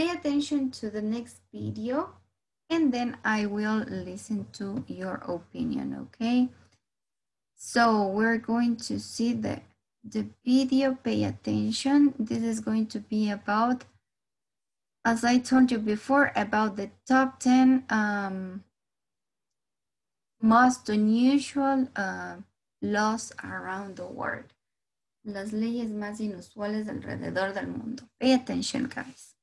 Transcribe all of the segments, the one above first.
pay attention to the next video and then I will listen to your opinion, okay? So we're going to see the video, pay attention. This is going to be about, as I told you before, about the top 10 most unusual laws around the world. Las leyes más inusuales alrededor del mundo. Pay attention, guys.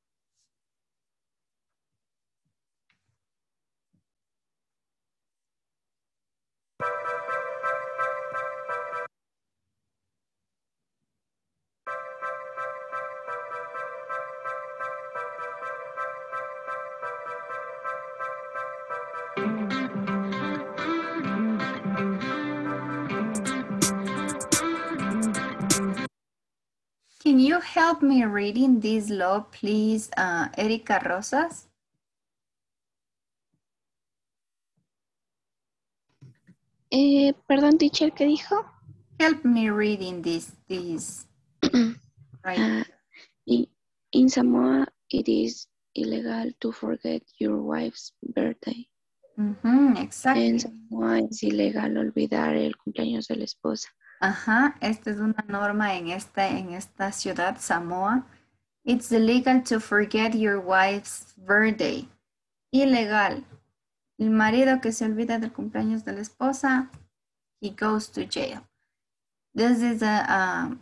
Can you help me reading this law, please, Erika Rosas? Perdón, teacher, ¿qué dijo? Help me reading this right. In Samoa, it is illegal to forget your wife's birthday. Exactly. En Samoa es ilegal olvidar el cumpleaños de la esposa. Ajá, esta es una norma en esta ciudad, Samoa. It's illegal to forget your wife's birthday. Ilegal. El marido que se olvida del cumpleaños de la esposa, he goes to jail. This is an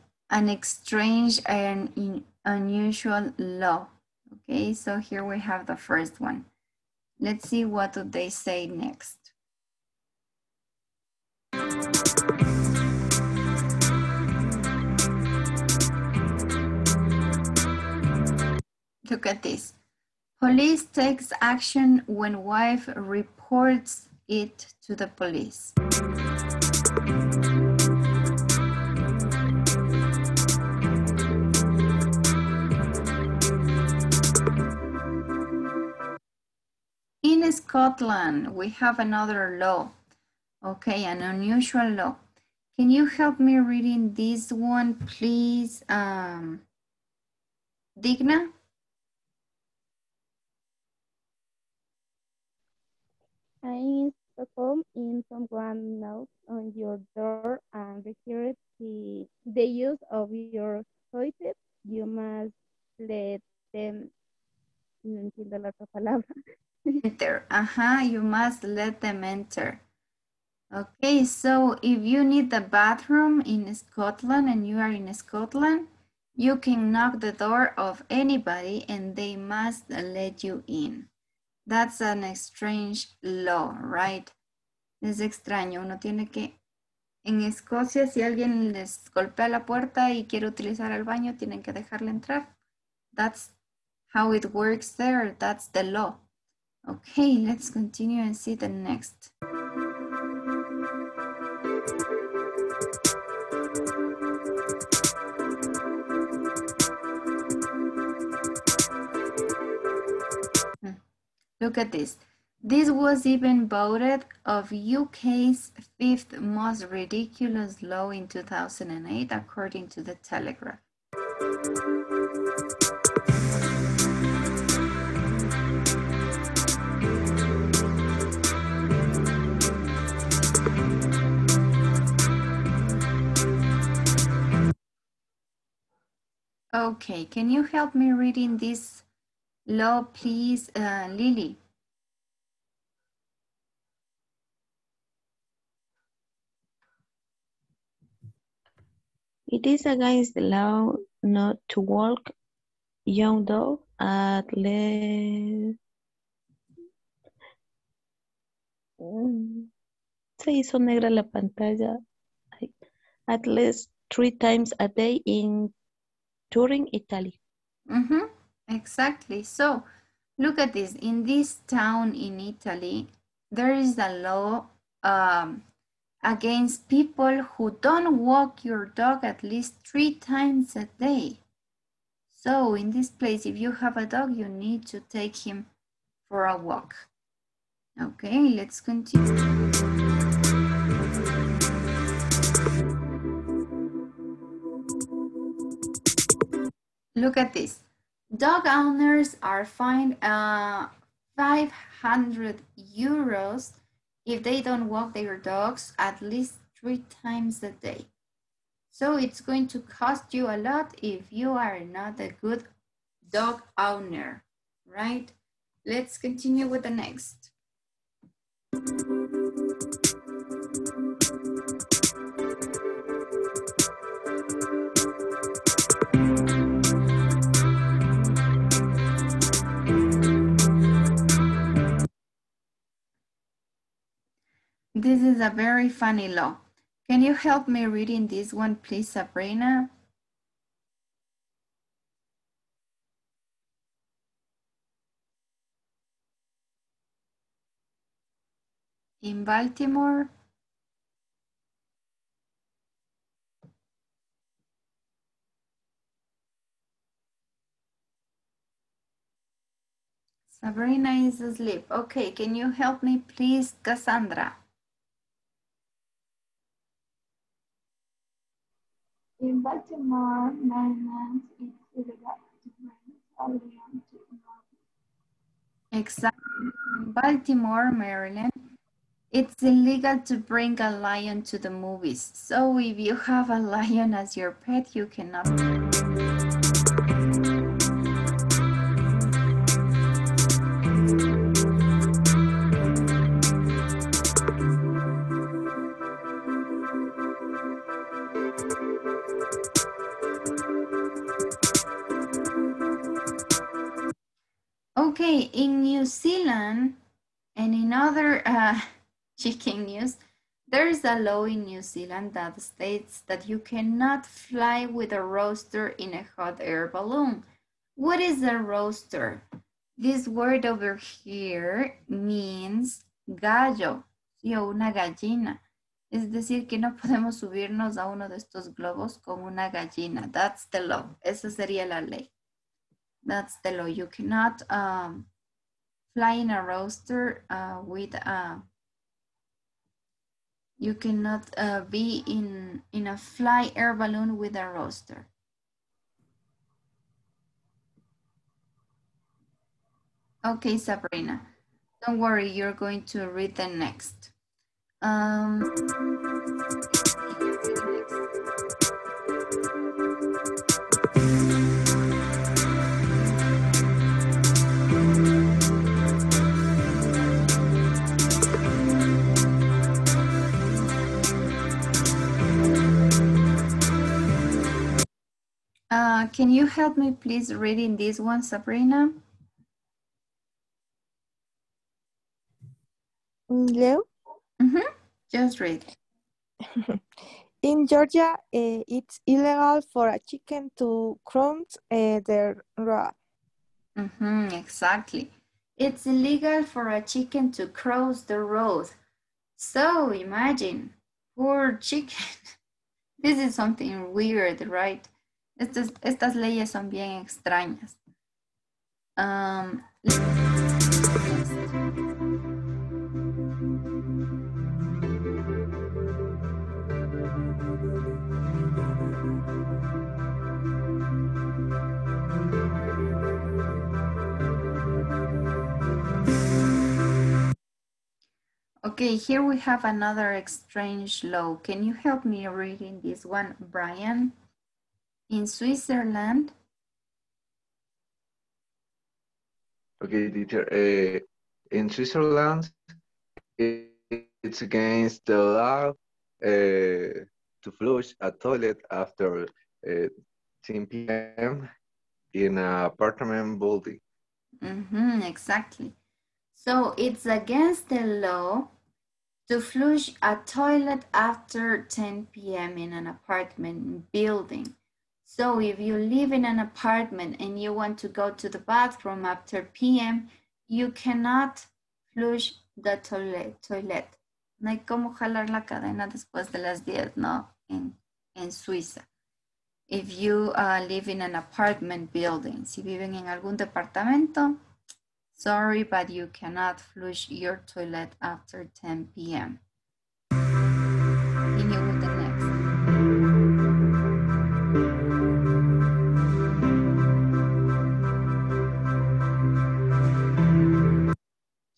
strange and unusual law. Okay, so here we have the first one. Let's see what do they say next. Look at this. Police takes action when wife reports it to the police. In Scotland, we have another law. Okay, an unusual law. Can you help me reading this one, please, Digna? In Stockholm, if someone knocks on your door and requires the use of your toilet, you must let them. No entiendo la otra palabra. Enter. You must let them enter. Okay, so if you need the bathroom in Scotland and you are in Scotland, you can knock the door of anybody and they must let you in. That's an strange law, right? Es extraño, uno tiene que, en Escocia, si alguien les golpea la puerta y quiere utilizar el baño, tienen que dejarle entrar. That's how it works there, that's the law. Okay, let's continue and see the next. Look at this. This was even voted of UK's 5th most ridiculous law in 2008, according to the Telegraph. Okay, can you help me reading this law, please, Lily? It is against the law not to walk young dog at least. Se hizo negra la pantalla. At least 3 times a day in Turin, Italy. Exactly. So look at this. In this town in Italy, there is a law against people who don't walk your dog at least 3 times a day. So in this place, if you have a dog, you need to take him for a walk. Okay, let's continue. Look at this. Dog owners are fined 500 euros if they don't walk their dogs at least 3 times a day. So it's going to cost you a lot if you are not a good dog owner, right? Let's continue with the next. This is a very funny law. Can you help me reading this one, please, Sabrina? In Baltimore, Sabrina is asleep. Okay, can you help me, please, Cassandra? In Baltimore, Maryland, it's illegal to bring a lion to an office. Exactly. In Baltimore, Maryland, it's illegal to bring a lion to the movies. So if you have a lion as your pet, you cannot. Okay, in New Zealand and in other chicken news, there is a law in New Zealand that states that you cannot fly with a rooster in a hot air balloon. What is a rooster? This word over here means gallo, ¿sí? O una gallina. Es decir, que no podemos subirnos a uno de estos globos con una gallina. That's the law. Esa sería la ley. That's the law. You cannot fly in a rooster with you cannot be in a fly air balloon with a rooster. Okay, Sabrina, don't worry, you're going to read the next. Can you help me please reading this one, Sabrina? Hello? Just read. In Georgia, it's illegal for a chicken to cross the road. Exactly. It's illegal for a chicken to cross the road. So imagine, poor chicken. This is something weird, right? Estas leyes son bien extrañas. Okay, here we have another strange law. Can you help me reading this one, Brian? In Switzerland. Okay, teacher. In Switzerland, it's against the law to flush a toilet after 10 p.m. in an apartment building. Exactly. So it's against the law to flush a toilet after 10 p.m. in an apartment building. So if you live in an apartment and you want to go to the bathroom after p.m., you cannot flush the toilet. No hay como jalar la cadena después de las 10, ¿no? En Suiza. If you live in an apartment building, si viven en algún departamento, sorry, but you cannot flush your toilet after 10 p.m. Continue with the next.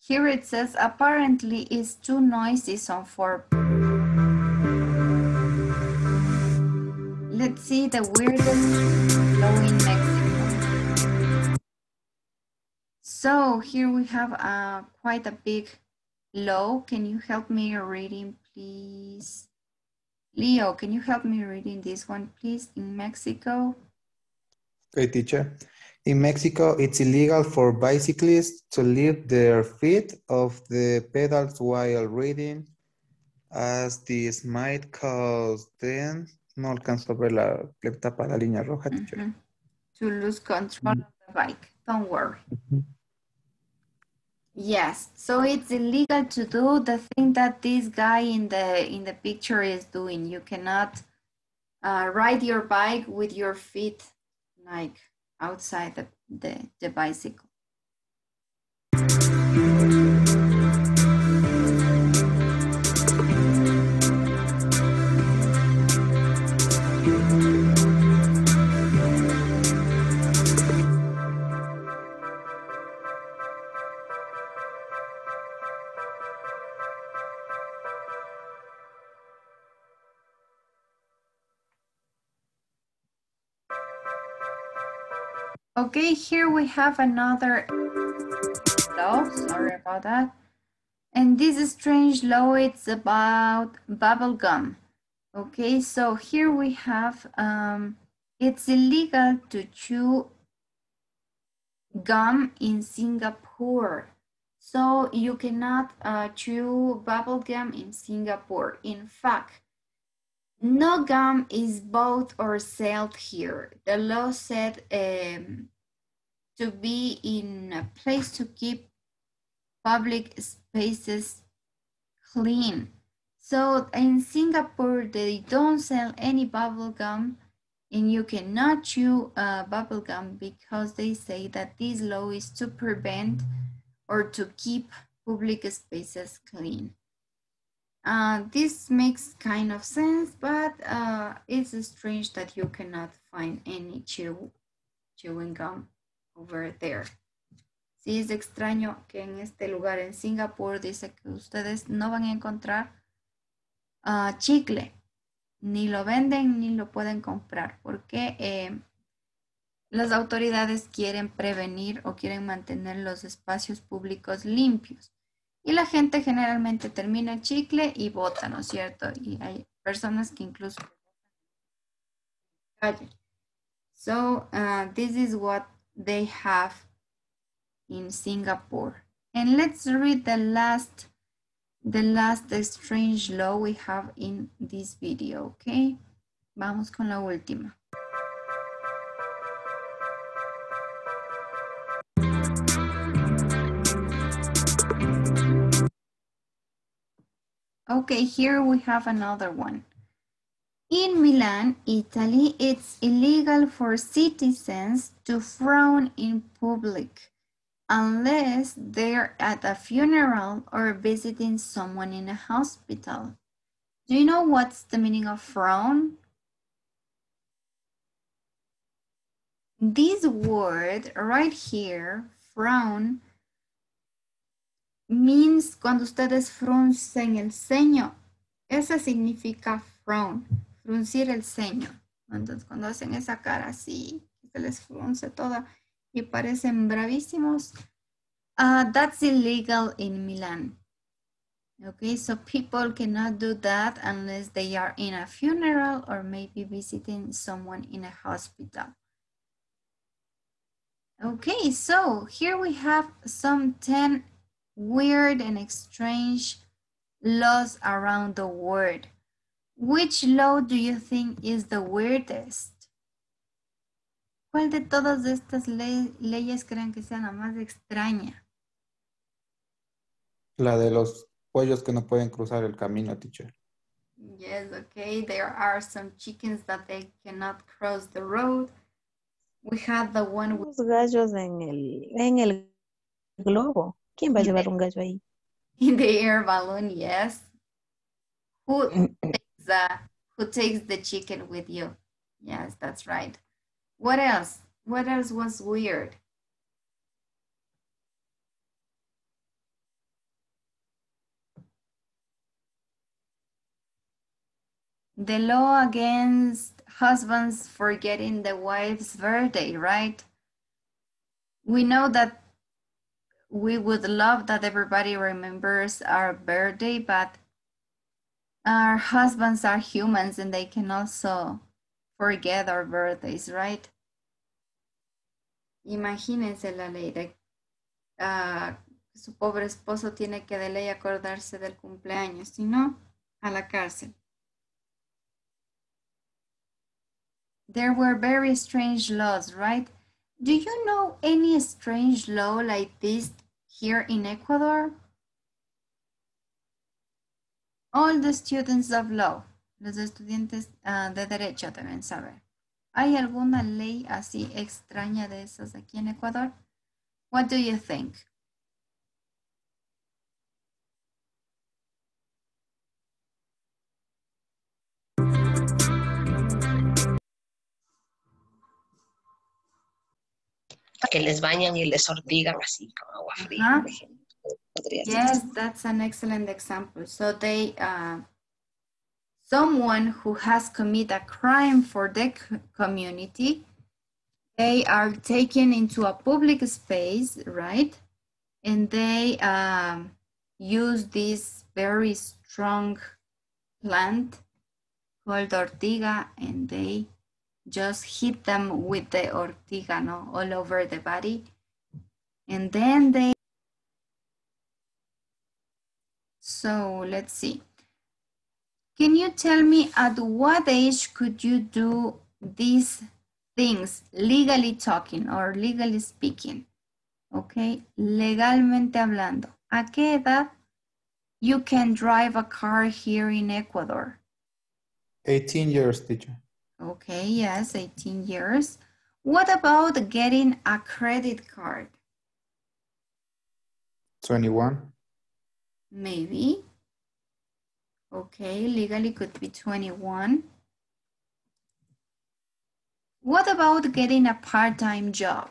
Here it says, apparently it's too noisy for... Let's see the weirdest law in Mexico. So here we have quite a big law. Can you help me reading, please? Leo, can you help me reading this one, please, in Mexico? Okay, teacher. In Mexico, it's illegal for bicyclists to leave their feet off the pedals while riding, as this might cause them... No alcanzo a ver le tapa la línea roja, teacher. To lose control of the bike. Don't worry. Yes, so it's illegal to do the thing that this guy in the picture is doing. You cannot ride your bike with your feet like outside the bicycle. Okay, here we have another law. Sorry about that. And this strange law, it's about bubble gum. Okay, so here we have, it's illegal to chew gum in Singapore. So you cannot chew bubble gum in Singapore. In fact, no gum is bought or sold here. The law said to be in a place to keep public spaces clean. So in Singapore, they don't sell any bubble gum, and you cannot chew bubble gum because they say that this law is to prevent or to keep public spaces clean. This makes kind of sense, but it's strange that you cannot find any chewing gum over there. Sí, es extraño que en este lugar, en Singapur, dice que ustedes no van a encontrar chicle. Ni lo venden ni lo pueden comprar porque las autoridades quieren prevenir o quieren mantener los espacios públicos limpios. Y la gente generalmente termina el chicle y bota, ¿no es cierto? Y hay personas que incluso... So, this is what they have in Singapore. And let's read the last strange law we have in this video, okay? Vamos con la última. Okay, here we have another one. In Milan, Italy, it's illegal for citizens to frown in public unless they're at a funeral or visiting someone in a hospital. Do you know what's the meaning of frown? This word right here, frown, means cuando ustedes fruncen el ceño. Esa significa frown, fruncir el ceño. Entonces, cuando hacen esa cara así, se les frunce toda y parecen bravísimos, that's illegal in Milan. Okay, so people cannot do that unless they are in a funeral or maybe visiting someone in a hospital. Okay, so here we have some 10 weird and strange laws around the world. Which law do you think is the weirdest? ¿Cuál de todas estas leyes creen que sea la más extraña? La de los pollos que no pueden cruzar el camino, teacher. Yes, okay. There are some chickens that they cannot cross the road. We have the one with... Los gallos en el globo. ¿Quién va a llevar un gallo ahí? In the air balloon, yes. Who takes the chicken with you? Yes, that's right. What else? What else was weird? the law against husbands forgetting the wife's birthday, right? We know that we would love that everybody remembers our birthday, but our husbands are humans and they can also forget our birthdays, right? Imagínense la ley de su pobre esposo tiene que de ley acordarse del cumpleaños, si no, a la cárcel. There were very strange laws, right? Do you know any strange law like this here in Ecuador? All the students of law, los estudiantes de derecho deben saber. ¿Hay alguna ley así extraña de esas aquí en Ecuador? What do you think? Que les bañan y les ortigan así con agua fría, por ejemplo. Yes, that's an excellent example. So they, someone who has committed a crime for the community, they are taken into a public space, right? And they use this very strong plant called ortiga, and they just hit them with the ortiga, no, all over the body. And then they, so let's see. Can you tell me at what age could you do these things, legally talking or legally speaking? Okay, legalmente hablando. ¿A qué edad you can drive a car here in Ecuador? 18 years, teacher. Okay, yes, 18 years. What about getting a credit card? 21. Maybe. Okay, legally could be 21. What about getting a part-time job?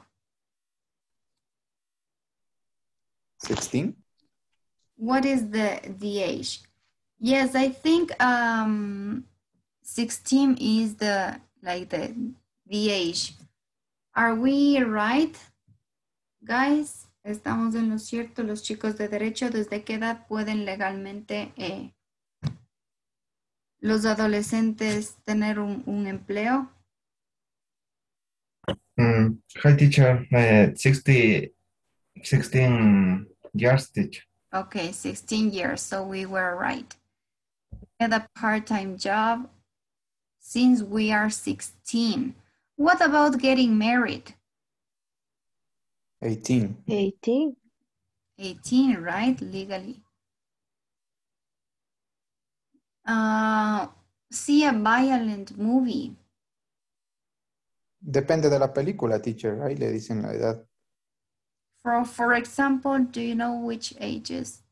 16. What is the age? Yes, I think 16 is the age. Are we right, guys? ¿Estamos en lo cierto? Los chicos de derecho, ¿desde qué edad pueden legalmente los adolescentes tener un empleo? Hi, teacher. 16 years, teacher. Okay, 16 years, so we were right. Get a part-time job since we are 16. What about getting married? 18. 18. 18, right? Legally. See a violent movie. Depende de la película, teacher. Ahí le dicen la edad. For example, do you know which ages?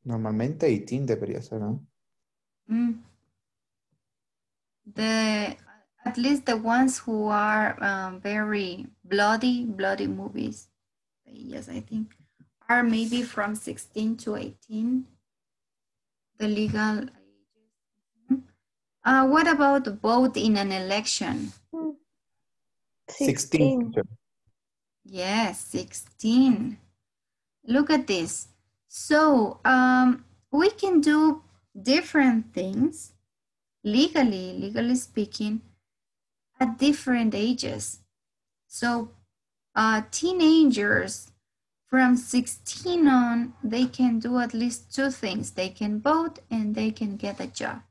Normalmente 18 debería ser, ¿no? At least the ones who are very bloody movies, yes, I think, are maybe from 16 to 18, the legal ages. What about vote in an election? 16. Yes, 16. Look at this. So we can do different things legally speaking at different ages. So teenagers from 16 on, they can do at least two things. They can vote and they can get a job.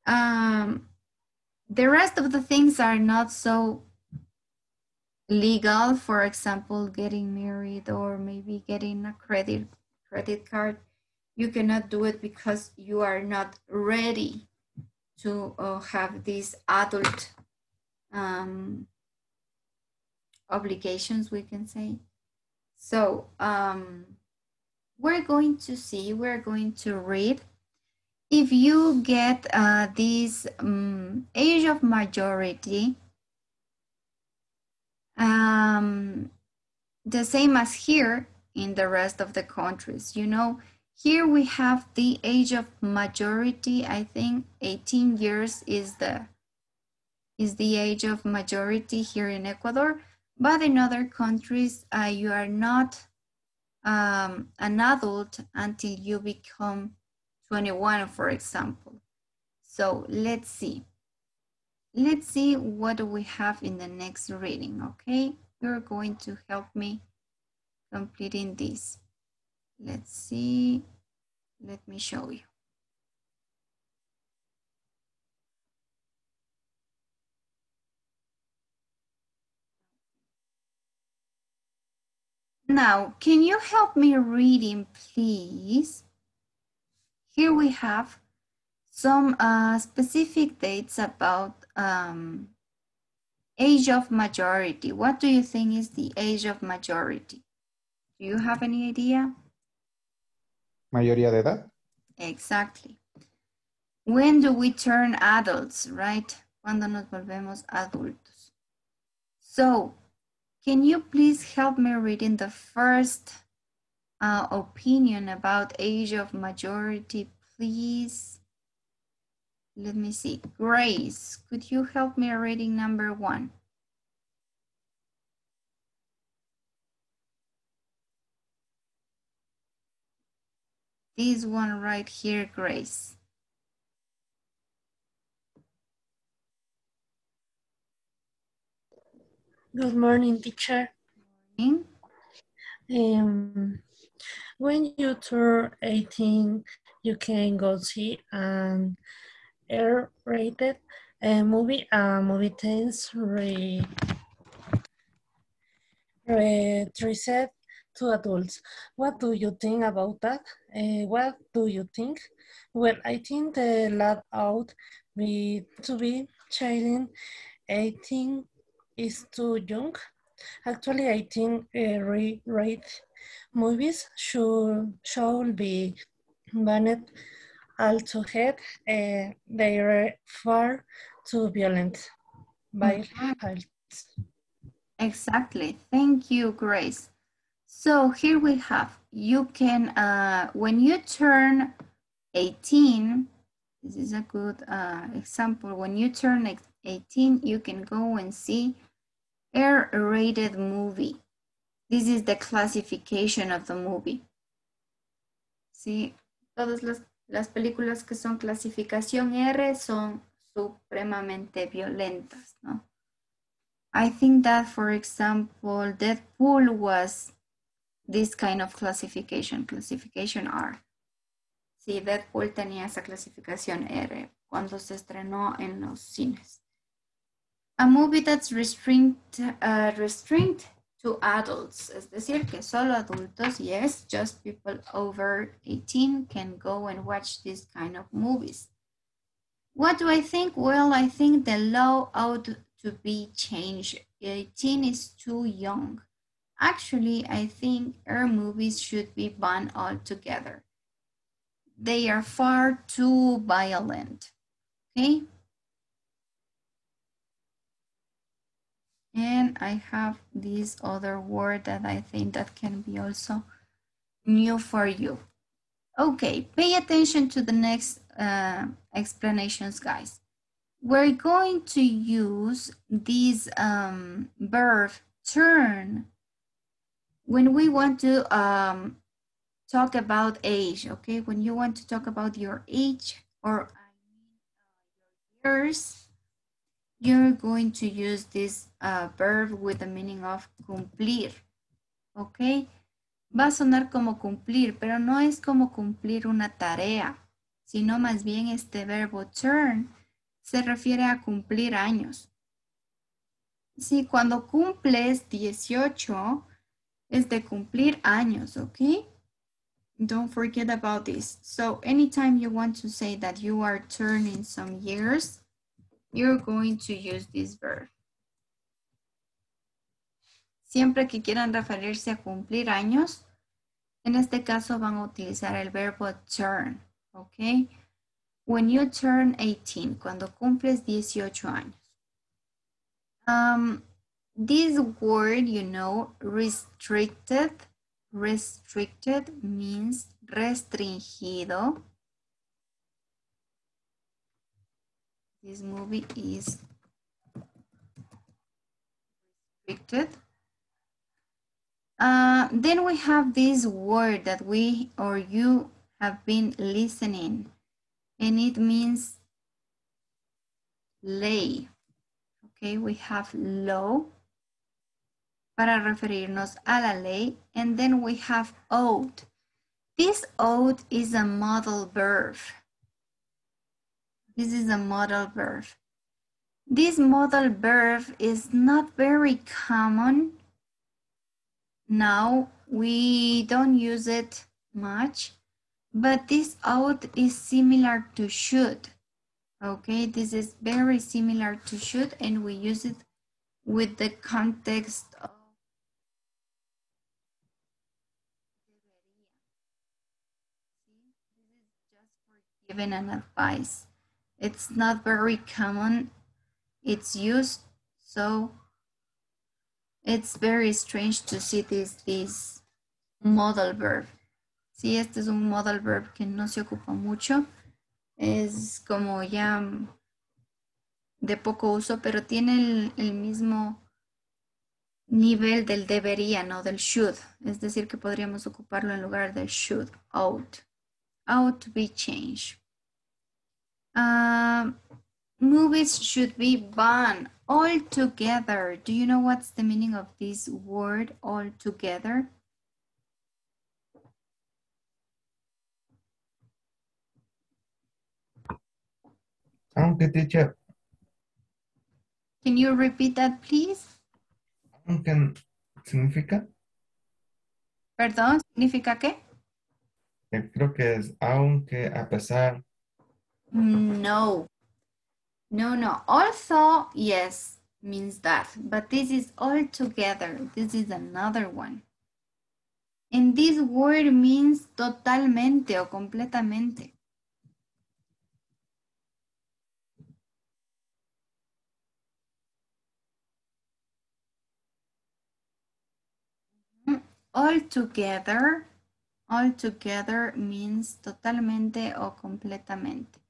The rest of the things are not so legal. For example, getting married or maybe getting a credit card. You cannot do it because you are not ready to have these adult obligations, we can say. So we're going to read. If you get this age of majority, the same as here in the rest of the countries, you know, Here we have the age of majority. I think 18 years is the age of majority here in Ecuador, but in other countries, you are not an adult until you become 21, for example. So let's see. Let's see what we have in the next reading, okay? You're going to help me completing this. Let's see. Let me show you. Now, can you help me reading, please? Here we have some specific dates about age of majority. What do you think is the age of majority? Do you have any idea? Mayoría de edad. Exactly. When do we turn adults, right? Cuando nos volvemos adultos. So, can you please help me reading the first opinion about age of majority, please? Let me see. Grace, could you help me reading number 1? This one right here, Grace. Good morning, teacher. Morning. When you turn 18, you can go see an R-rated movie. Movie tends reset to adults. What do you think about that? What do you think? Well, I think the lad out to be children 18 is too young. Actually, I think rate movies should be banned altogether. They are far too violent. Exactly. Thank you, Grace. So here we have, you can, when you turn 18, this is a good example. When you turn 18, you can go and see R-rated movie. This is the classification of the movie. Sí, todas las películas que son clasificación R son supremamente violentas, ¿no? I think that, for example, Deadpool was this kind of classification R. Sí, Deadpool tenía esa clasificación R cuando se estrenó en los cines. A movie that's restrained to adults, es decir, que solo adultos, yes, just people over 18 can go and watch this kind of movies. What do I think? Well, I think the law ought to be changed. 18 is too young. Actually, I think our movies should be banned altogether. They are far too violent, okay? And I have this other word that I think that can be also new for you. Okay, pay attention to the next explanations, guys. We're going to use this verb turn when we want to talk about age, okay? When you want to talk about your age or your years, you're going to use this verb with the meaning of cumplir, okay? Va a sonar como cumplir, pero no es como cumplir una tarea, sino más bien este verbo turn se refiere a cumplir años. Sí, cuando cumples 18 es de cumplir años, ¿ok? Don't forget about this. So anytime you want to say that you are turning some years, you're going to use this verb. Siempre que quieran referirse a cumplir años, en este caso van a utilizar el verbo turn, ¿ok? When you turn 18, cuando cumples 18 años. This word, you know, restricted, Restricted means restringido. This movie is restricted. Then we have this word that we or you have been listening, and it means lay. Okay, we have law para referirnos a la ley, and then we have ought. This ought is a modal verb. This is a modal verb. This modal verb is not very common. Now we don't use it much, but this ought is similar to should. Okay, this is very similar to should, and we use it with the context of this is just for giving an advice. It's not very common. It's used, so it's very strange to see this modal verb. Sí, este es un modal verb que no se ocupa mucho. Es como ya de poco uso, pero tiene el mismo nivel del debería, no del should. Es decir, que podríamos ocuparlo en lugar del should, ought. Ought to be changed. Movies should be banned altogether. Do you know what's the meaning of this word altogether? Aunque, teacher. Can you repeat that, please? Aunque significa. Perdón, ¿significa qué? Creo que es aunque, a pesar. No. No. Also, yes, means that. But this is altogether. This is another one. And this word means totalmente o completamente. Altogether means totalmente o completamente.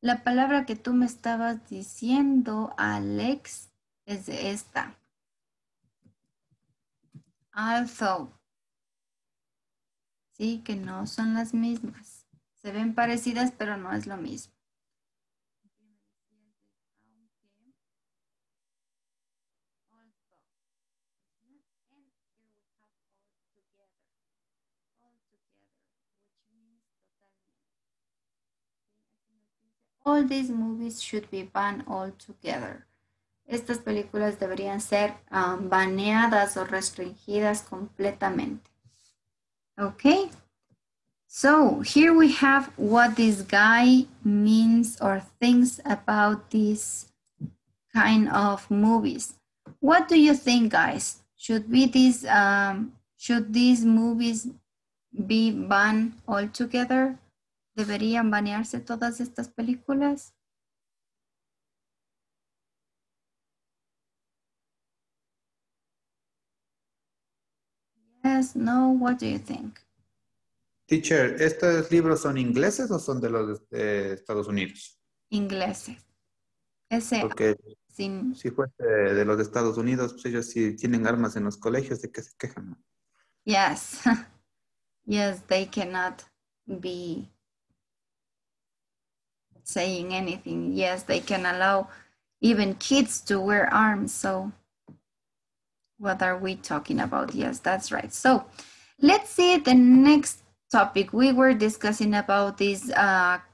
La palabra que tú me estabas diciendo, Alex, es esta. Although. Sí, que no son las mismas. Se ven parecidas, pero no es lo mismo. All these movies should be banned altogether. Estas películas deberían ser baneadas o restringidas completamente. Okay. So here we have what this guy means or thinks about these kind of movies. What do you think, guys? Should these movies be banned altogether? ¿Deberían banearse todas estas películas? Yes, no, what do you think? Teacher, ¿estos libros son ingleses o son de los de Estados Unidos? Ingleses. Porque sin... si fuese de los de Estados Unidos, pues ellos sí tienen armas en los colegios, ¿de qué se quejan? Yes. Yes, they cannot be saying anything. Yes, they can allow even kids to wear arms. So what are we talking about? Yes, that's right. So let's see the next topic. We were discussing about these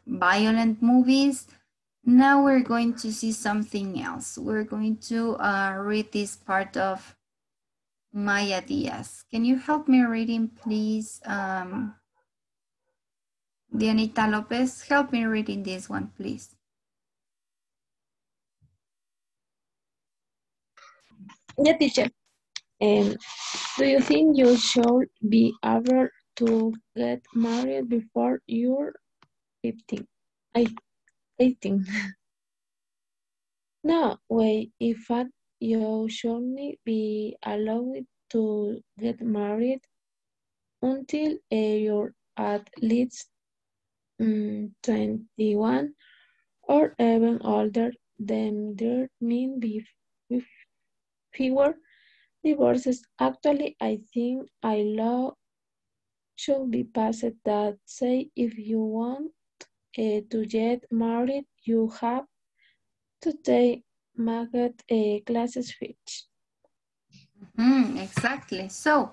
violent movies. Now we're going to see something else. We're going to read this part of Maya Diaz. Can you help me reading, please? Dianita Lopez, help me reading this one, please. Yeah, teacher. Do you think you should be able to get married before you're 15? 18. No, wait, in fact, you shouldn't be allowed to get married until you're at least 21 or even older. Then there mean be fewer divorces. Actually, I think a law should be passed that say if you want to get married, you have to take market classes first. Exactly. So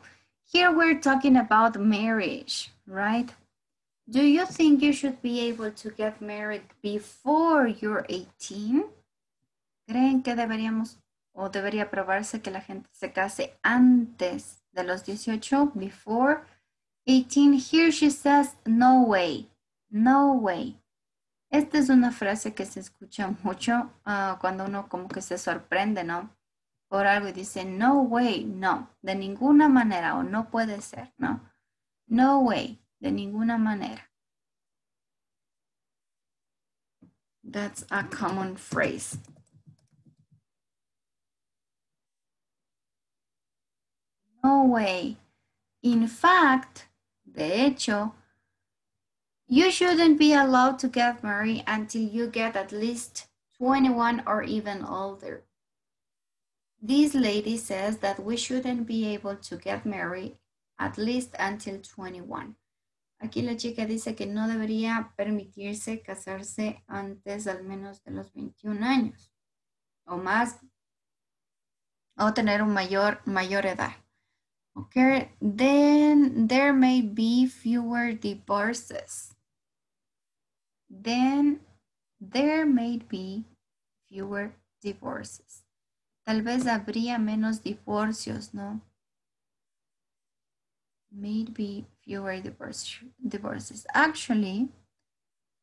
here we're talking about marriage, right? Do you think you should be able to get married before you're 18? ¿Creen que deberíamos o debería probarse que la gente se case antes de los 18? Before 18? Here she says, no way, no way. Esta es una frase que se escucha mucho cuando uno como que se sorprende, ¿no? Por algo y dice, no way, no, de ninguna manera o no puede ser, ¿no? No way, de ninguna manera. That's a common phrase. No way. In fact, de hecho, you shouldn't be allowed to get married until you get at least 21 or even older. This lady says that we shouldn't be able to get married at least until 21. Aquí la chica dice que no debería permitirse casarse antes al menos de los 21 años o más o tener un mayor edad. Okay, then there may be fewer divorces. Then there may be fewer divorces. Tal vez habría menos divorcios, ¿no? Maybe fewer divorces. Actually,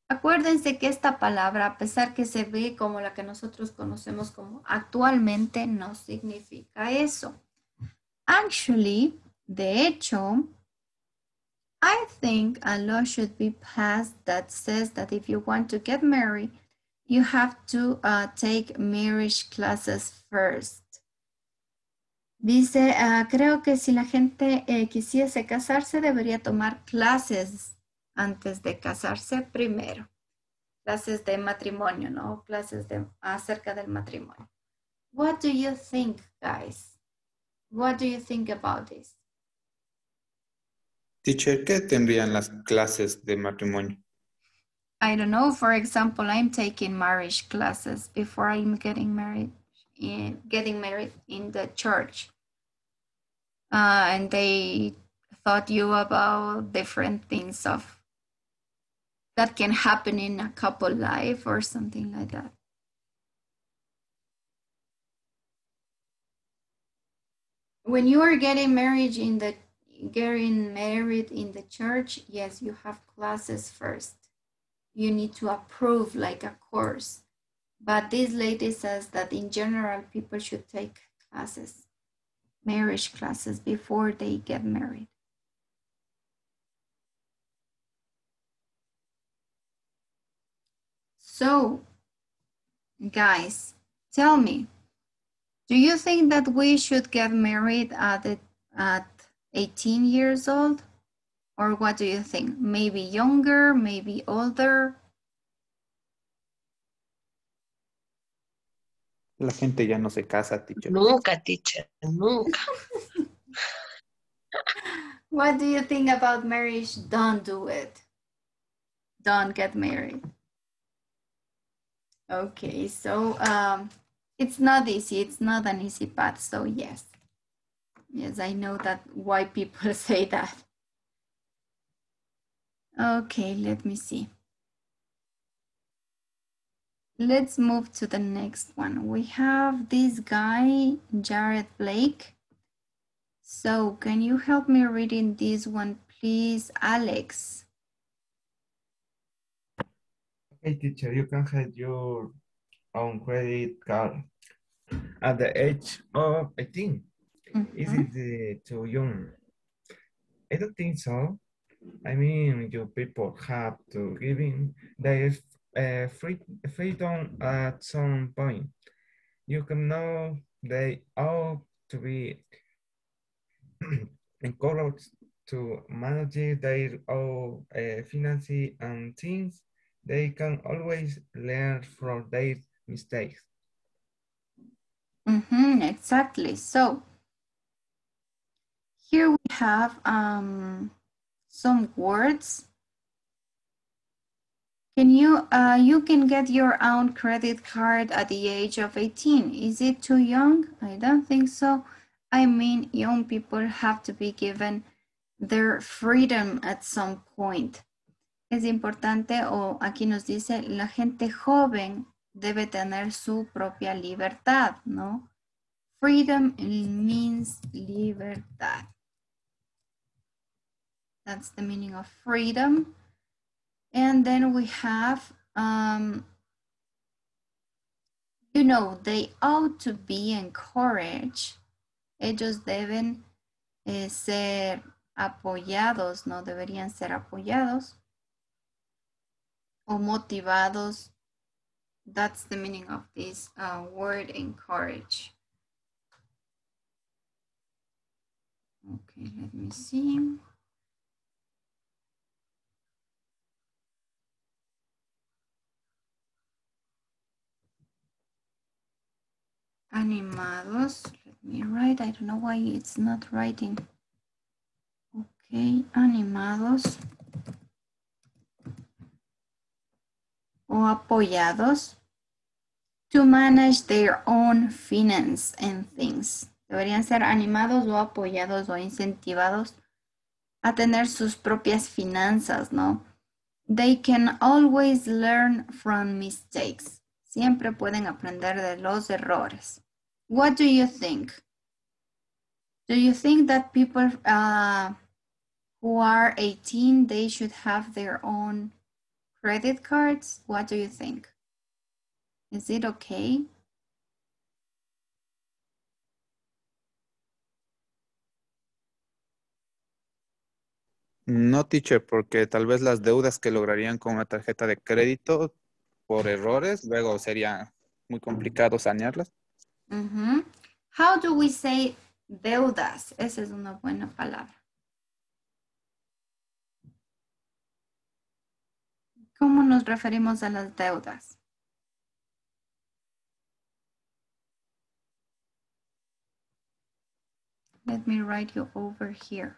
acuérdense que esta palabra, a pesar que se ve como la que nosotros conocemos como actualmente, no significa eso. Actually, de hecho, I think a law should be passed that says that if you want to get married, you have to take marriage classes first. Dice, creo que si la gente quisiese casarse, debería tomar clases antes de casarse primero. Clases de matrimonio, ¿no? Clases acerca del matrimonio. What do you think, guys? What do you think about this? Teacher, ¿qué tendrían las clases de matrimonio? I don't know. For example, I'm taking marriage classes before I'm getting married in the church. And they taught you about different things that can happen in a couple life or something like that. When you are getting married in the church, yes, you have classes first. You need to approve like a course. But this lady says that in general, people should take classes, marriage classes, before they get married. So, guys, tell me, do you think that we should get married at 18 years old? Or what do you think? Maybe younger, maybe older? La gente ya no se casa, teacher. Nunca, teacher, nunca. What do you think about marriage? Don't do it. Don't get married. Okay, so it's not easy. It's not an easy path. So yes. Yes, I know that why people say that. Okay, let me see. Let's move to the next one. We have this guy, Jared Blake. So can you help me reading this one, please, Alex? Okay, teacher, you can have your own credit card at the age of 18. Is it too young? I don't think so. I mean, you people have to give in their freedom at some point. You can know they ought to be encouraged to manage their own finances and things, they can always learn from their mistakes. Exactly. So here we have some words. You can get your own credit card at the age of 18. Is it too young? I don't think so. I mean, young people have to be given their freedom at some point. Es importante, o aquí nos dice, la gente joven debe tener su propia libertad, ¿no? Freedom means libertad. That's the meaning of freedom. And then we have, you know, they ought to be encouraged. Ellos deben ser apoyados, no deberían ser apoyados o motivados. That's the meaning of this word encourage. Okay, let me see. Animados, let me write. I don't know why it's not writing. Okay, animados o apoyados to manage their own finance and things. Deberían ser animados o apoyados o incentivados a tener sus propias finanzas, ¿no? They can always learn from mistakes. Siempre pueden aprender de los errores. What do you think? Do you think that people who are 18, they should have their own credit cards? What do you think? Is it okay? No, teacher, porque tal vez las deudas que lograrían con una tarjeta de crédito por errores, luego sería muy complicado sanearlas. How do we say deudas? Esa es una buena palabra. ¿Cómo nos referimos a las deudas? Let me write you over here.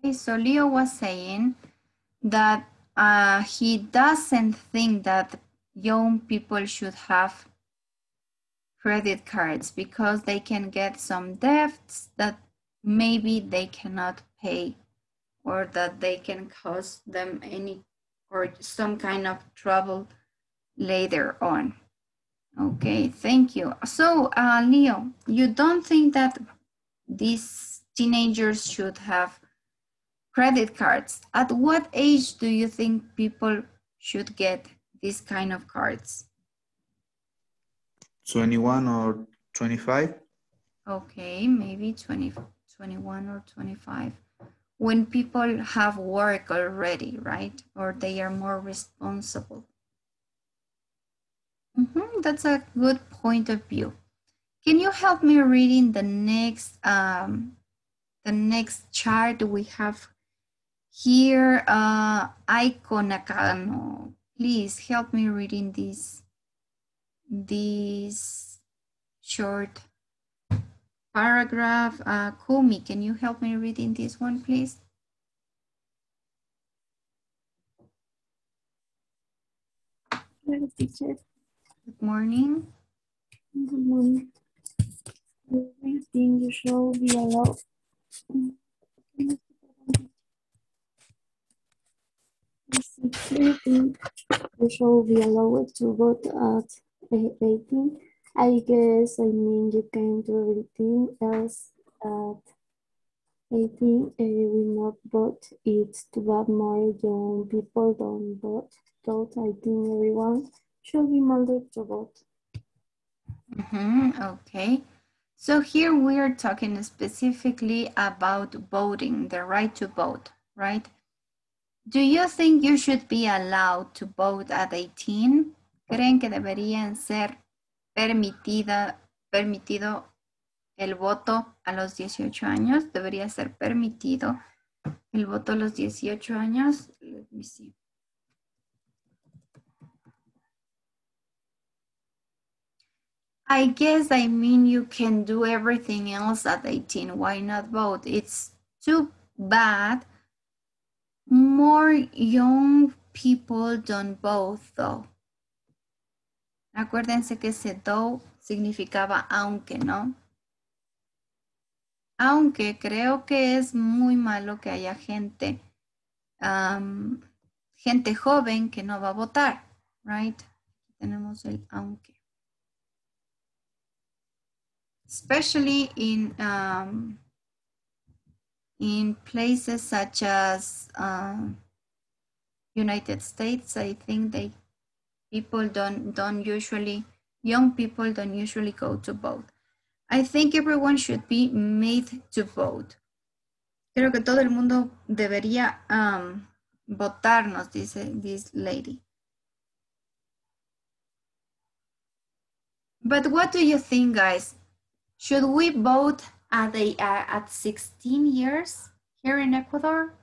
Okay, so Leo was saying that he doesn't think that young people should have credit cards because they can get some debts that maybe they cannot pay or that they can cause them any or some kind of trouble later on. Okay, thank you. So, Leo, you don't think that these teenagers should have credit cards? At what age do you think people should get these kind of cards? 21 or 25? Okay, maybe 20, 21 or 25. When people have work already, right? Or they are more responsible. That's a good point of view. Can you help me reading the next chart we have here? Iconacano. Please help me reading this short paragraph. Kumi, can you help me reading this one, please? Yes, teacher. Good morning. Good morning. Do you think you should be allowed? Do you think you should be allowed to vote at 18? I guess I mean you can do everything else at 18. We not vote. It's too bad more young people don't vote. Thought I think everyone should be mandatory to vote. Okay. So here we are talking specifically about voting, the right to vote, right? Do you think you should be allowed to vote at 18? ¿Creen que deberían ser permitido el voto a los 18 años? ¿Debería ser permitido el voto a los 18 años? Let me see. I guess I mean you can do everything else at 18. Why not vote? It's too bad more young people don't vote though. Acuérdense que ese though significaba aunque, ¿no? Aunque creo que es muy malo que haya gente, gente joven que no va a votar, right? Tenemos el aunque. Especially in places such as United States, I think people don't usually, young people don't usually go to vote. I think everyone should be made to vote. Creo que todo el mundo debería votar, nos dice this lady. But what do you think, guys? Should we vote at 16 years here in Ecuador?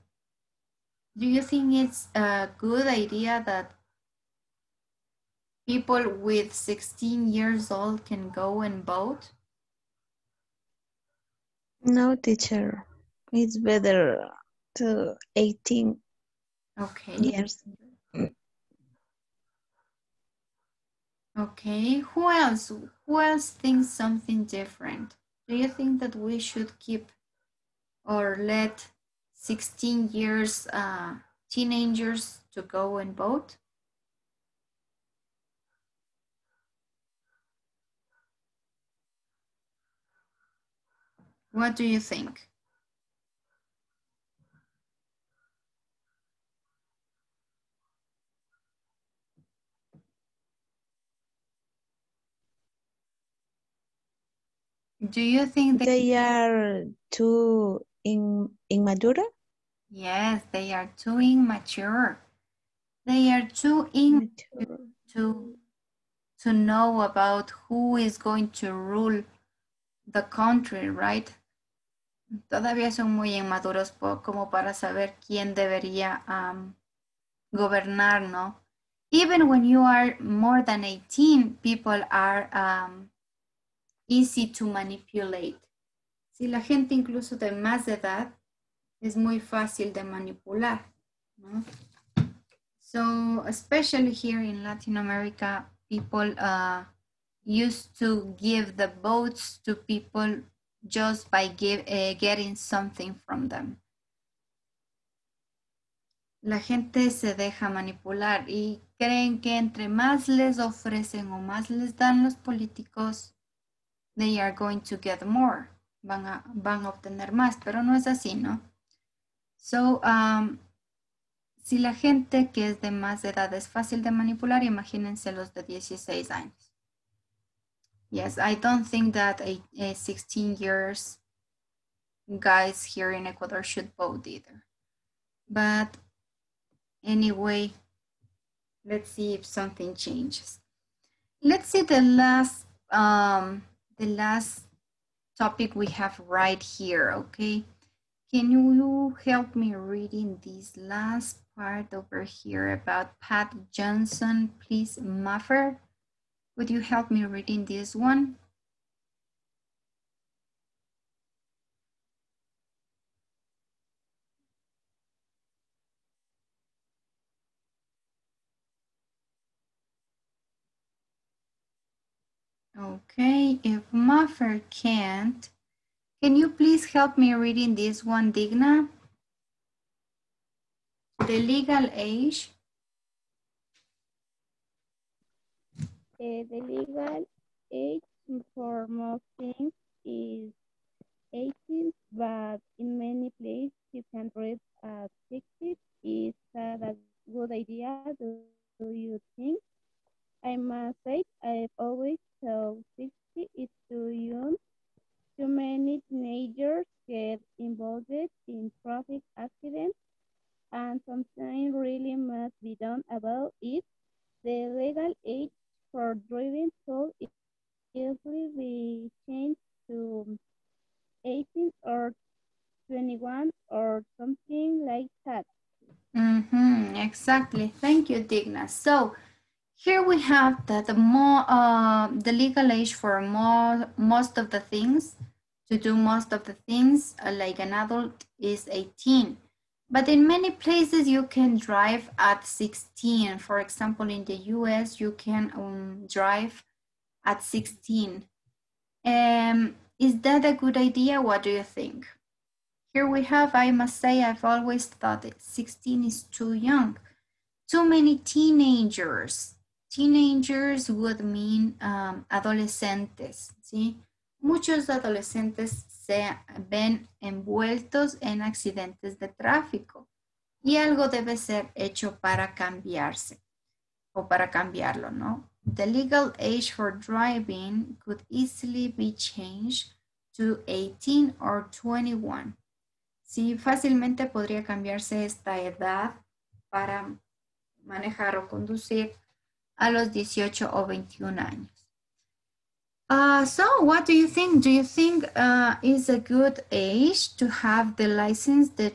Do you think it's a good idea that people with 16 years old can go and vote? No, teacher. It's better to 18 years. Okay, who else? Who else thinks something different? Do you think that we should keep or let 16 years teenagers to go and vote? What do you think? Do you think they are too immature? Yes, they are too immature. They are too immature to know about who is going to rule the country, right? Todavía son muy inmaduros como para saber quién debería gobernar, ¿no? Even when you are more than 18, people are easy to manipulate. Si la gente incluso de más edad es muy fácil de manipular, ¿no? So, especially here in Latin America, people used to give the votes to people just by getting something from them. La gente se deja manipular y creen que entre más les ofrecen o más les dan los políticos, they are going to get more. Van a obtener más, pero no es así, ¿no? So, si la gente que es de más edad es fácil de manipular, imagínense los de 16 años. Yes, I don't think that a 16 years guys here in Ecuador should vote either. But anyway, let's see if something changes. Let's see the last topic we have right here, okay? Can you help me reading this last part over here about Pat Johnson, please, Muffer? Would you help me reading this one? Okay, if Muffer can't, can you please help me reading this one, Digna? The legal age. The legal age for most things is 18, but in many places you can read at 60. Is that a good idea? Do you think? I must say, I've always thought 60 is too young. Too many teenagers get involved in traffic accidents, and something really must be done about it. The legal age for driving should easily be changed to 18 or 21 or something like that. Exactly. Thank you, Digna. So here we have that the legal age for most of the things, to do most of the things like an adult, is 18. But in many places you can drive at 16. For example, in the US, you can drive at 16. Is that a good idea? What do you think? Here we have, I must say, I've always thought that 16 is too young. Too many teenagers. Teenagers would mean adolescentes, ¿sí? Muchos adolescentes se ven envueltos en accidentes de tráfico y algo debe ser hecho para cambiarse o para cambiarlo, ¿no? The legal age for driving could easily be changed to 18 or 21. Sí, fácilmente podría cambiarse esta edad para manejar o conducir a los 18 o 21 años. So what do you think? Do you think is a good age to have the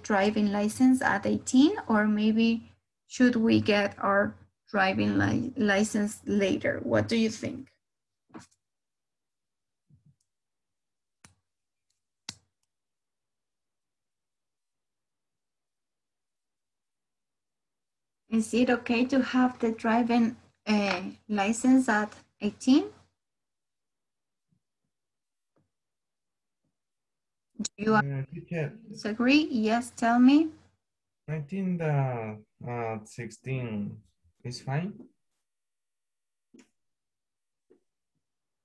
driving license at 18, or maybe should we get our driving license later? What do you think? Is it okay to have the driving license at 18? Do you Teacher, disagree? Yes, tell me. I think that 16 is fine.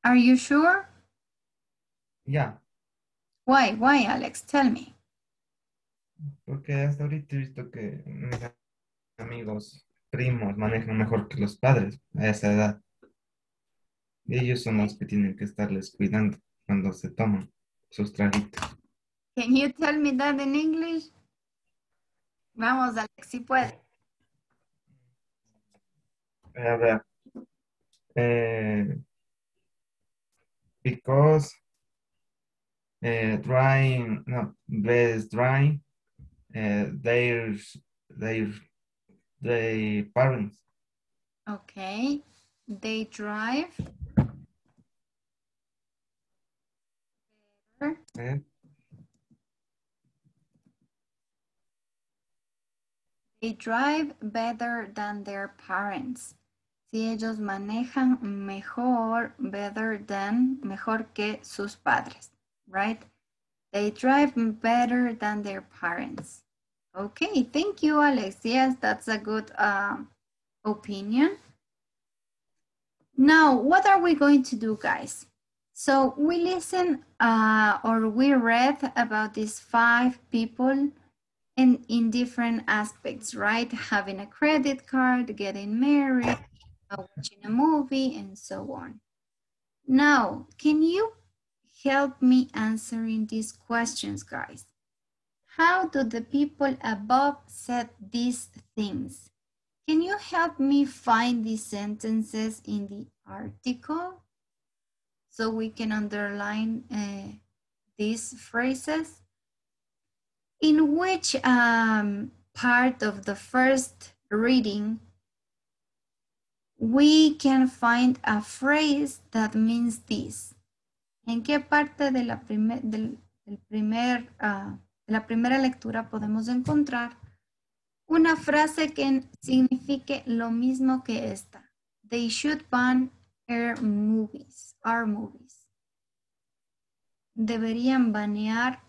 Are you sure? Yeah. Why? Why, Alex? Tell me. Porque hasta ahorita he visto que mis amigos, primos, manejan mejor que los padres a esa edad. Y ellos son los que tienen que estarles cuidando cuando se toman sus traguitos. Can you tell me that in English? Vamos, Alex, si puede. A ver. Because drying, no, less drying, their parents. Okay. They drive. Eh, They drive better than their parents. Si ellos manejan mejor, better than, mejor que sus padres, right? They drive better than their parents. Okay, thank you, Alex. Yes, that's a good opinion. Now, what are we going to do, guys? So we listen or we read about these 5 people in different aspects, right? Having a credit card, getting married, watching a movie, and so on. Now, can you help me answering these questions, guys? How do the people above said these things? Can you help me find these sentences in the article so we can underline these phrases? In which part of the first reading we can find a phrase that means this? ¿En qué parte de la, de la primera lectura podemos encontrar una frase que signifique lo mismo que esta? They should ban our movies. Deberían banear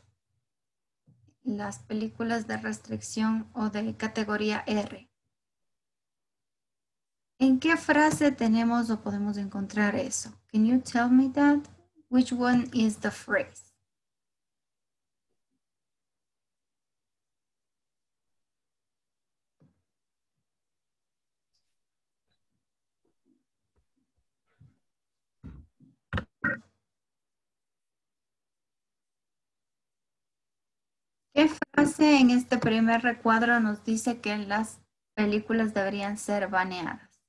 las películas de restricción o de categoría R. ¿En qué frase tenemos o podemos encontrar eso? Can you tell me that? Which one is the phrase? ¿Qué frase en este primer recuadro nos dice que las películas deberían ser baneadas?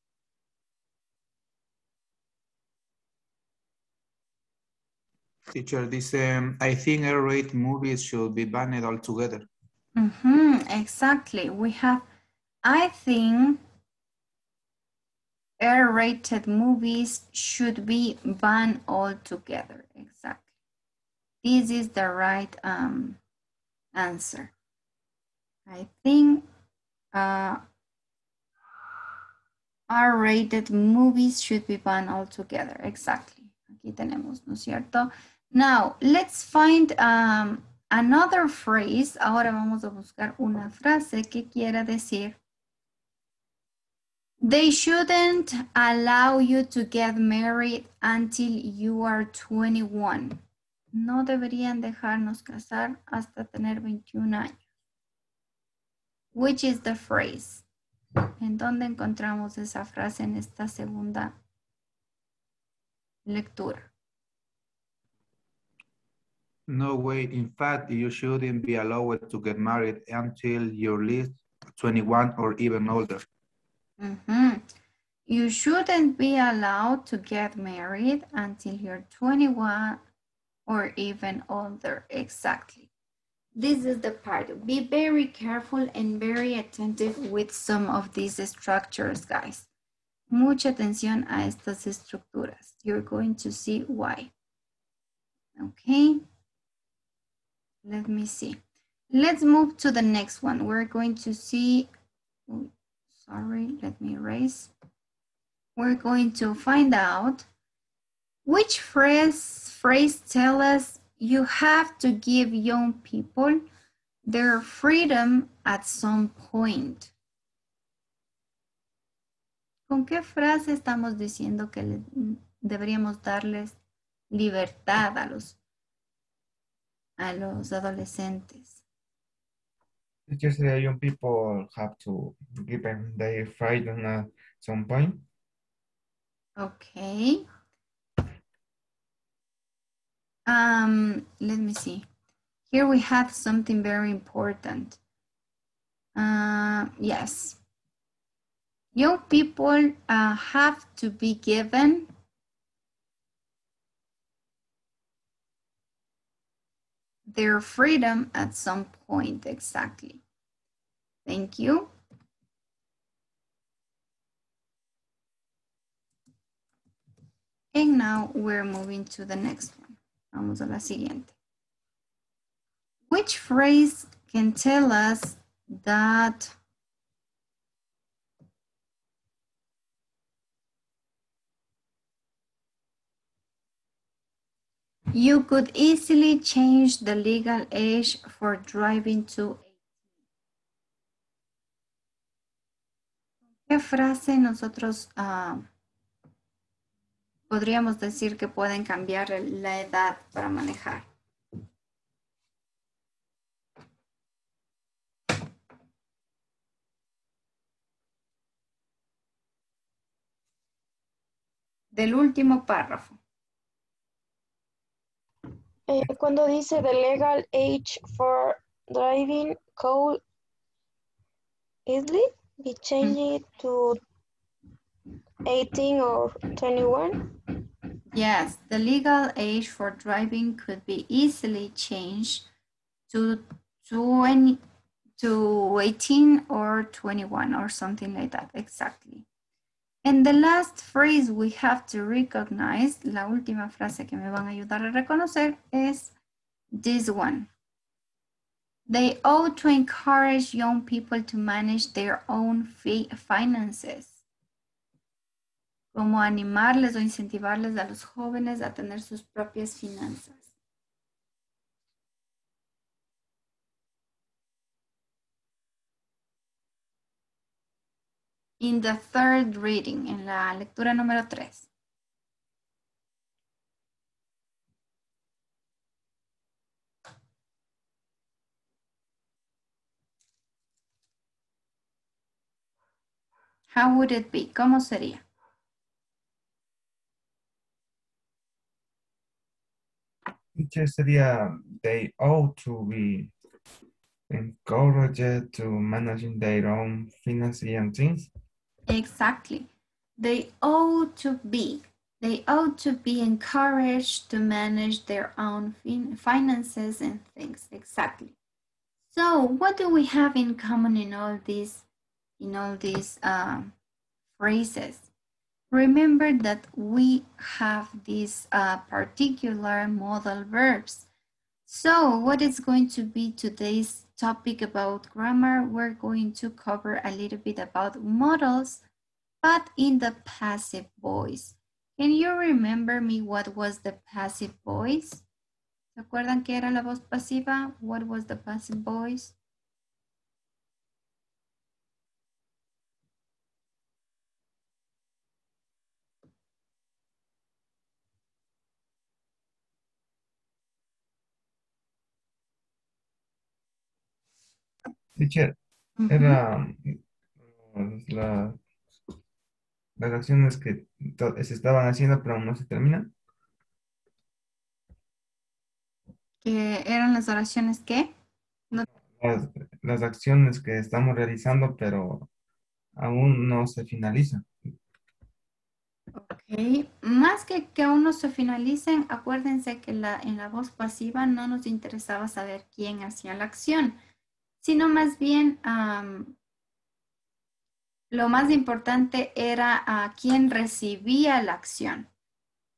Teacher, this I think R-rated movies should be banned altogether. Exactly. We have, I think R-rated movies should be banned altogether. Exactly. This is the right answer. I think R-rated movies should be banned altogether. Exactly. Aquí tenemos, ¿no es cierto? Now, let's find another phrase. Ahora vamos a buscar una frase que quiera decir: they shouldn't allow you to get married until you are 21. No deberían dejarnos casar hasta tener 21 años. Which is the phrase? ¿En dónde encontramos esa frase en esta segunda lectura? No way. In fact, you shouldn't be allowed to get married until you're at least 21 or even older. You shouldn't be allowed to get married until you're 21 or even older. Exactly. This is the part. Be very careful and very attentive with some of these structures, guys. Mucha atención a estas estructuras. You're going to see why. Okay. Let me see. Let's move to the next one. We're going to see, oh, sorry, let me erase. We're going to find out which phrase tell us you have to give young people their freedom at some point. ¿Con qué frase estamos diciendo que deberíamos darles libertad a los adolescentes? Just the young people have to give them their freedom at some point. Okay. Let me see. Here we have something very important. Yes. Young people have to be given their freedom at some point. Exactly. Thank you. And now we're moving to the next one. Vamos a la siguiente. Which phrase can tell us that you could easily change the legal age for driving to 18? ¿Qué frase nosotros podríamos decir que pueden cambiar la edad para manejar? Del último párrafo. Cuando dice the legal age for driving could easily be changed to 18 or 21. Yes, the legal age for driving could be easily changed to 18 or 21 or something like that. Exactly. And the last phrase we have to recognize, la última frase que me van a ayudar a reconocer es this one. They ought to encourage young people to manage their own finances. Como animarles o incentivarles a los jóvenes a tener sus propias finanzas. In the third reading, en la lectura número 3. How would it be? ¿Cómo sería? Teacher sería they ought to be encouraged to managing their own finances and things. Exactly. They ought to be. They ought to be encouraged to manage their own finances and things. Exactly. So what do we have in common in all these phrases? Remember that we have these particular modal verbs. So what is going to be today's topic about grammar? We're going to cover a little bit about modals, but in the passive voice. Can you remember me what was the passive voice? ¿Se acuerdan qué era la voz pasiva? What was the passive voice? Teacher, era la- las acciones que se estaban haciendo pero aún no se terminan. ¿Qué eran las oraciones qué? No. Las acciones que estamos realizando pero aún no se finalizan. Ok, más que aún no se finalicen, acuérdense que en la voz pasiva no nos interesaba saber quién hacía la acción, sino más bien lo más importante era a quién recibía la acción.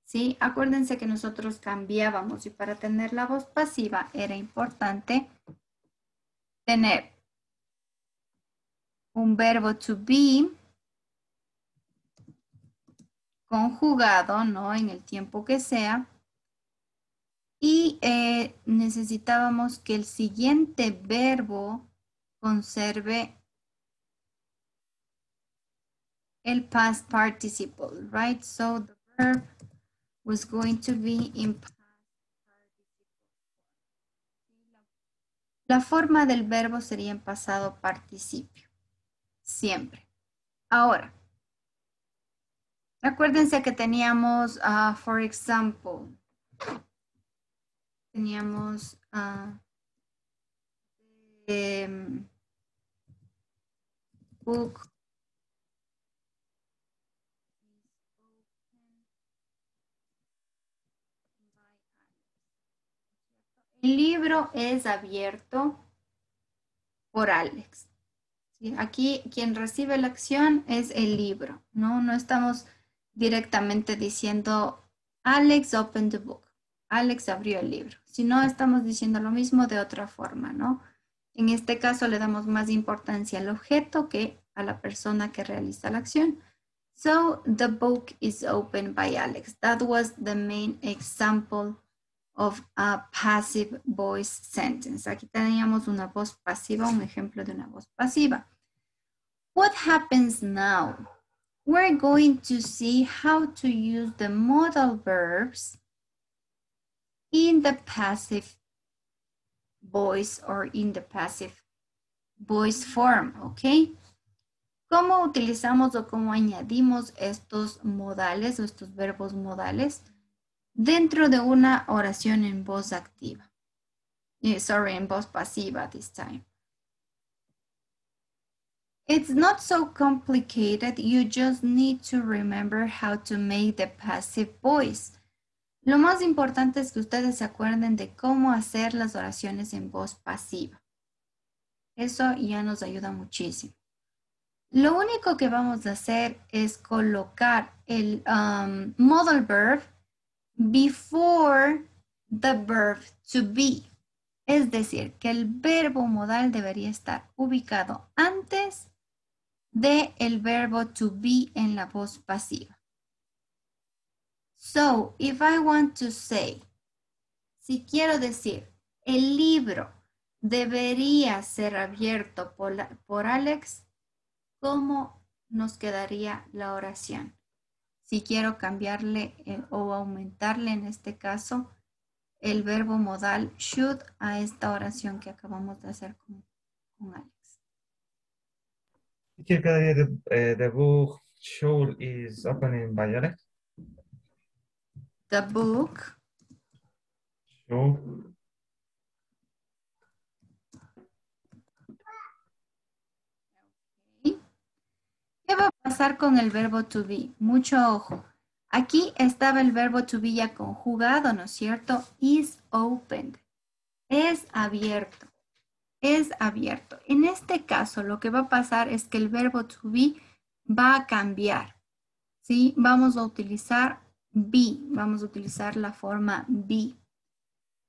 ¿Sí? Acuérdense que nosotros cambiábamos y para tener la voz pasiva era importante tener un verbo to be conjugado, ¿no? En el tiempo que sea. Y necesitábamos que el siguiente verbo conserve el past participle, right? So the verb was going to be in past participle. La forma del verbo sería en pasado participio, siempre. Ahora, acuérdense que teníamos, for example, teníamos book. El libro es abierto por Alex. ¿Sí? Aquí quien recibe la acción es el libro, ¿no? No estamos directamente diciendo Alex opened the book. Alex abrió el libro. Sino estamos diciendo lo mismo de otra forma, ¿no? En este caso le damos más importancia al objeto que a la persona que realiza la acción. So the book is opened by Alex. That was the main example of a passive voice sentence. Aquí teníamos una voz pasiva, un ejemplo de una voz pasiva. What happens now? We're going to see how to use the modal verbs in the passive voice or in the passive voice form, ¿ok? ¿Cómo utilizamos o cómo añadimos estos modales o estos verbos modales dentro de una oración en voz activa? Sorry, en voz pasiva this time. It's not so complicated. You just need to remember how to make the passive voice. Lo más importante es que ustedes se acuerden de cómo hacer las oraciones en voz pasiva. Eso ya nos ayuda muchísimo. Lo único que vamos a hacer es colocar el modal verb before the verb to be. Es decir, que el verbo modal debería estar ubicado antes de el verbo to be en la voz pasiva. So, if I want to say, si quiero decir, el libro debería ser abierto por Alex, ¿cómo nos quedaría la oración? Si quiero cambiarle o aumentarle en este caso el verbo modal should a esta oración que acabamos de hacer con Alex. Teacher, cada día the book show is opening by Alex. The book Show. ¿Qué va a pasar con el verbo to be? Mucho ojo. Aquí estaba el verbo to be ya conjugado, ¿no es cierto? Is opened. Es abierto. Es abierto. En este caso, lo que va a pasar es que el verbo to be va a cambiar. ¿Sí? Vamos a utilizar be. Vamos a utilizar la forma be.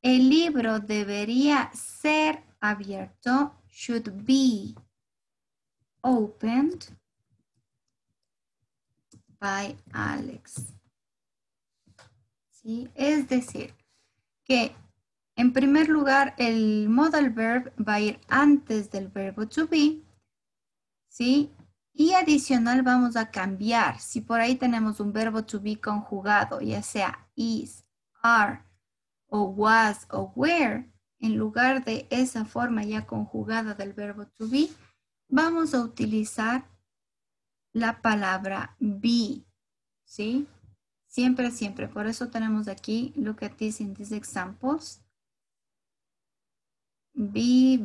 El libro debería ser abierto. Should be opened by Alex. ¿Sí? Es decir, que en primer lugar el modal verb va a ir antes del verbo to be, ¿sí? Y adicional vamos a cambiar. Si por ahí tenemos un verbo to be conjugado, ya sea is, are, o was, o were, en lugar de esa forma ya conjugada del verbo to be, vamos a utilizar la palabra be, ¿sí? Siempre, siempre. Por eso tenemos aquí, look at this in these examples. Be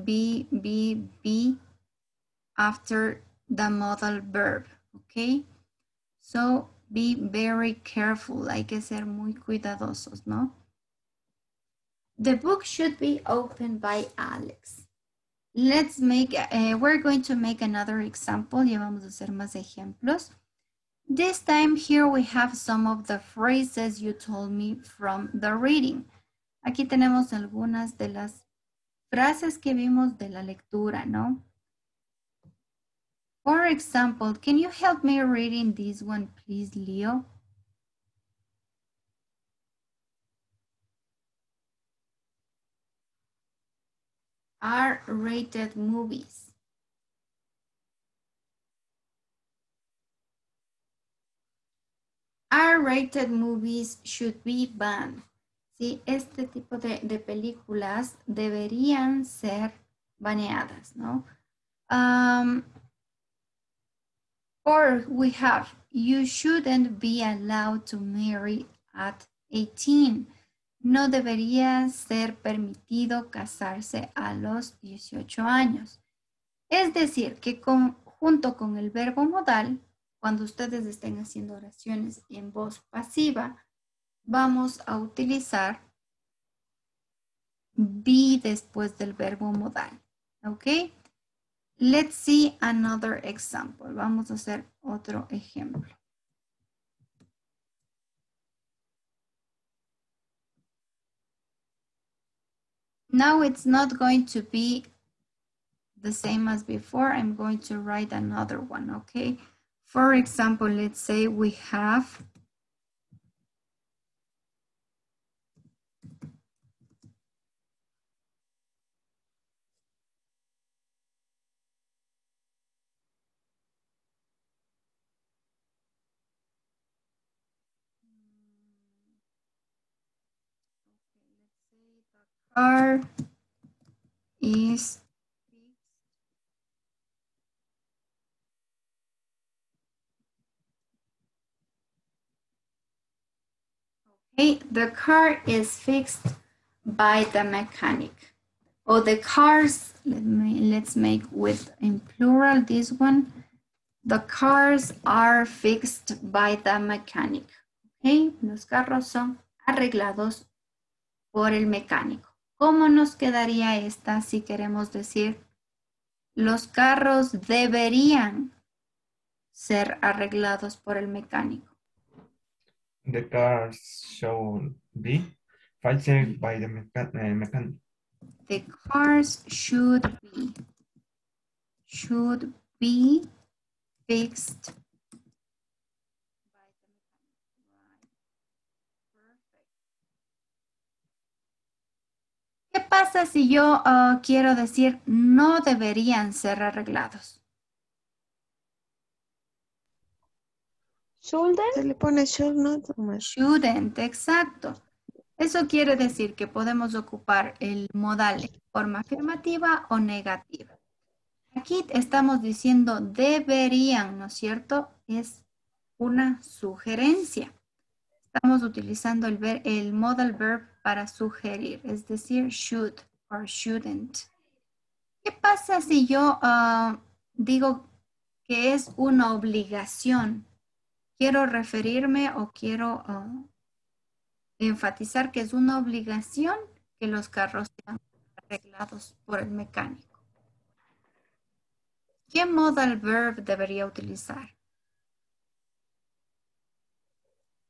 after the modal verb, okay? So be very careful. Hay que ser muy cuidadosos, ¿no? The book should be opened by Alex. Let's make, we're going to make another example. Ya vamos a hacer más ejemplos. This time here we have some of the phrases you told me from the reading. Aquí tenemos algunas de las frases que vimos de la lectura, ¿no? For example, can you help me reading this one, please, Leo? R-rated movies. R-rated movies should be banned. ¿Sí? Este tipo de películas deberían ser baneadas, ¿no? Or we have, you shouldn't be allowed to marry at 18. No debería ser permitido casarse a los 18 años. Es decir, que junto con el verbo modal, cuando ustedes estén haciendo oraciones en voz pasiva, vamos a utilizar be después del verbo modal. ¿Ok? Let's see another example. Vamos a hacer otro ejemplo. Now it's not going to be the same as before. I'm going to write another one, okay? For example, let's say we have the car is okay, the car is fixed by the mechanic. Or the cars, let's make with in plural this one. The cars are fixed by the mechanic. Okay, los carros son arreglados por el mecánico. ¿Cómo nos quedaría esta si queremos decir los carros deberían ser arreglados por el mecánico? The cars should be fixed by the mechanic. The cars should be fixed by the mechanic. Right. Perfect. ¿Qué pasa si yo quiero decir no deberían ser arreglados? Se le pone should not. Shouldn't, exacto. Eso quiere decir que podemos ocupar el modal en forma afirmativa o negativa. Aquí estamos diciendo deberían, ¿no es cierto? Es una sugerencia. Estamos utilizando el modal verb para sugerir, es decir, should or shouldn't. ¿Qué pasa si yo digo que es una obligación quiero referirme o quiero enfatizar que es una obligación que los carros sean arreglados por el mecánico. ¿Qué modal verb debería utilizar?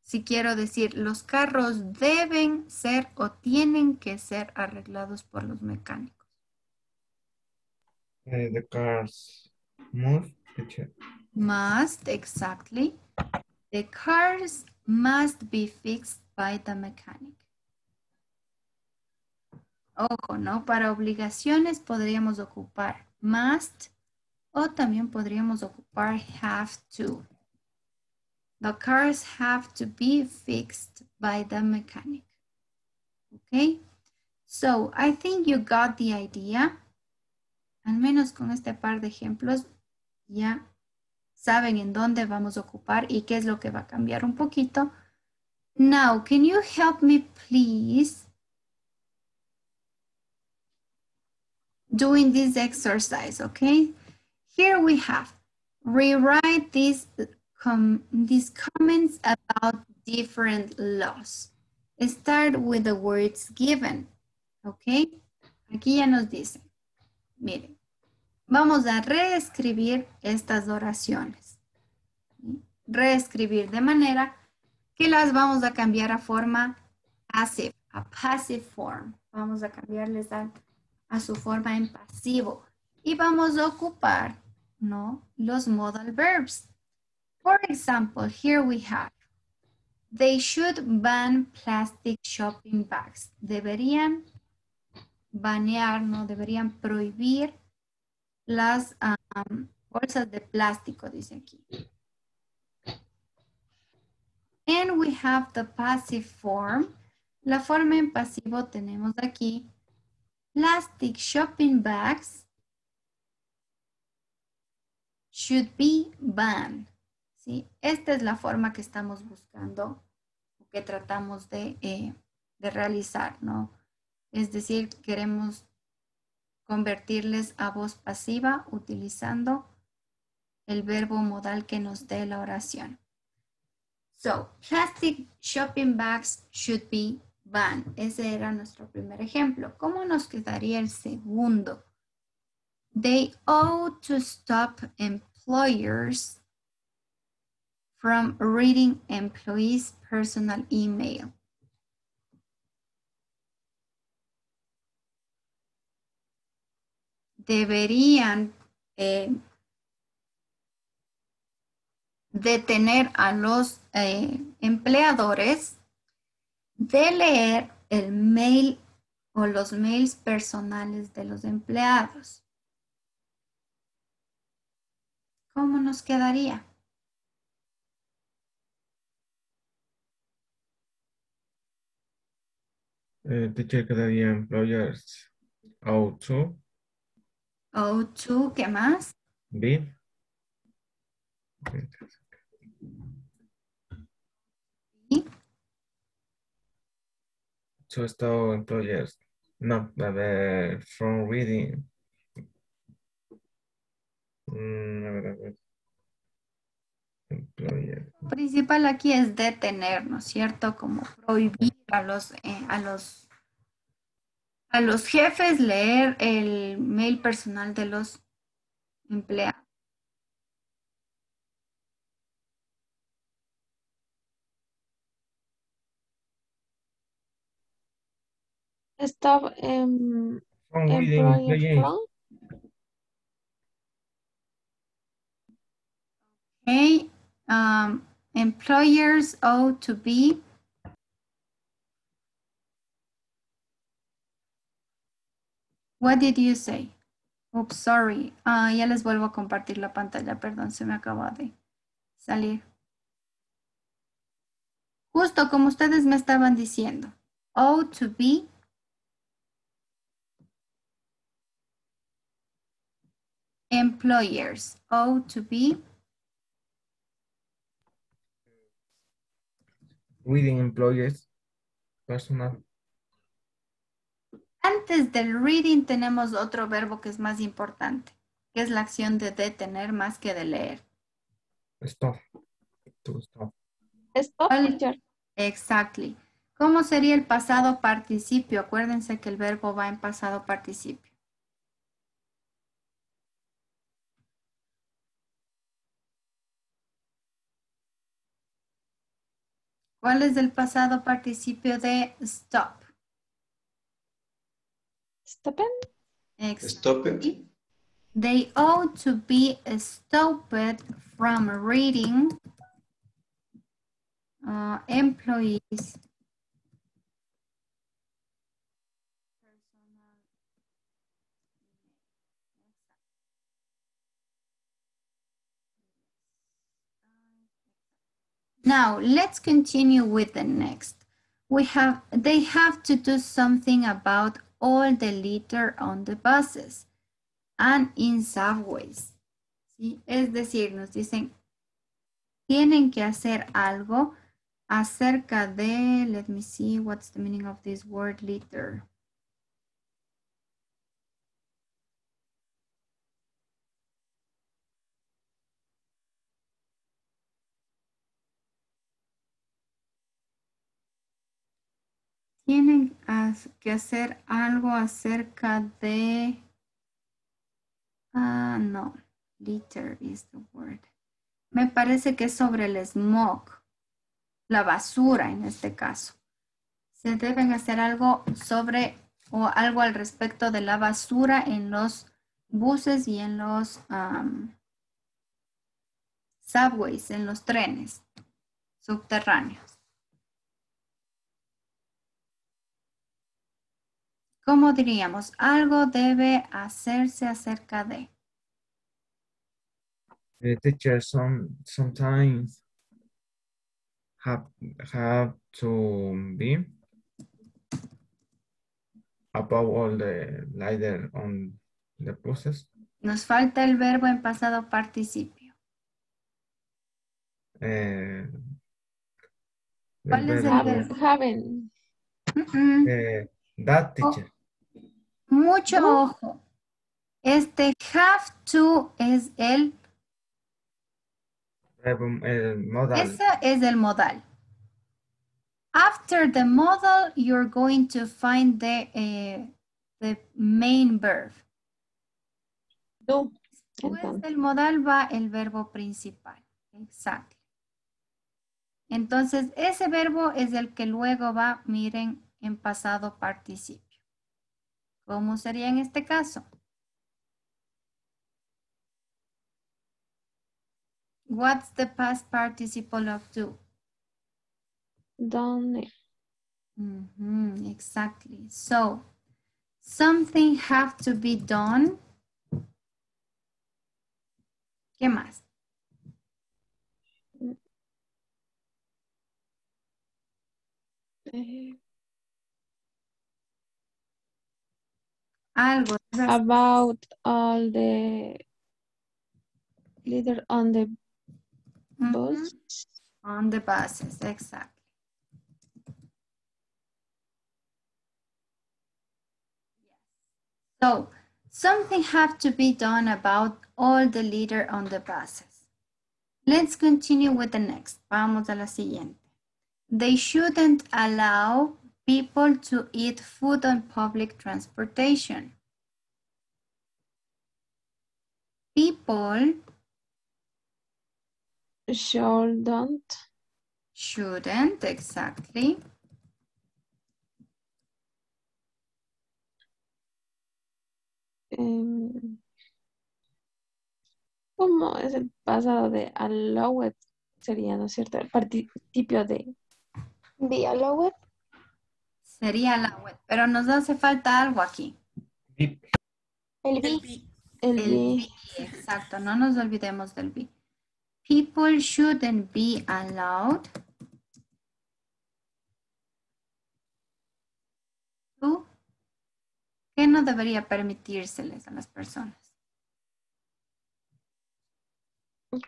Si quiero decir, los carros deben ser o tienen que ser arreglados por los mecánicos. The cars must, teacher. Must, exactly. The cars must be fixed by the mechanic. Ojo, ¿no? Para obligaciones podríamos ocupar must o también podríamos ocupar have to. The cars have to be fixed by the mechanic. Okay? So, I think you got the idea. Al menos con este par de ejemplos ya saben en dónde vamos a ocupar y qué es lo que va a cambiar un poquito. Now, can you help me please doing this exercise, okay? Here we have, rewrite these comments about different laws. Start with the words given, okay? Aquí ya nos dice, miren, vamos a reescribir estas oraciones. Reescribir de manera que las vamos a cambiar a forma passive, a passive form. Vamos a cambiarles a su forma en pasivo. Y vamos a ocupar, ¿no? Los modal verbs. For example, here we have, they should ban plastic shopping bags. Deberían banear, ¿no? Deberían prohibir las bolsas de plástico, dice aquí. And we have the passive form. La forma en pasivo tenemos aquí plastic shopping bags should be banned. ¿Sí? Esta es la forma que estamos buscando, que tratamos de realizar, ¿no? Es decir, queremos convertirles a voz pasiva utilizando el verbo modal que nos dé la oración. So, plastic shopping bags should be banned. Ese era nuestro primer ejemplo. ¿Cómo nos quedaría el segundo? They ought to stop employers from reading employees' personal email. Deberían detener a los empleadores de leer el mail o los mails personales de los empleados. ¿Cómo nos quedaría? Teacher, quedaría employers ought to. Ought to, ¿qué más? Be. ¿Y? To stop employers. No, from reading. A ver. Employer. Lo principal aquí es detener, ¿no es cierto? Como prohibir a los jefes leer el mail personal de los empleados. Stop From reading employer employees. from. Okay. Employers ought to be. What did you say? Oops, sorry. Ya les vuelvo a compartir la pantalla. Perdón, se me acaba de salir. Justo como ustedes me estaban diciendo. Ought to be. Employers ought to be. Reading employees. Personal. Antes del reading tenemos otro verbo que es más importante, que es la acción de detener más que de leer. Stop. To stop. Stop, teacher. Exactly. ¿Cómo sería el pasado participio? Acuérdense que el verbo va en pasado participio. ¿Cuál es el pasado participio de stop? Stoppen. Stop it. They ought to be stopped from reading employees. Now, let's continue with the next. They have to do something about all the litter on the buses and in subways. ¿Sí? Es decir, nos dicen, tienen que hacer algo acerca de, let me see, what's the meaning of this word litter? Tienen que hacer algo acerca de, no, litter is the word. Me parece que es sobre el smog, la basura en este caso. Se deben hacer algo sobre o algo al respecto de la basura en los buses y en los subways, en los trenes subterráneos. ¿Cómo diríamos? Algo debe hacerse acerca de. The teacher sometimes have to be about all the lighter on the process. Nos falta el verbo en pasado participio. ¿Cuál es el verbo? Haven. That teacher. Mucho ojo. Este have to es el Modal. Ese es el modal. After the modal, you're going to find the main verb. Do. Después del modal va el verbo principal. Exacto. Entonces, ese verbo es el que luego va, miren, en pasado participio. ¿Cómo sería en este caso? What's the past participle of do? Done. Exactly. So, something have to be done. ¿Qué más? Algo. About all the leader on the bus. On the buses, exactly. So, something have to be done about all the litter on the buses. Let's continue with the next. Vamos a la siguiente. They shouldn't allow people to eat food on public transportation. People shouldn't, exactly. ¿Cómo es el pasado de allowed? Sería, ¿no es cierto? El participio de be allowed. Sería allowed, pero nos hace falta algo aquí. El be. El be. Exacto, no nos olvidemos del be. People shouldn't be allowed to. ¿Qué no debería permitírseles a las personas?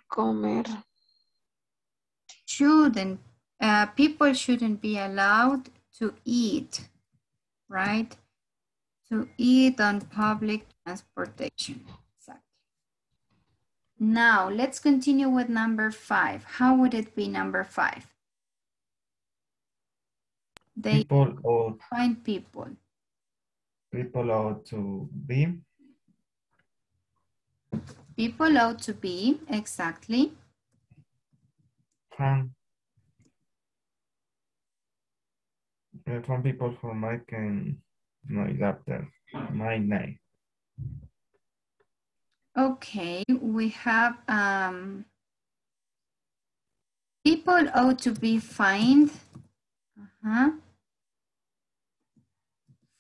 Comer. People shouldn't be allowed to eat, right? To eat on public transportation. Exactly. Now, let's continue with number 5. How would it be number 5? They find people. People ought to be. People ought to be, exactly. From people for making noise after midnight. Okay, we have people ought to be fined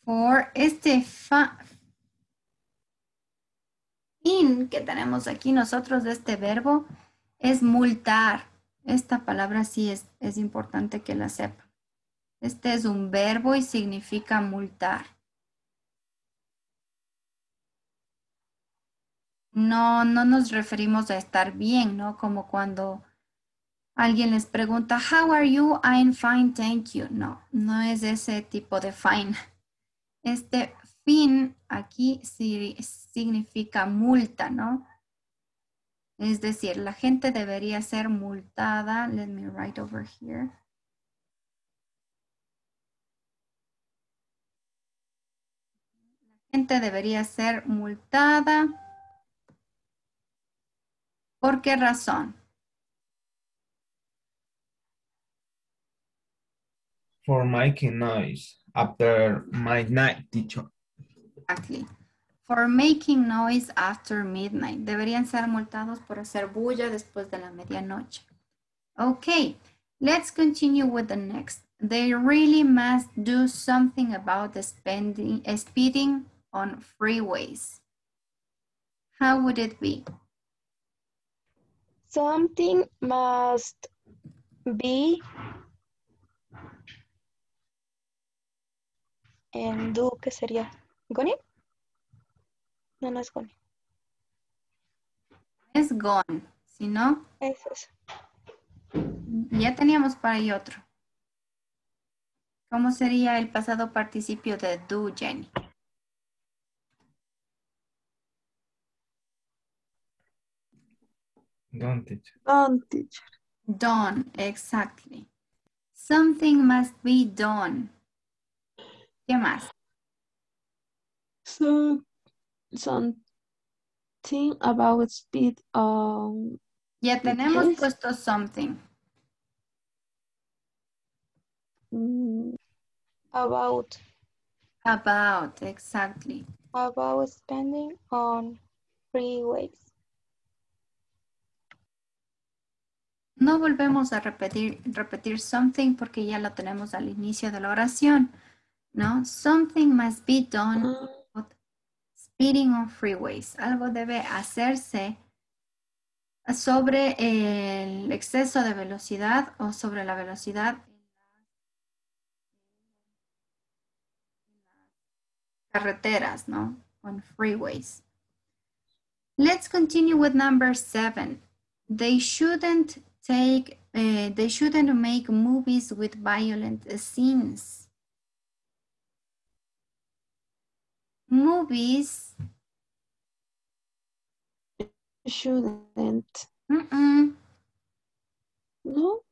for este fin que tenemos aquí nosotros de este verbo es multar. Esta palabra sí es importante que la sepa. Este es un verbo y significa multar. No nos referimos a estar bien, ¿no? Como cuando alguien les pregunta, how are you? I'm fine, thank you. No es ese tipo de fine. Este fin aquí sí significa multa, ¿no? Es decir, la gente debería ser multada. Let me write over here. La gente debería ser multada. ¿Por qué razón? For making noise after midnight, teacher. Exactly. For making noise after midnight. Deberían ser multados por hacer bulla después de la medianoche. Okay, let's continue with the next. They really must do something about the speeding on freeways. How would it be? Something must be and do, ¿qué sería? ¿Gone? No es gone. Es gone, ¿sí no? Eso es. Ya teníamos para ahí otro. ¿Cómo sería el pasado participio de do, Jenny? Don't, teacher. Don't, teacher. Done, exactly. Something must be done. ¿Qué más? So, something about speed. Ya tenemos Yes. puesto something. About. About, exactly. About spending on freeways. No volvemos a repetir something porque ya lo tenemos al inicio de la oración, ¿no? Something must be done about speeding on freeways. Algo debe hacerse sobre el exceso de velocidad o sobre la velocidad en las carreteras, ¿no? On freeways. Let's continue with number 7. They shouldn't make movies with violent scenes. Movies Shouldn't. No.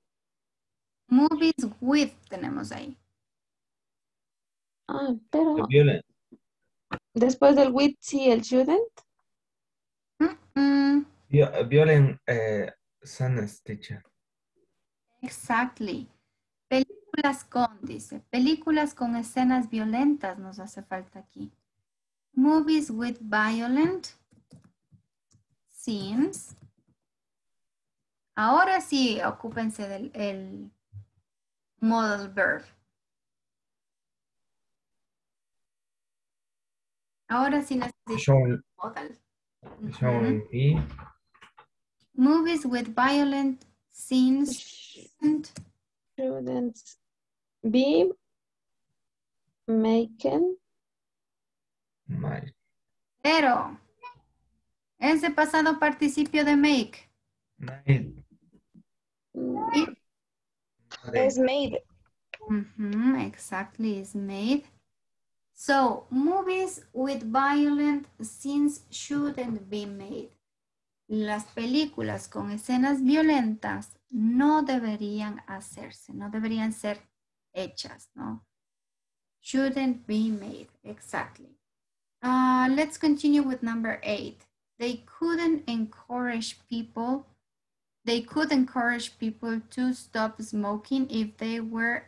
Movies with tenemos ahí. Pero Violent. después del with, sí, el shouldn't. Violent scenes, teacher. Exactly. Películas con, dice. Películas con escenas violentas nos hace falta aquí. Movies with violent scenes. Ahora sí, ocúpense del modal verb. Ahora sí necesitamos modal. Showing me. Movies with violent scenes. Shouldn't be making. Pero ese pasado participio de make. Es made. Exactly, is made. So, movies with violent scenes shouldn't be made. las películas con escenas violentas no deberían hacerse, no deberían ser hechas, ¿no? Shouldn't be made, exactly. Let's continue with number 8. They could encourage people to stop smoking if they were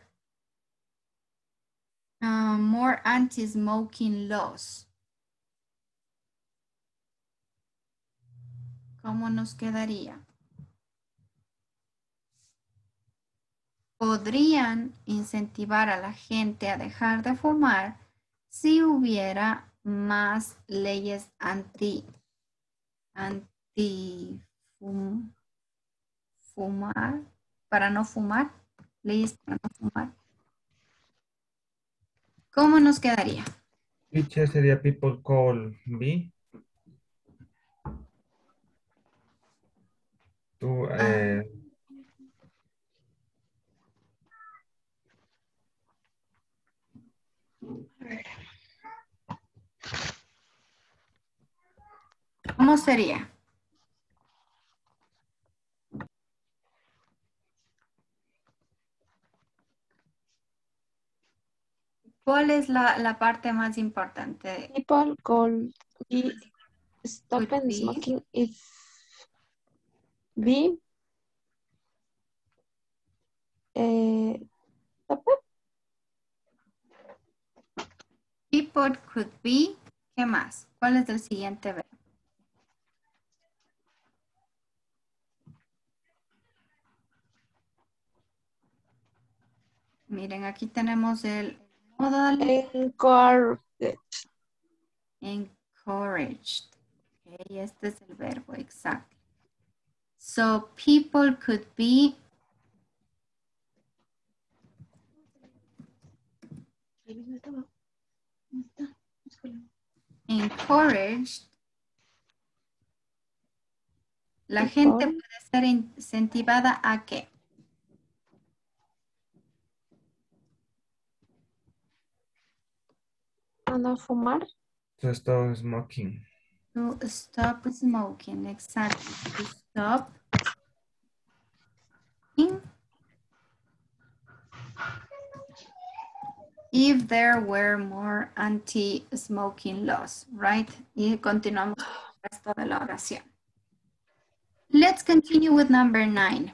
more anti-smoking laws. ¿Cómo nos quedaría? Podrían incentivar a la gente a dejar de fumar si hubiera más leyes fumar, para no fumar, leyes para no fumar. ¿Cómo nos quedaría? Teacher sería people call be. To, ¿Cómo sería? ¿Cuál es la parte más importante? People could be Could stopping be. smoking if we stop it. People could be. ¿Qué más? ¿Cuál es el siguiente verbo? Miren, aquí tenemos el modal. Encouraged. Okay, este es el verbo, exacto. So, people could be encouraged. La gente puede ser incentivada a qué? A no fumar. To stop smoking. To stop smoking, exactly. To stop smoking. If there were more anti-smoking laws, right? Y continuamos con el resto de la oración. Let's continue with number 9.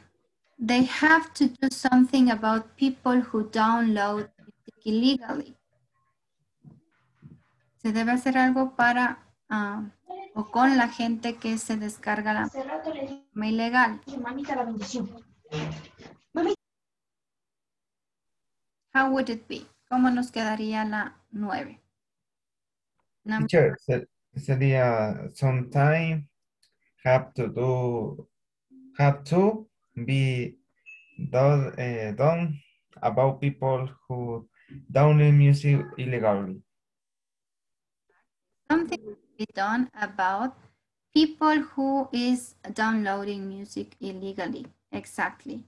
They have to do something about people who download music illegally. Se debe hacer algo para o con la gente que se descarga la música ilegal. How would it be? ¿Cómo nos quedaría la 9? Teacher, sería sometime have to be done about people who download music illegally. Something to be done about people who is downloading music illegally. Exactly.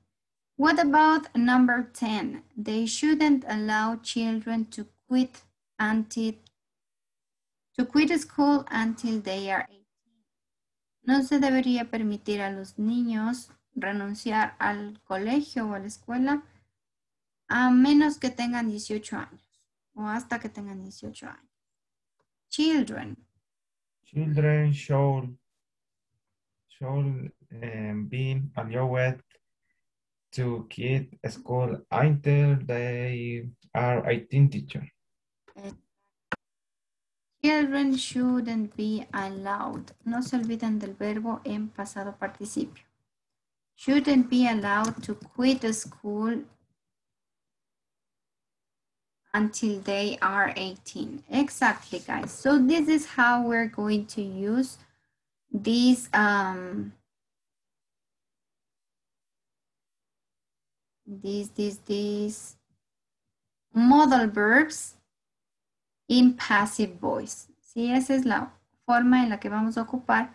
What about number 10? They shouldn't allow children to quit school until they are 18. No se debería permitir a los niños renunciar al colegio o a la escuela a menos que tengan 18 años o hasta que tengan 18 años. Children should be allowed to quit school until they are 18, teacher. Children shouldn't be allowed. No se olviden del verbo en pasado participio. Shouldn't be allowed to quit school until they are 18. Exactly, guys. So this is how we're going to use these modal verbs in passive voice. Sí, esa es la forma en la que vamos a ocupar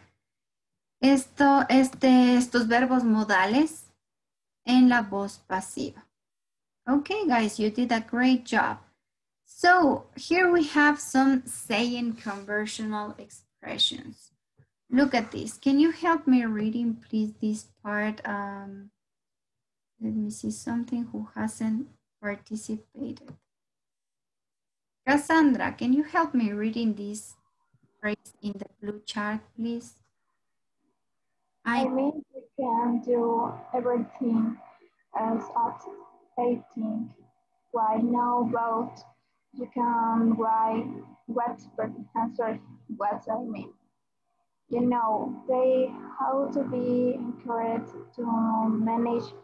estos verbos modales en la voz pasiva. Okay, guys, you did a great job. So here we have some saying conversational expressions. Look at this. Can you help me reading, please, this part? Let me see something who hasn't participated. Cassandra, can you help me reading this phrase in the blue chart, please? I mean, you can do everything else at 18. Why now about you can write what I mean. You know, they how to be encouraged to manage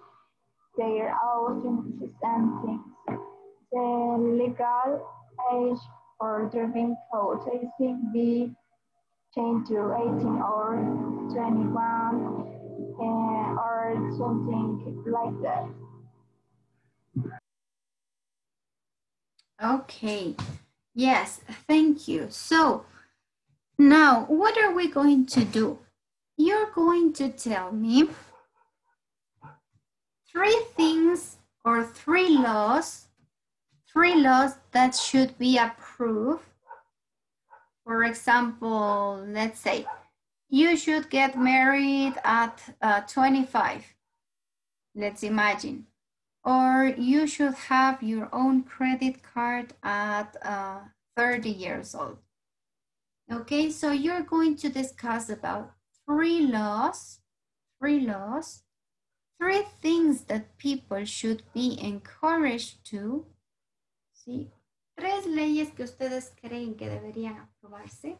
their own finances and things. The legal age for driving code, I think, be changed to 18 or 21 or something like that. Okay, yes, thank you. So now what are we going to do? You're going to tell me 3 things or 3 laws that should be approved. For example, let's say you should get married at 25. Let's imagine. Or you should have your own credit card at 30 years old. Okay, so you're going to discuss about 3 laws, 3 things that people should be encouraged to, ¿sí? 3 leyes que ustedes creen que deberían aprobarse.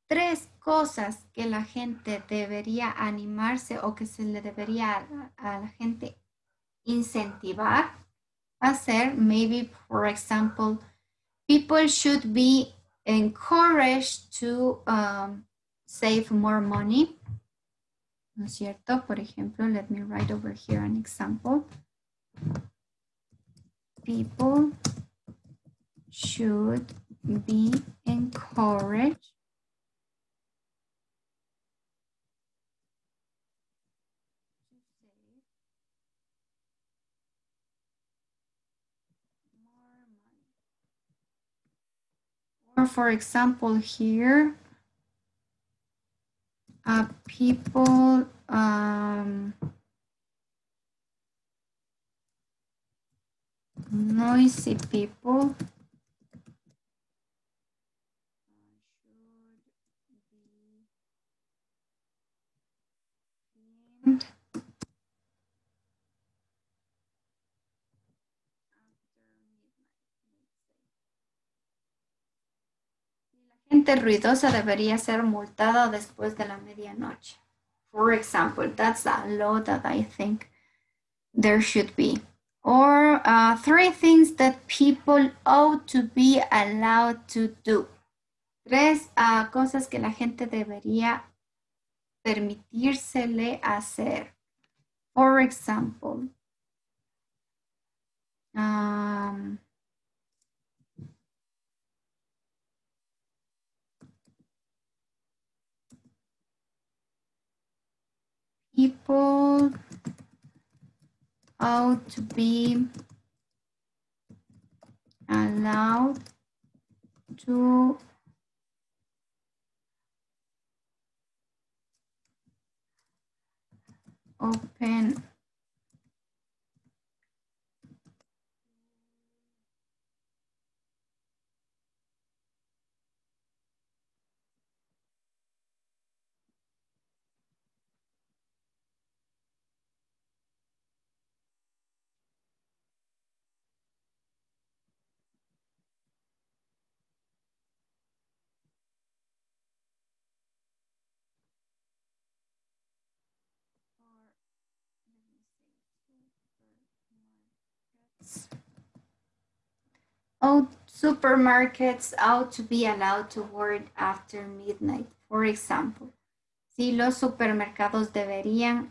3 cosas que la gente debería animarse o que se le debería a la gente incentivar a hacer. Maybe, for example, people should be encouraged to save more money. ¿No es cierto? Por ejemplo, let me write over here an example. People should be encouraged to save more money. Or for example, here, people noisy people should be cleaned after midnight. La gente ruidosa debería ser multada después de la medianoche. For example, that's a law that I think there should be. Or 3 things that people ought to be allowed to do. 3 cosas que la gente debería permitírsele hacer. For example, people ought to be allowed to open supermarkets ought to be allowed to work after midnight, for example. Si los supermercados deberían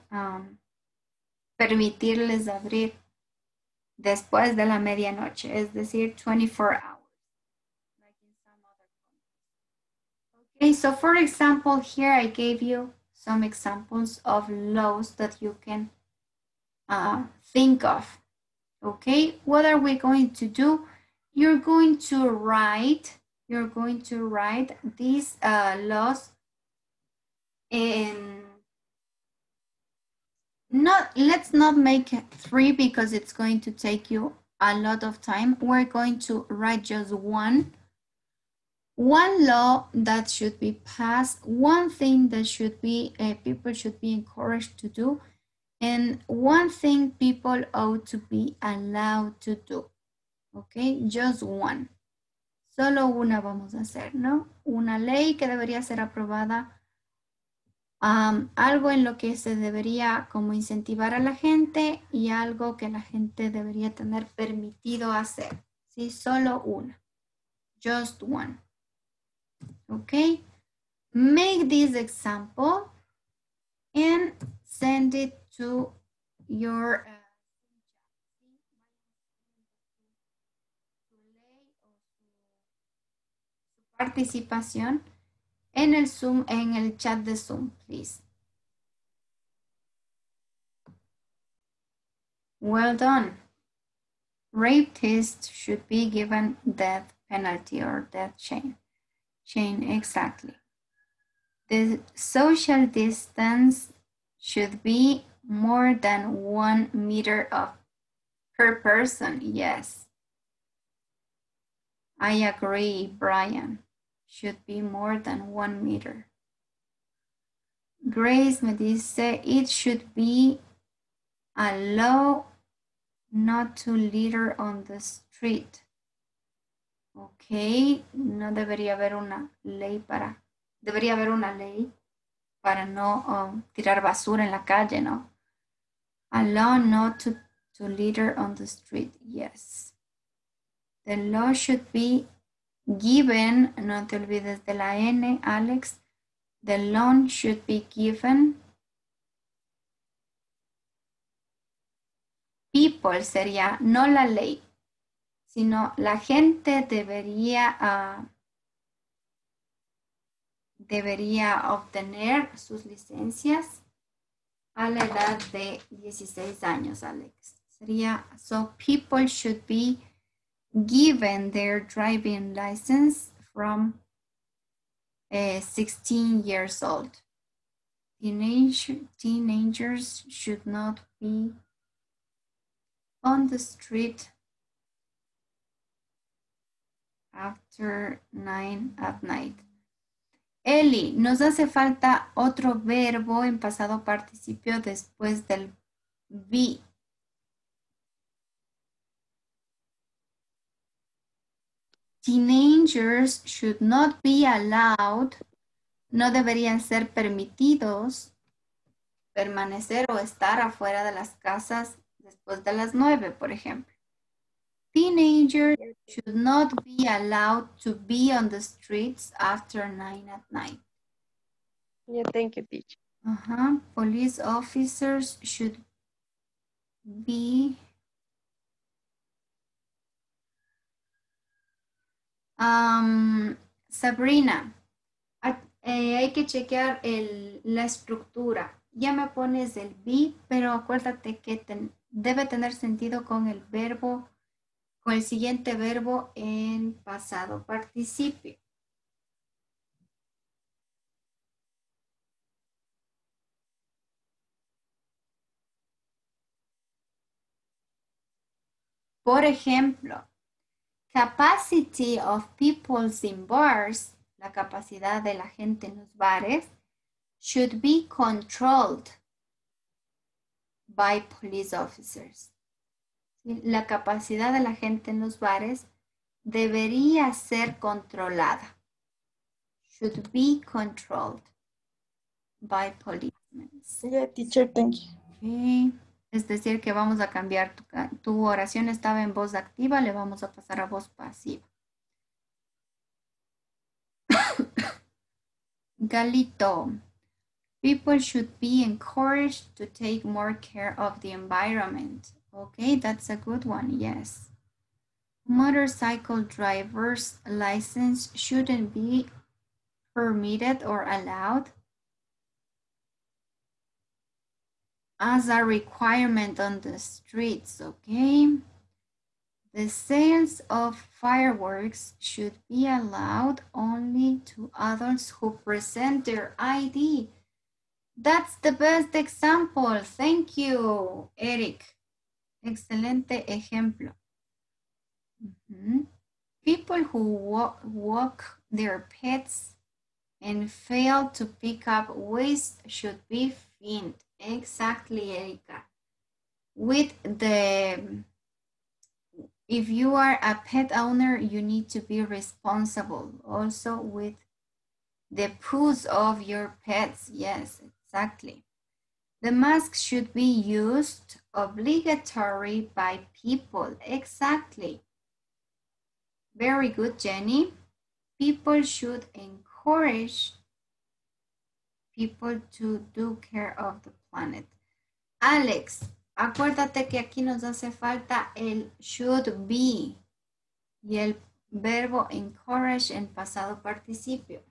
permitirles abrir después de la medianoche, es decir, 24 hours, like in some other countries. Okay, so for example, here I gave you some examples of laws that you can think of. Okay, what are we going to do? You're going to write these laws And let's not make 3 because it's going to take you a lot of time. We're going to write just one law that should be passed, one thing that should be people should be encouraged to do, and one thing people ought to be allowed to do. Okay, just one. Solo una vamos a hacer, ¿no? Una ley que debería ser aprobada, algo en lo que se debería como incentivar a la gente y algo que la gente debería tener permitido hacer. Sí, solo una. Just one. Okay. Make this example and send it to your participación en el Zoom, en el chat de Zoom, please. Well done. Rapists should be given death penalty or death chain. Exactly. The social distance should be more than 1 meter per person. Yes. I agree, Brian. Should be more than 1 meter. Grace me dice, it should be a law not to litter on the street. Ok, no debería haber una ley debería haber una ley para no tirar basura en la calle, ¿no? A law not to litter on the street, yes. The law should be given, no te olvides de la N, Alex. The law should be given. People sería no la ley, sino la gente debería obtener sus licencias a la edad de 16 años, Alex. Sería, so people should be given their driving license from 16 years old. Teenagers should not be on the street after 9 at night. Eli, nos hace falta otro verbo en pasado participio después del be. Teenagers should not be allowed, no deberían ser permitidos permanecer o estar afuera de las casas después de las 9, por ejemplo. Teenagers should not be allowed to be on the streets after 9 at night. Yeah, thank you, teacher. Police officers should be Sabrina, hay que chequear la estructura. Ya me pones el be, pero acuérdate que debe tener sentido con el verbo, con el siguiente verbo en pasado participio. Por ejemplo, capacity of people in bars, la capacidad de la gente en los bares, should be controlled by police officers. La capacidad de la gente en los bares debería ser controlada. Should be controlled by policemen. Yeah, teacher, thank you. Okay. Es decir, que vamos a cambiar tu oración estaba en voz activa, le vamos a pasar a voz pasiva. Galito. People should be encouraged to take more care of the environment. Okay, that's a good one, yes. Motorcycle drivers' license shouldn't be permitted or allowed as a requirement on the streets, okay? The sales of fireworks should be allowed only to adults who present their ID. That's the best example. Thank you, Eric. Excelente ejemplo. People who walk their pets and fail to pick up waste should be fined. Exactly, Erika. With if you are a pet owner, you need to be responsible also with the poos of your pets. Yes, exactly. The mask should be used obligatory by people. Exactly. Very good, Jenny. People should encourage people to do care of the planet. Alex, acuérdate que aquí nos hace falta el should be y el verbo encourage en pasado participio.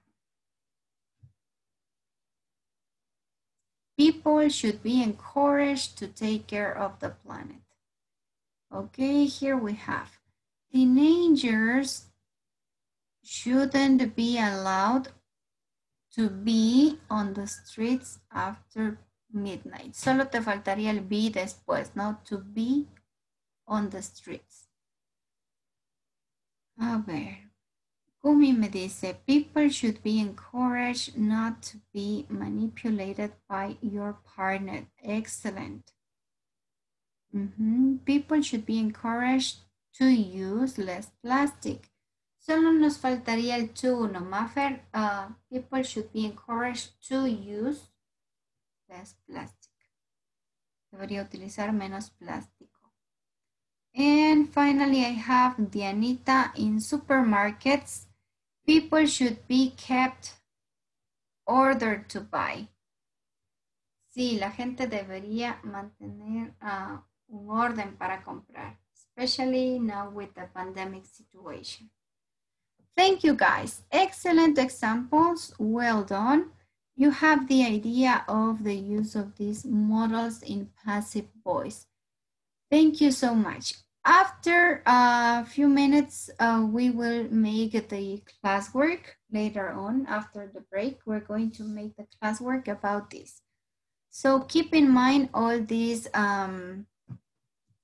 People should be encouraged to take care of the planet. Okay, here we have teenagers shouldn't be allowed to be on the streets after midnight. Solo te faltaría el be después, ¿no? To be on the streets. A ver, Kumi me dice, people should be encouraged not to be manipulated by your partner. Excellent. People should be encouraged to use less plastic. Solo nos faltaría el to, ¿no, Maffer? People should be encouraged to use less plastic. Debería utilizar menos plástico. And finally, I have Dianita. In supermarkets, people should be kept ordered to buy. Sí, la gente debería mantener un orden para comprar, especially now with the pandemic situation. Thank you, guys. Excellent examples. Well done. You have the idea of the use of these models in passive voice. Thank you so much. After a few minutes, we will make the classwork later on. After the break, we're going to make the classwork about this. So keep in mind all these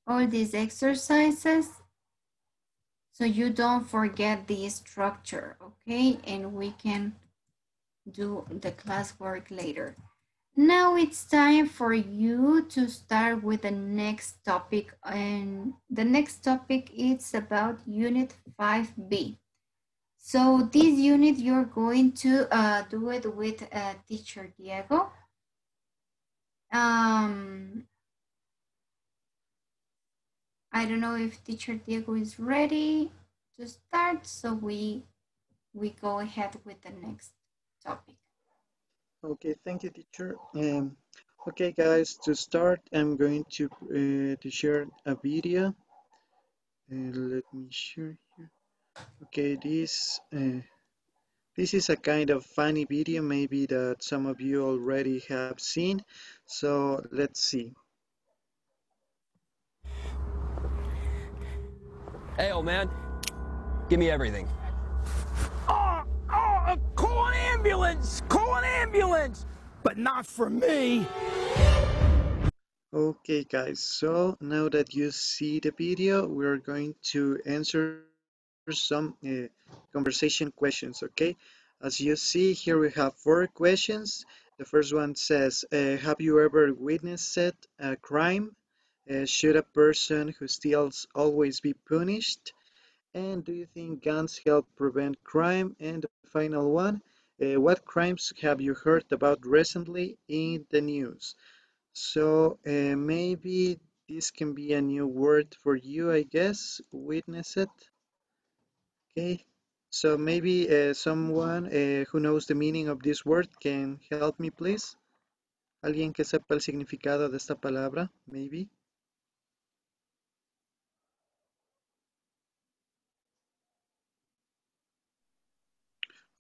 exercises so you don't forget the structure, okay? And we can do the classwork later. Now it's time for you to start with the next topic, and the next topic is about Unit 5B. So this unit, you're going to do it with Teacher Diego. I don't know if Teacher Diego is ready to start, so we go ahead with the next topic. Okay, thank you, teacher. Okay, guys, to start, I'm going to share a video. Let me share here. Okay, this is a kind of funny video, maybe that some of you already have seen. So let's see. Hey, old man, give me everything. Call an ambulance! Call an ambulance! But not for me. Okay, guys, so now that you see the video, we're going to answer some conversation questions, okay? As you see, here we have 4 questions. The first one says, have you ever witnessed a crime? Should a person who steals always be punished? And do you think guns help prevent crime? And the final one, what crimes have you heard about recently in the news? So maybe this can be a new word for you, I guess, witness it. Okay, so maybe someone who knows the meaning of this word can help me, please. Alguien que sepa el significado de esta palabra, maybe.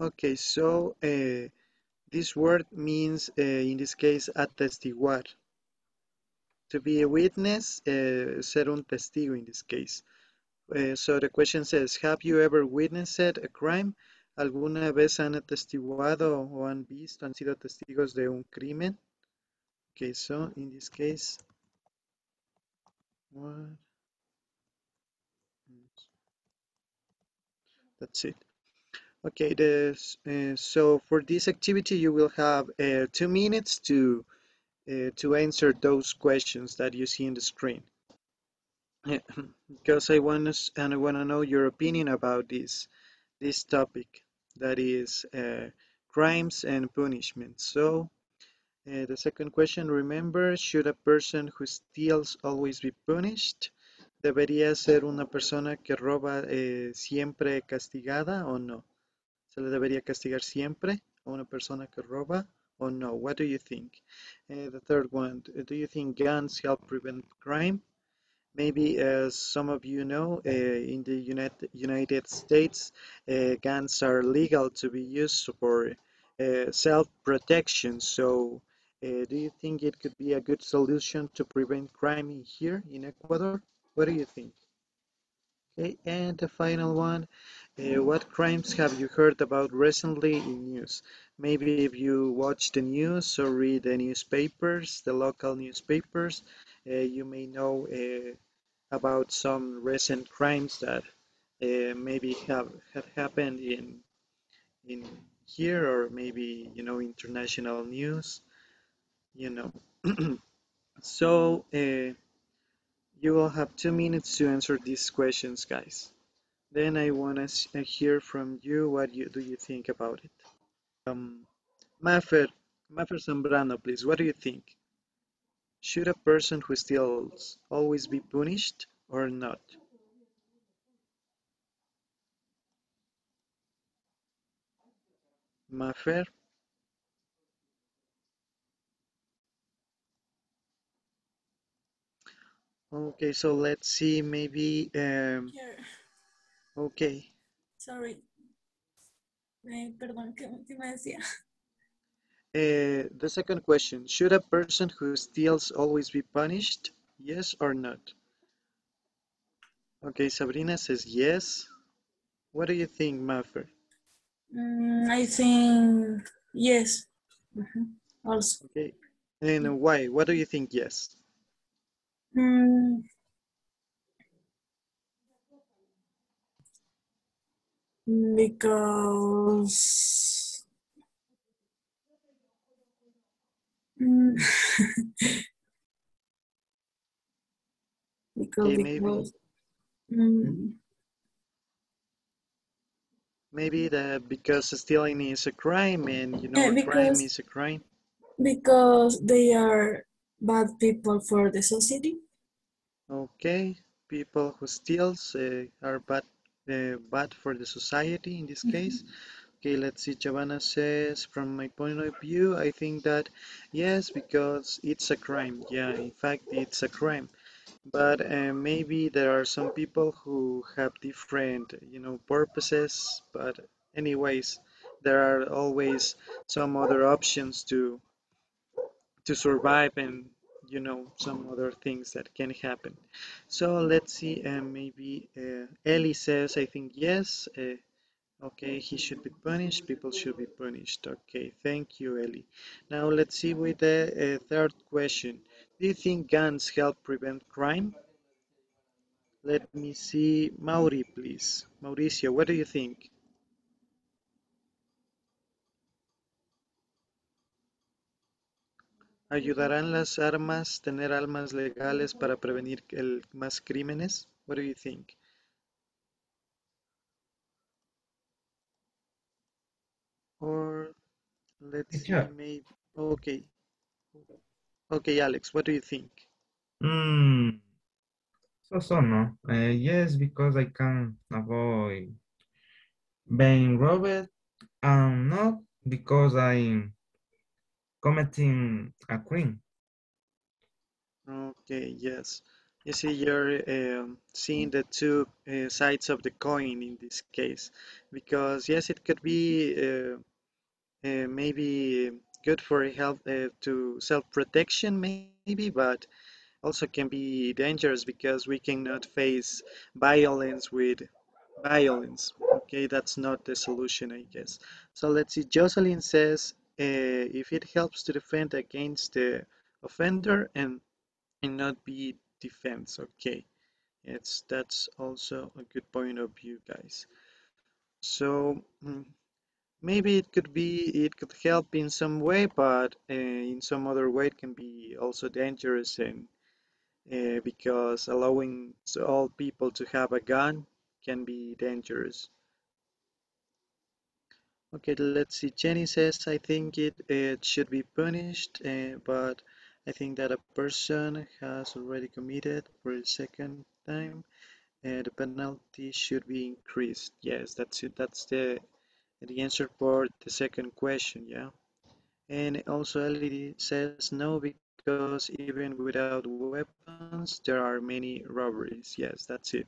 Okay, so this word means, in this case, atestiguar. To be a witness, ser un testigo in this case. So the question says, have you ever witnessed a crime? ¿Alguna vez han atestiguado o han visto, han sido testigos de un crimen? Okay, so in this case, what? That's it. Okay, so for this activity, you will have 2 minutes to answer those questions that you see in the screen. Because I want to know your opinion about this topic, that is crimes and punishment. So the second question, remember, should a person who steals always be punished? ¿Debería ser una persona que roba siempre castigada o no? ¿Se le debería castigar siempre a una persona que roba o no? What do you think? The third one, do you think guns help prevent crime? Maybe as some of you know, in the United States, guns are legal to be used for self-protection. So, do you think it could be a good solution to prevent crime in here in Ecuador? What do you think? Okay, and the final one, what crimes have you heard about recently in news? Maybe if you watch the news or read the newspapers, the local newspapers, you may know about some recent crimes that maybe have happened in here, or maybe international news, you know. So you will have 2 minutes to answer these questions, guys. Then I want to hear from you what you think about it. Um, Mafer, Mafer Zambrano, please. What do you think? Should a person who steals always be punished or not? Mafer? Okay, so let's see, maybe, Here, okay. sorry. Perdón, ¿qué me decía? The second question, should a person who steals always be punished? Yes or not? Okay, Sabrina says yes. What do you think, Mafer? I think yes. Also. Okay, and why? What do you think yes? Mm, because mm, Okay, because mm, maybe that because stealing is a crime, and a crime is a crime. because they are bad people for the society. Okay, people who steals are bad for the society in this case. Okay, let's see. Giovanna says, from my point of view, I think that yes, because it's a crime. Yeah, in fact, it's a crime. But maybe there are some people who have different, purposes. But anyways, there are always some other options to survive, and some other things that can happen. So let's see, maybe Ellie says, I think yes. Okay, he should be punished, people should be punished. Okay, thank you, Ellie. Now let's see with the third question. Do you think guns help prevent crime? Let me see. Mauri, please. Mauricio, what do you think? ¿Ayudarán las armas, tener armas legales para prevenir más crímenes? What do you think? Or let's see, Teacher, maybe. Okay. Okay, Alex, what do you think? mm, so no. Yes, because I can avoid being robbed, and not because I'm committing a crime. Okay, yes. You see, you're seeing the two sides of the coin in this case, because yes, it could be maybe good for health to self-protection, maybe, but also can be dangerous because we cannot face violence with violence. Okay, that's not the solution, I guess. So let's see. Jocelyn says if it helps to defend against the offender and not be defense. Okay, that's also a good point of view, guys. So maybe it could help in some way, but in some other way it can be also dangerous, and because allowing all people to have a gun can be dangerous. Okay, let's see. Jenny says, I think it should be punished, but I think that a person has already committed for a second time, the penalty should be increased. Yes, that's it. That's the answer for the second question, yeah. And also LED says no, because even without weapons, there are many robberies. Yes, that's it.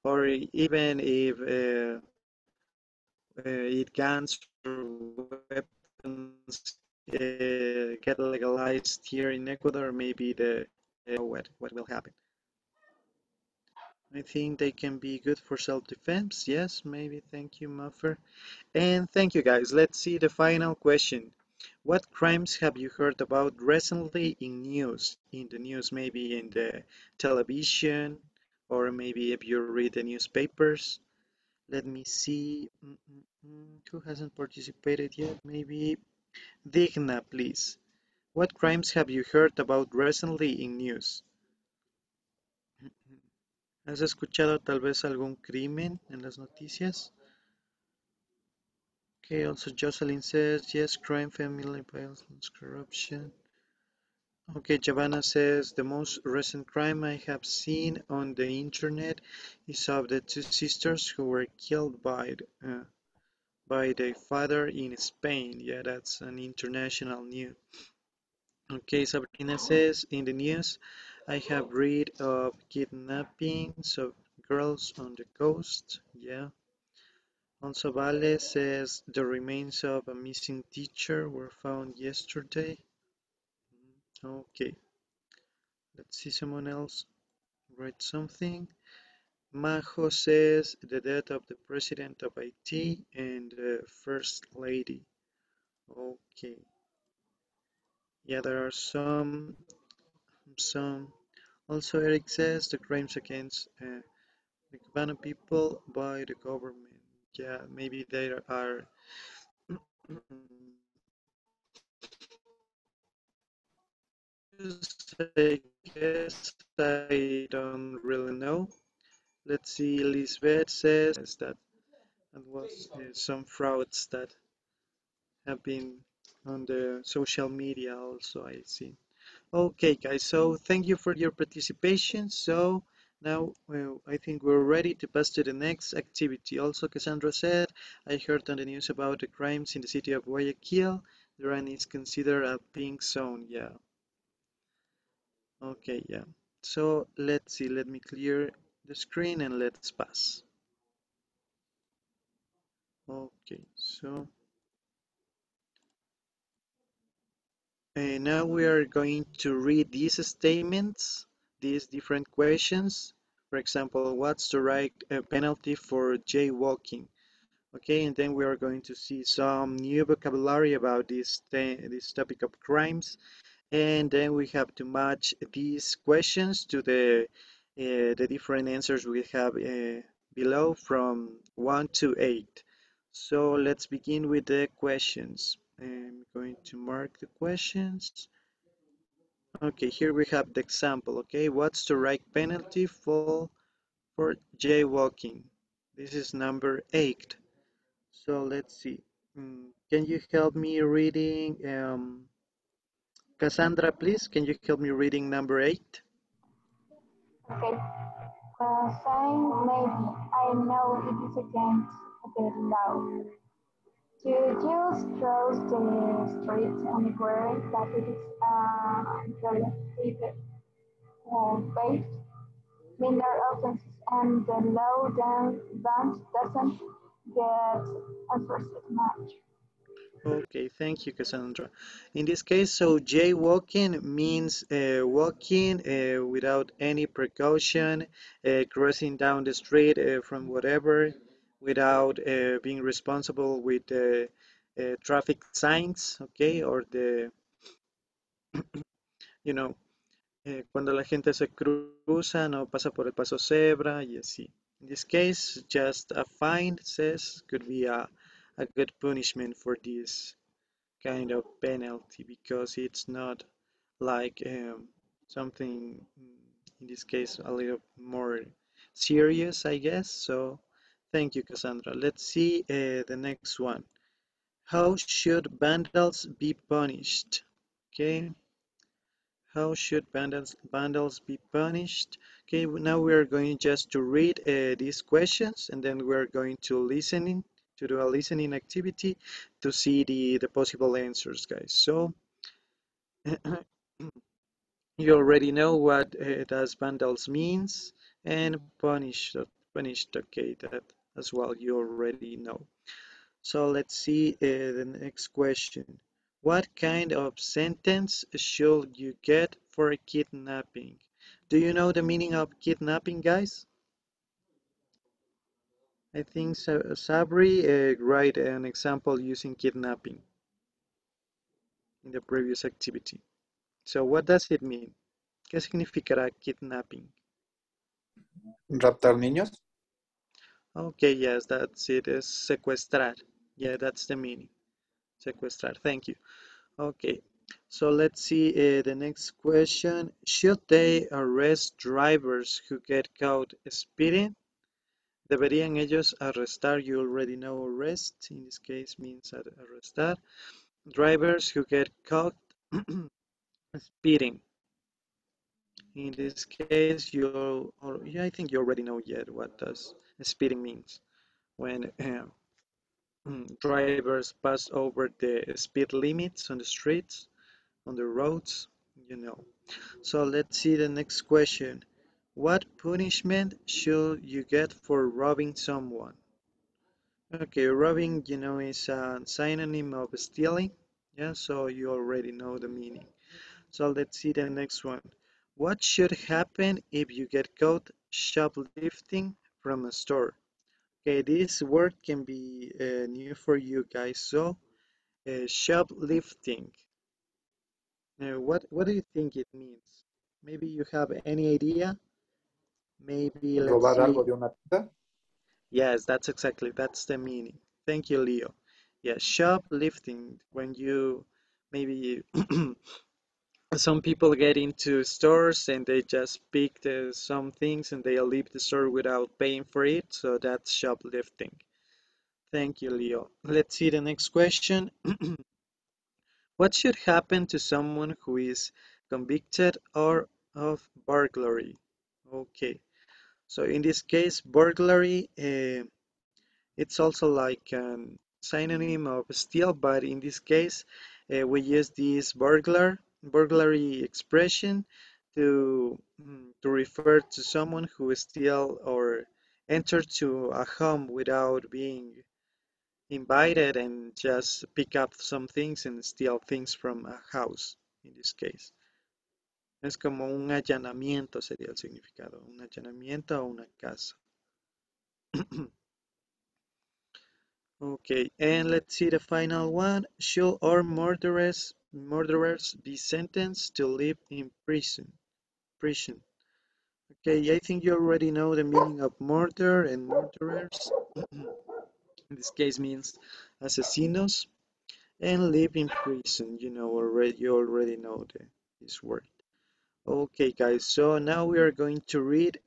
Or even if guns or weapons get legalized here in Ecuador, maybe what will happen. I think they can be good for self-defense. Yes, maybe. Thank you, Muffer. And thank you, guys. Let's see the final question. What crimes have you heard about recently in news? In the news, maybe in the television, or maybe if you read the newspapers. Let me see. Who hasn't participated yet? Maybe Digna, please. What crimes have you heard about recently in news? ¿Has escuchado tal vez algún crimen en las noticias? Okay, also Jocelyn says, yes, crime, family violence, corruption. Okay, Giovanna says, the most recent crime I have seen on the internet is of the two sisters who were killed by their father in Spain. Yeah, that's an international news. Okay, Sabrina says, in the news, I have read of kidnappings of girls on the coast. Yeah. Also, Vale says the remains of a missing teacher were found yesterday. Okay, let's see someone else write something. Majo says the death of the president of Haiti and the first lady. Okay, yeah, there are some. Also, Eric says the crimes against the Cabana people by the government. Yeah, maybe there are I guess I don't really know. Let's see, Lisbeth says that it was some frauds that have been on the social media also, I see. Okay, guys, so thank you for your participation. So now I think we're ready to pass to the next activity. Also, Cassandra said, I heard on the news about the crimes in the city of Guayaquil. The run is considered a pink zone. Yeah. Okay, yeah. So let's see, let me clear the screen and let's pass. Okay, so now we are going to read these statements, these different questions. For example, what's the right penalty for jaywalking? Okay, and then we are going to see some new vocabulary about this topic of crimes, and then we have to match these questions to the different answers we have below from 1 to 8. So let's begin with the questions. I'm going to mark the questions. Okay, here we have the example. Okay, what's the right penalty for jaywalking? This is number 8. So let's see. Can you help me reading, Cassandra, please? Can you help me reading number 8? Okay. Saying maybe I know it is against the law to just cross the street anywhere that it is related based minor offenses and the law then doesn't get enforced much. Okay, thank you, Cassandra. In this case, so jaywalking means walking without any precaution, crossing down the street from whatever, without being responsible with traffic signs, okay, or you know, cuando la gente se cruza, no pasa por el paso cebra y así. In this case, just a fine says could be a good punishment for this kind of penalty because it's not like something in this case a little more serious, I guess. So thank you, Cassandra. Let's see the next one. How should vandals be punished? Okay, how should vandals be punished? Okay, now we are going just to read these questions and then we're going to do a listening activity to see the possible answers, guys. So you already know what does vandals means and punished, okay, that as well you already know. So let's see the next question. What kind of sentence should you get for kidnapping? Do you know the meaning of kidnapping, guys? I think Sabri write an example using kidnapping in the previous activity. So what does it mean? ¿Qué significará kidnapping? Raptar niños. Okay, yes, that's it. Es secuestrar. Yeah, that's the meaning. Secuestrar. Thank you. Okay, so let's see the next question. Should they arrest drivers who get caught speeding? ¿Deberían ellos arrestar? You already know arrest. In this case means arrestar. Drivers who get caught speeding. In this case, yeah, I think you already know yet what does speeding means. When drivers pass over the speed limits on the streets, on the roads, you know. So let's see the next question. What punishment should you get for robbing someone? Okay, robbing, is a synonym of stealing. Yeah, so you already know the meaning. So let's see the next one. What should happen if you get caught shoplifting from a store? Okay, this word can be new for you guys. So, shoplifting. What do you think it means? Maybe you have any idea? Maybe let's Robar see. algo de una tienda. Yes, that's the meaning. Thank you, Leo. Yeah, shoplifting when you maybe some people get into stores and they just pick some things and they leave the store without paying for it. So that's shoplifting. Thank you, Leo. Let's see the next question. What should happen to someone who is convicted or of burglary? Okay, so in this case, burglary, it's also like a synonym of steal, but in this case, we use this burglary expression to refer to someone who steal or enter to a home without being invited and just pick up some things and steal things from a house, in this case. Es como un allanamiento sería el significado, un allanamiento a una casa. Okay, and let's see the final one. Should all murderers be sentenced to live in prison? Prison. Okay, I think you already know the meaning of murder and murderers. In this case means asesinos and live in prison. You already know this word. Okay, guys. So now we are going to read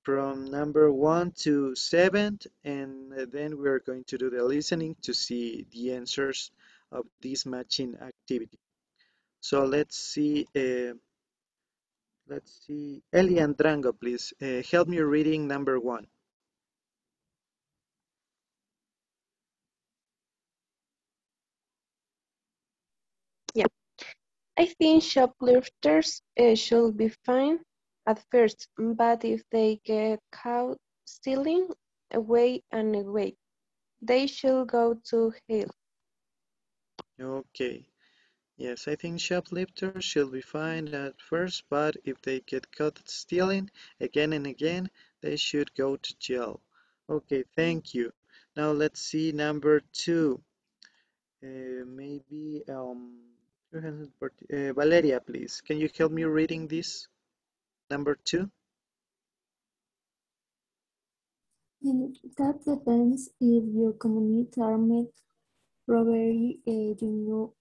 from number 1 to 7, and then we are going to do the listening to see the answers of this matching activity. So let's see, Eli Andrango, please help me reading number 1. Yeah, I think shoplifters should be fined at first, but if they get caught stealing away and away, they should go to hell. Okay. Yes, I think shoplifters should be fined at first, but if they get caught stealing again and again, they should go to jail. Okay, thank you. Now let's see number 2. Maybe Valeria, please, can you help me reading this? Number 2. That depends if you commit armed robbery, you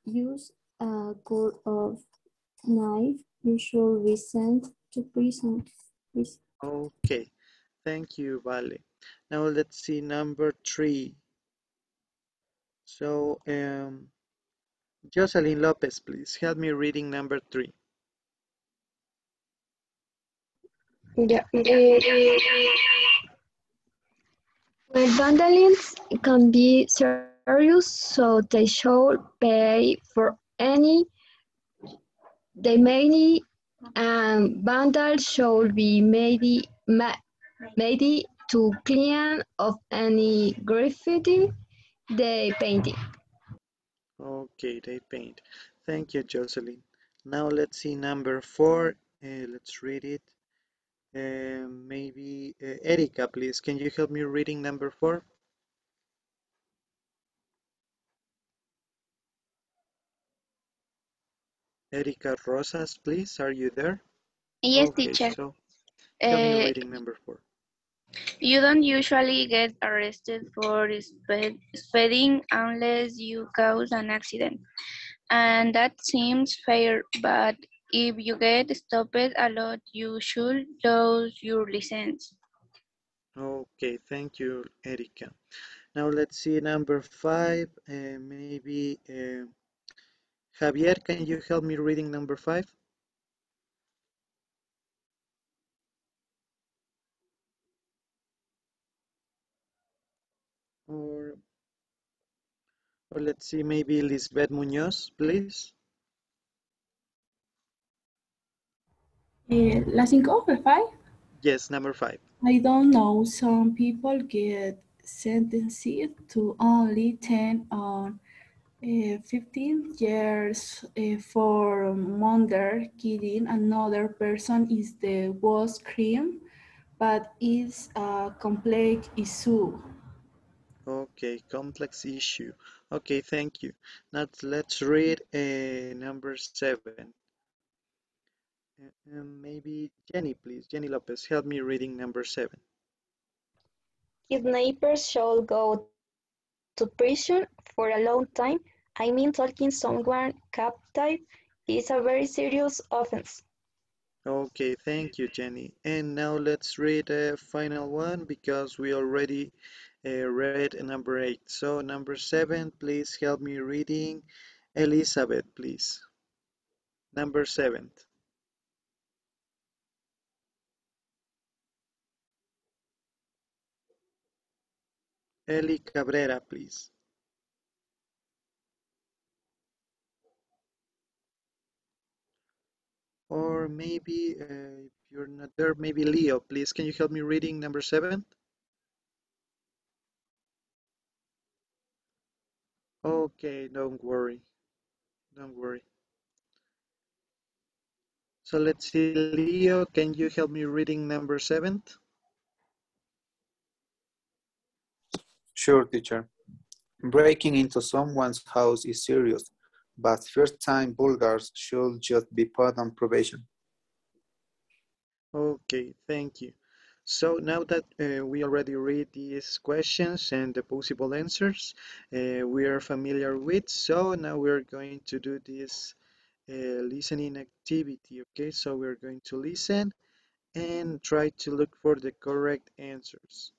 use a gun of knife, you should be sent to prison. Okay, thank you, Vale. Now let's see number 3. So, Jocelyn Lopez, please help me reading number 3. Yeah. Well, vandalism can be serious, so they should pay for any damage, and vandals should be made to clean of any graffiti they painted. Okay, they paint. Thank you, Jocelyn. Now let's see number 4. Let's read it. Maybe Erika, please. Can you help me reading number 4? Erika Rosas, please. Are you there? Yes, Okay, teacher. so help me Uh, reading number 4. you don't usually get arrested for speeding unless you cause an accident. And that seems fair, but if you get stopped a lot, you should lose your license. Okay, thank you, Erika. Now let's see number 5. Maybe Javier, can you help me reading number 5? Or, or let's see, maybe Lisbeth Munoz, please. La 5 or 5? Yes, number 5. I don't know. Some people get sentenced to only 10 or 15 years for murder. Killing another person is the worst crime, but it's a complex issue. Okay, complex issue. Okay, thank you. Now let's read number 7. Maybe Jenny, please. Jenny Lopez, help me reading number 7. Kidnappers should go to prison for a long time. I mean, taking someone captive is a very serious offense. Okay, thank you, Jenny. And now let's read the final one because we already read number 8. So number 7, please help me reading. Elizabeth, please. Number 7. Eli Cabrera, please. Or maybe if you're not there, maybe Leo, please. Can you help me reading number 7? Okay, don't worry. Don't worry. So let's see, Leo, can you help me reading number 7? Sure, teacher. Breaking into someone's house is serious, but first-time burglars should just be put on probation. Okay, thank you. So now that we already read these questions and the possible answers we are familiar with, so now we're going to do this listening activity, okay? So we're going to listen and try to look for the correct answers.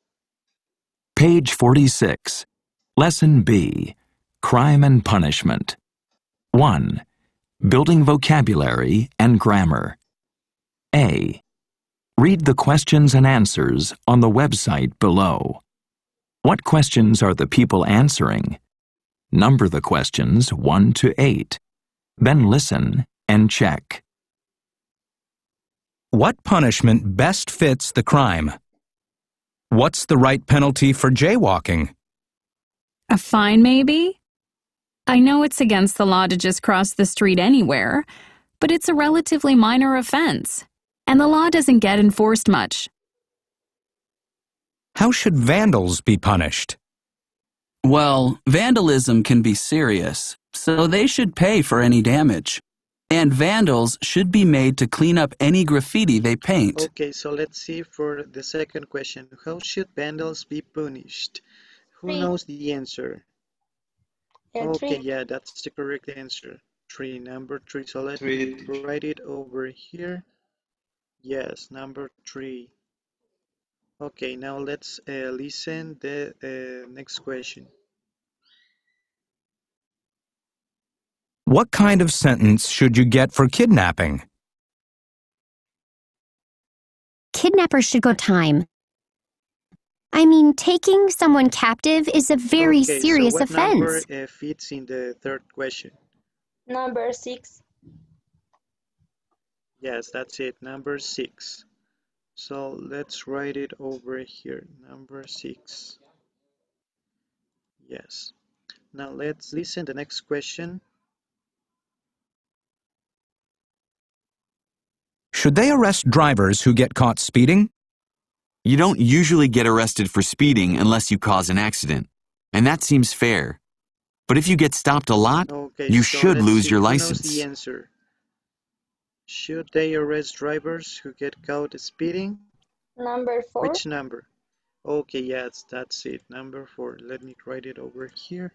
Page 46. Lesson B. Crime and Punishment. 1. Building vocabulary and grammar. A. Read the questions and answers on the website below. What questions are the people answering? Number the questions 1 to 8. Then listen and check. What punishment best fits the crime? What's the right penalty for jaywalking? A fine, maybe? I know it's against the law to just cross the street anywhere, but it's a relatively minor offense, and the law doesn't get enforced much. How should vandals be punished? Well, vandalism can be serious, so they should pay for any damage. And vandals should be made to clean up any graffiti they paint. Okay, so let's see for the second question. How should vandals be punished? Who 3. knows the answer? Okay, 3. yeah, that's the correct answer. 3, number 3. So let me 3, teacher. write it over here. Yes, number 3. Okay, now let's listen the next question. What kind of sentence should you get for kidnapping? Kidnappers should go time. I mean, taking someone captive is a very Okay, so serious what number offense. fits in the third question? Number 6. Yes, that's it, number 6. So let's write it over here, number 6. Yes. Now let's listen the next question. Should they arrest drivers who get caught speeding? You don't usually get arrested for speeding unless you cause an accident, and that seems fair. But if you get stopped a lot, Okay, you so should let's lose see your who knows the license. answer. Should they arrest drivers who get caught speeding? Number 4. Which number? Okay, yes, that's it, number 4. Let me write it over here,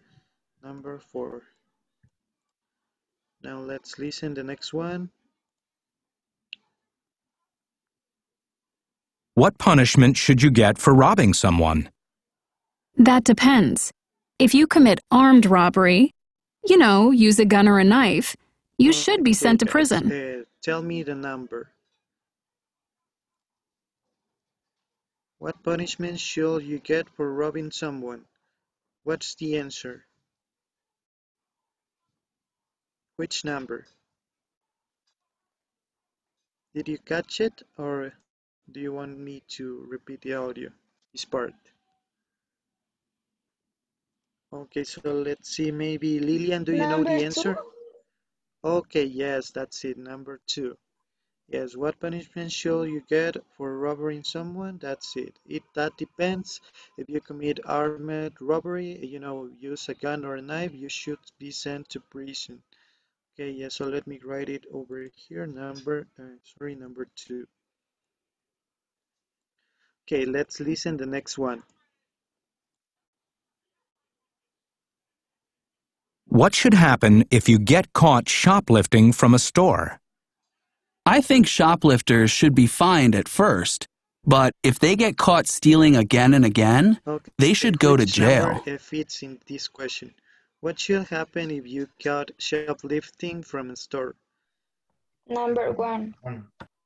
number 4. Now let's listen the next one. What punishment should you get for robbing someone? That depends. If you commit armed robbery, use a gun or a knife, you should be Okay, sent to guys, prison. tell me the number. What punishment should you get for robbing someone? What's the answer? Which number? Did you catch it, or do you want me to repeat the audio, this part? Okay, so let's see, maybe Lillian, do you know Number the 2. answer? Okay, yes, that's it, number 2. Yes, what punishment should you get for robbing someone? That's it. That depends. If you commit armed robbery, use a gun or a knife, you should be sent to prison. Okay, yeah, so let me write it over here, number 2. Okay, let's listen the next one. What should happen if you get caught shoplifting from a store? I think shoplifters should be fined at first, but if they get caught stealing again and again, they Okay, should go to which number jail. fits in this question? What should happen if you caught shoplifting from a store? Number 1.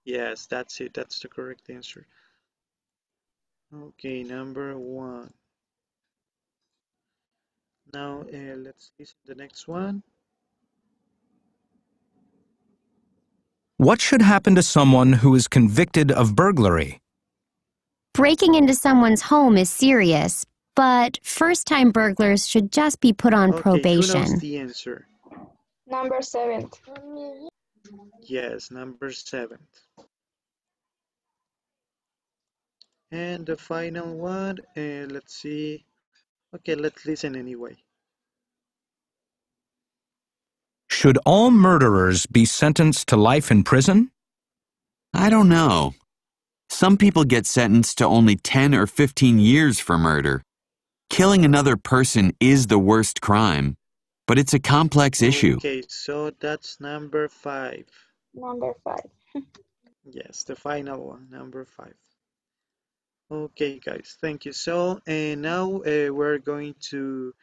Yes, that's it. That's the correct answer. Okay, number 1. Now let's listen to the next one. What should happen to someone who is convicted of burglary? Breaking into someone's home is serious, but first-time burglars should just be put on Okay, who knows probation. the answer? Number 7. Yes, number 7. And the final one, let's see. Okay, let's listen anyway. Should all murderers be sentenced to life in prison? I don't know. Some people get sentenced to only 10 or 15 years for murder. Killing another person is the worst crime, but it's a complex issue. Okay, so that's number 5. Number 5. Yes, the final one, number 5. Okay, guys, thank you. So now we're going to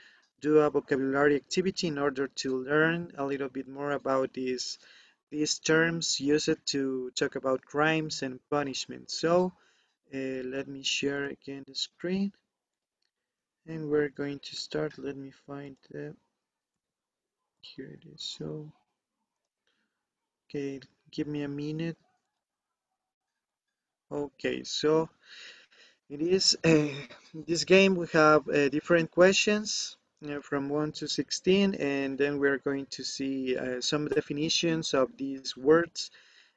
do a vocabulary activity in order to learn a little bit more about these terms used to talk about crimes and punishment. So let me share again the screen, and we're going to start. Let me find the, here it is. So okay, give me a minute. Okay, so it is this game. We have different questions from 1 to 16, and then we're going to see some definitions of these words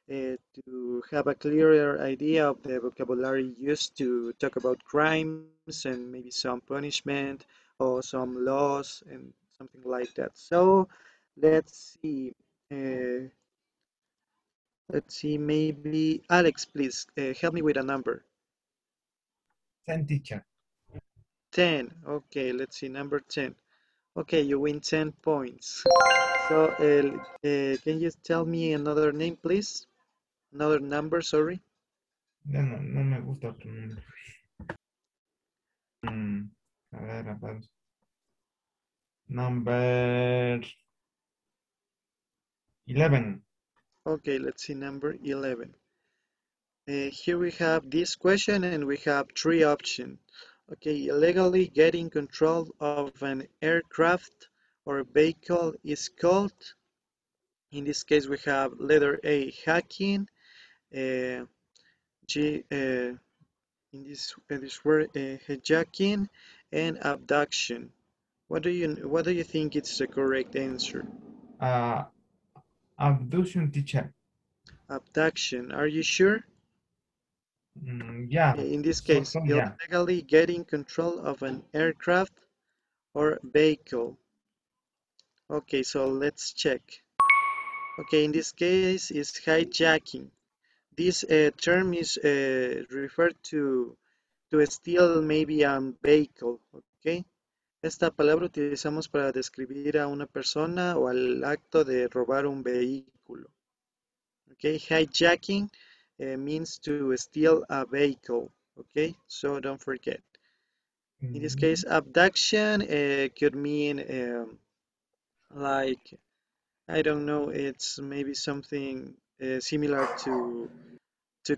to have a clearer idea of the vocabulary used to talk about crimes and maybe some punishment or some laws and something like that. So let's see. Uh, let's see. Maybe Alex, please help me with a number. 10, teacher. 10. Okay, let's see. Number 10. Okay, you win 10 points. So, can you tell me another name, please? Another number, sorry. Ya no, no me gusta otro número. A ver. Number 11. Okay, let's see, number 11. Here we have this question and we have three options. Okay, illegally getting control of an aircraft or vehicle is called, in this case we have letter A, hacking, uh, G, this word, hijacking, and abduction. What do you think is the correct answer? Uh, Abduction, teacher. Abduction. Are you sure? Yeah, In this so case, yeah. illegally getting control of an aircraft or vehicle. Okay, so let's check. Okay, in this case is hijacking. This term is referred to steal maybe a vehicle. Okay, esta palabra utilizamos para describir a una persona o al acto de robar un vehículo. Okay, hijacking means to steal a vehicle. Okay, so don't forget. In this case, abduction could mean like, I don't know, it's maybe something similar to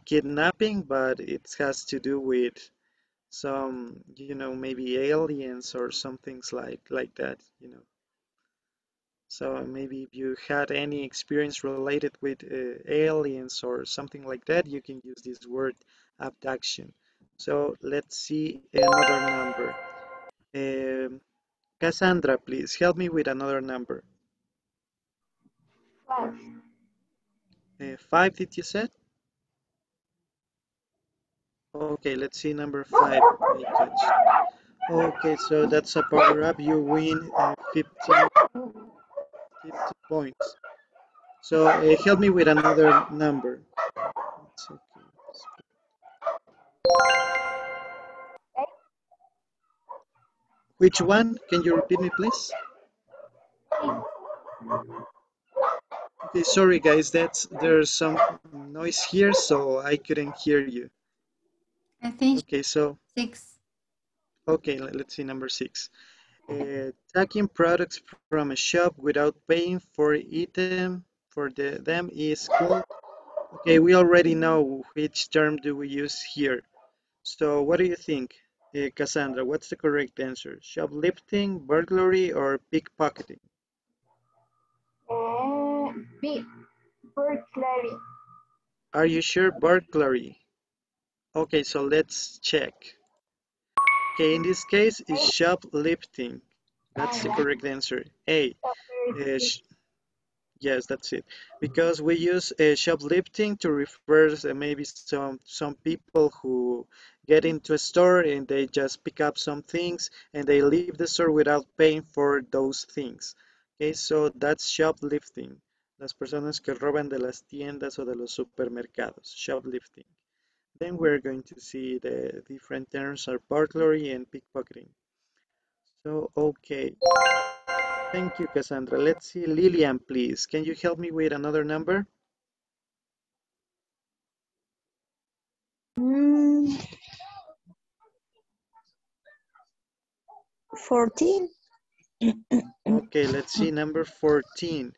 kidnapping, but it has to do with some, maybe aliens or some things like that. So maybe if you had any experience related with aliens or something like that, you can use this word abduction. So let's see another number. Um, Cassandra, please help me with another number. 5. 5, did you say? Okay, let's see number 5. I catch. Okay, so that's a power up. You win 50 points. So help me with another number. It's okay. Which one? Can you repeat me, please? Okay, sorry guys, there's some noise here, so I couldn't hear you. I think Okay, so 6. okay, let's see number 6. Taking products from a shop without paying for them is called. Okay, we already know which term do we use here. So what do you think, Cassandra? What's the correct answer? Shoplifting, burglary, or pickpocketing? B. Burglary. Are you sure? Burglary. Okay, so let's check. Okay, in this case, is shoplifting. That's the Yeah. correct answer. A. Uh, yes, that's it. Because we use shoplifting to refer maybe some people who get into a store and they just pick up some things and they leave the store without paying for those things. Okay, so that's shoplifting. Las personas que roban de las tiendas o de los supermercados. Shoplifting. Then we're going to see the different terms are burglary and pickpocketing. So, okay. Thank you, Cassandra. Let's see, Lillian, please. Can you help me with another number? 14. Okay, let's see, number 14.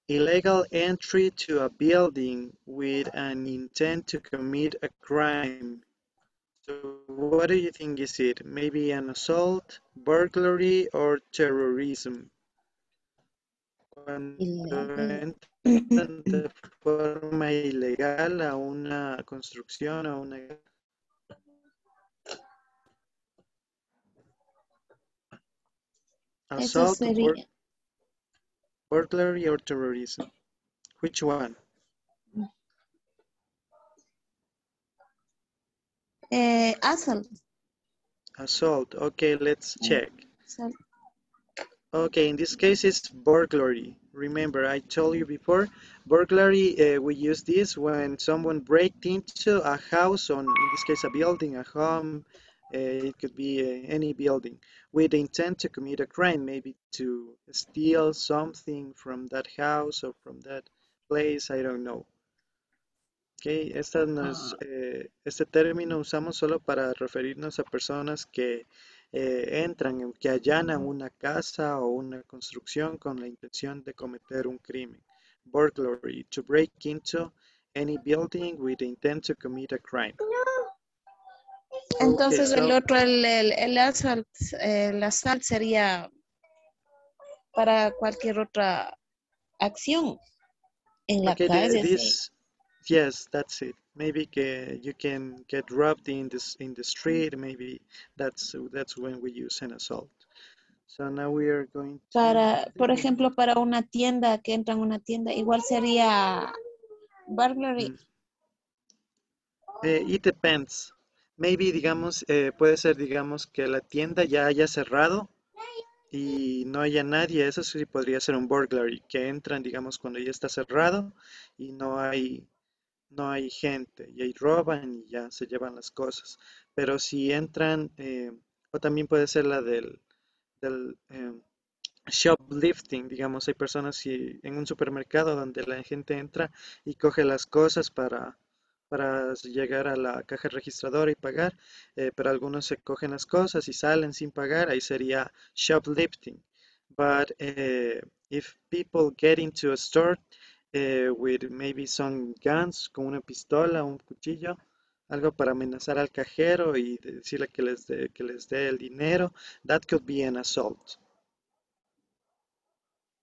Illegal entry to a building with an intent to commit a crime. So what do you think is it? Maybe an assault, burglary, or terrorism? Cuando entran de forma ilegal a una construcción o una Eso assault, sería burglary, or terrorism. Which one? assault. Assault. Okay, let's check. Okay, in this case it's burglary. Remember, I told you before, burglary, we use this when someone breaks into a house, on, in this case, a building, a home, it could be any building, with the intent to commit a crime, maybe to steal something from that house or from that place, I don't know. Okay, este término usamos solo para referirnos a personas que entran, que allanan una casa o una construcción con la intención de cometer un crimen. Burglary, to break into any building with the intent to commit a crime. Entonces el otro, el assault sería para cualquier otra acción en la calle. This, yes, that's it. Maybe you can get robbed in the street. Maybe that's when we use an assault. So now we are going to. Para, por ejemplo, para una tienda, que entra en una tienda, igual sería burglary. It depends. Maybe, digamos, puede ser, digamos, que la tienda ya haya cerrado y no haya nadie. Eso sí podría ser un burglary, que entran, digamos, cuando ya está cerrado y no hay gente y ahí roban y ya se llevan las cosas. Pero si entran, o también puede ser la del shoplifting, digamos, hay personas en un supermercado donde la gente entra y coge las cosas para llegar a la caja registradora y pagar, pero algunos se cogen las cosas y salen sin pagar, ahí sería shoplifting. But if people get into a store with maybe some guns, con una pistola, un cuchillo, algo para amenazar al cajero y decirle que les dé el dinero, that could be an assault.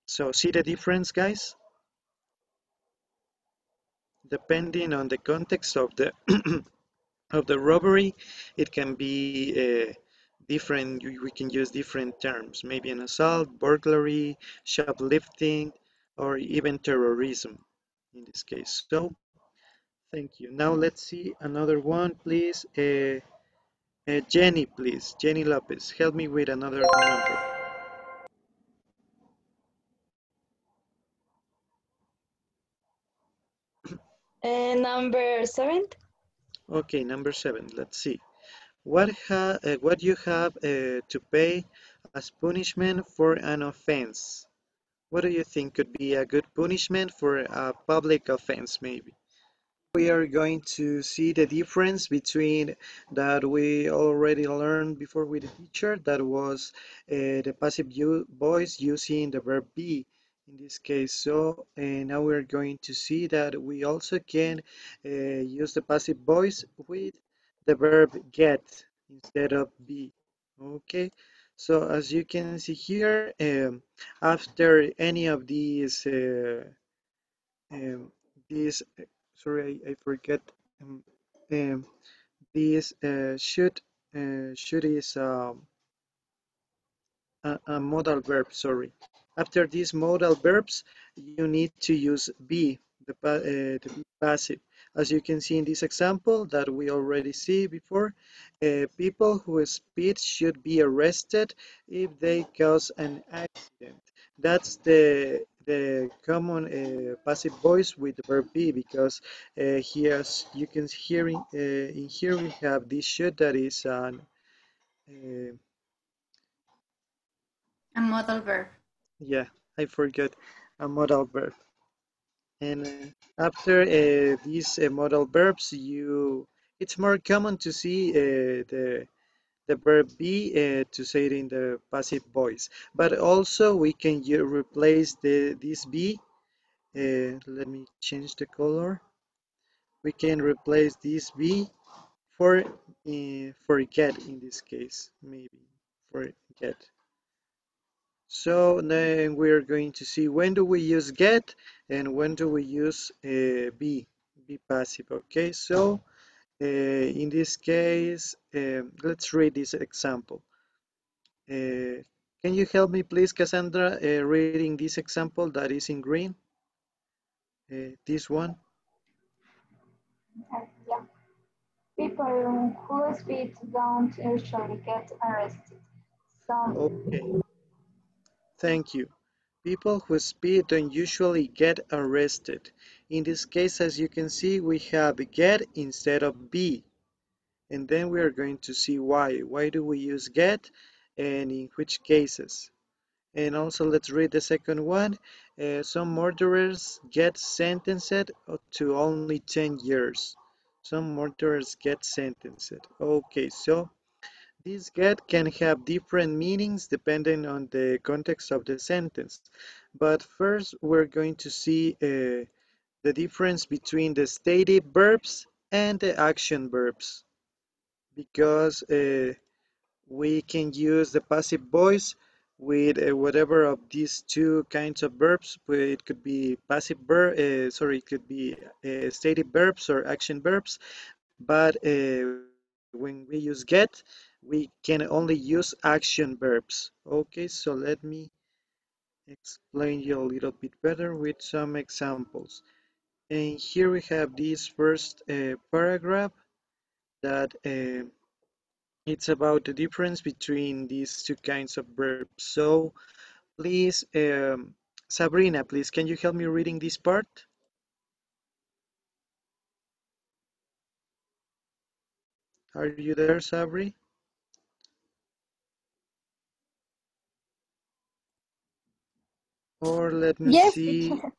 So see the difference, guys? Depending on the context of the of the robbery, it can be different. We can use different terms, maybe an assault, burglary, shoplifting, or even terrorism in this case. So thank you. Now let's see another one, please. Jenny, please. Jenny Lopez, help me with another number. Number 7. Okay, number 7. Let's see. What you have to pay as punishment for an offense? What do you think could be a good punishment for a public offense, maybe? We are going to see the difference between that we already learned before with the teacher, that was the passive voice using the verb be in this case. So now we're going to see that we also can use the passive voice with the verb get instead of be. Okay, so as you can see here, after any of um, these sorry, I forget. Um, um, this should is a modal verb. Sorry. After these modal verbs, you need to use be, the be passive. As you can see in this example that we already see before, people who speed should be arrested if they cause an accident. That's the common passive voice with the verb be, because here, as you can hear in here we have this should that is an a modal verb. yeah, I forgot a modal verb. And after these modal verbs, it's more common to see the verb be to say it in the passive voice. But also we can replace this be. Let me change the color. We can replace this be for get in this case, maybe forget. So then we're going to see when do we use get and when do we use be passive. Okay, so in this case, let's read this example. Can you help me please, Cassandra, reading this example that is in green? This one. Yeah. people who speed don't usually get arrested. Some Okay, thank you. People who speed don't usually get arrested. In this case, as you can see, we have get instead of be. And then we are going to see why. Why do we use get and in which cases? And also let's read the second one. Some murderers get sentenced to only 10 years. Some murderers get sentenced. Okay, so this get can have different meanings depending on the context of the sentence. But first we're going to see the difference between the stative verbs and the action verbs because we can use the passive voice with whatever of these two kinds of verbs. It could be it could be stative verbs or action verbs. But when we use get, we can only use action verbs. Okay, so let me explain you a little bit better with some examples. And here we have this first paragraph that it's about the difference between these two kinds of verbs. So please, Sabrina, please, can you help me reading this part? Are you there, Sabri? Or let me Yes, see. teacher.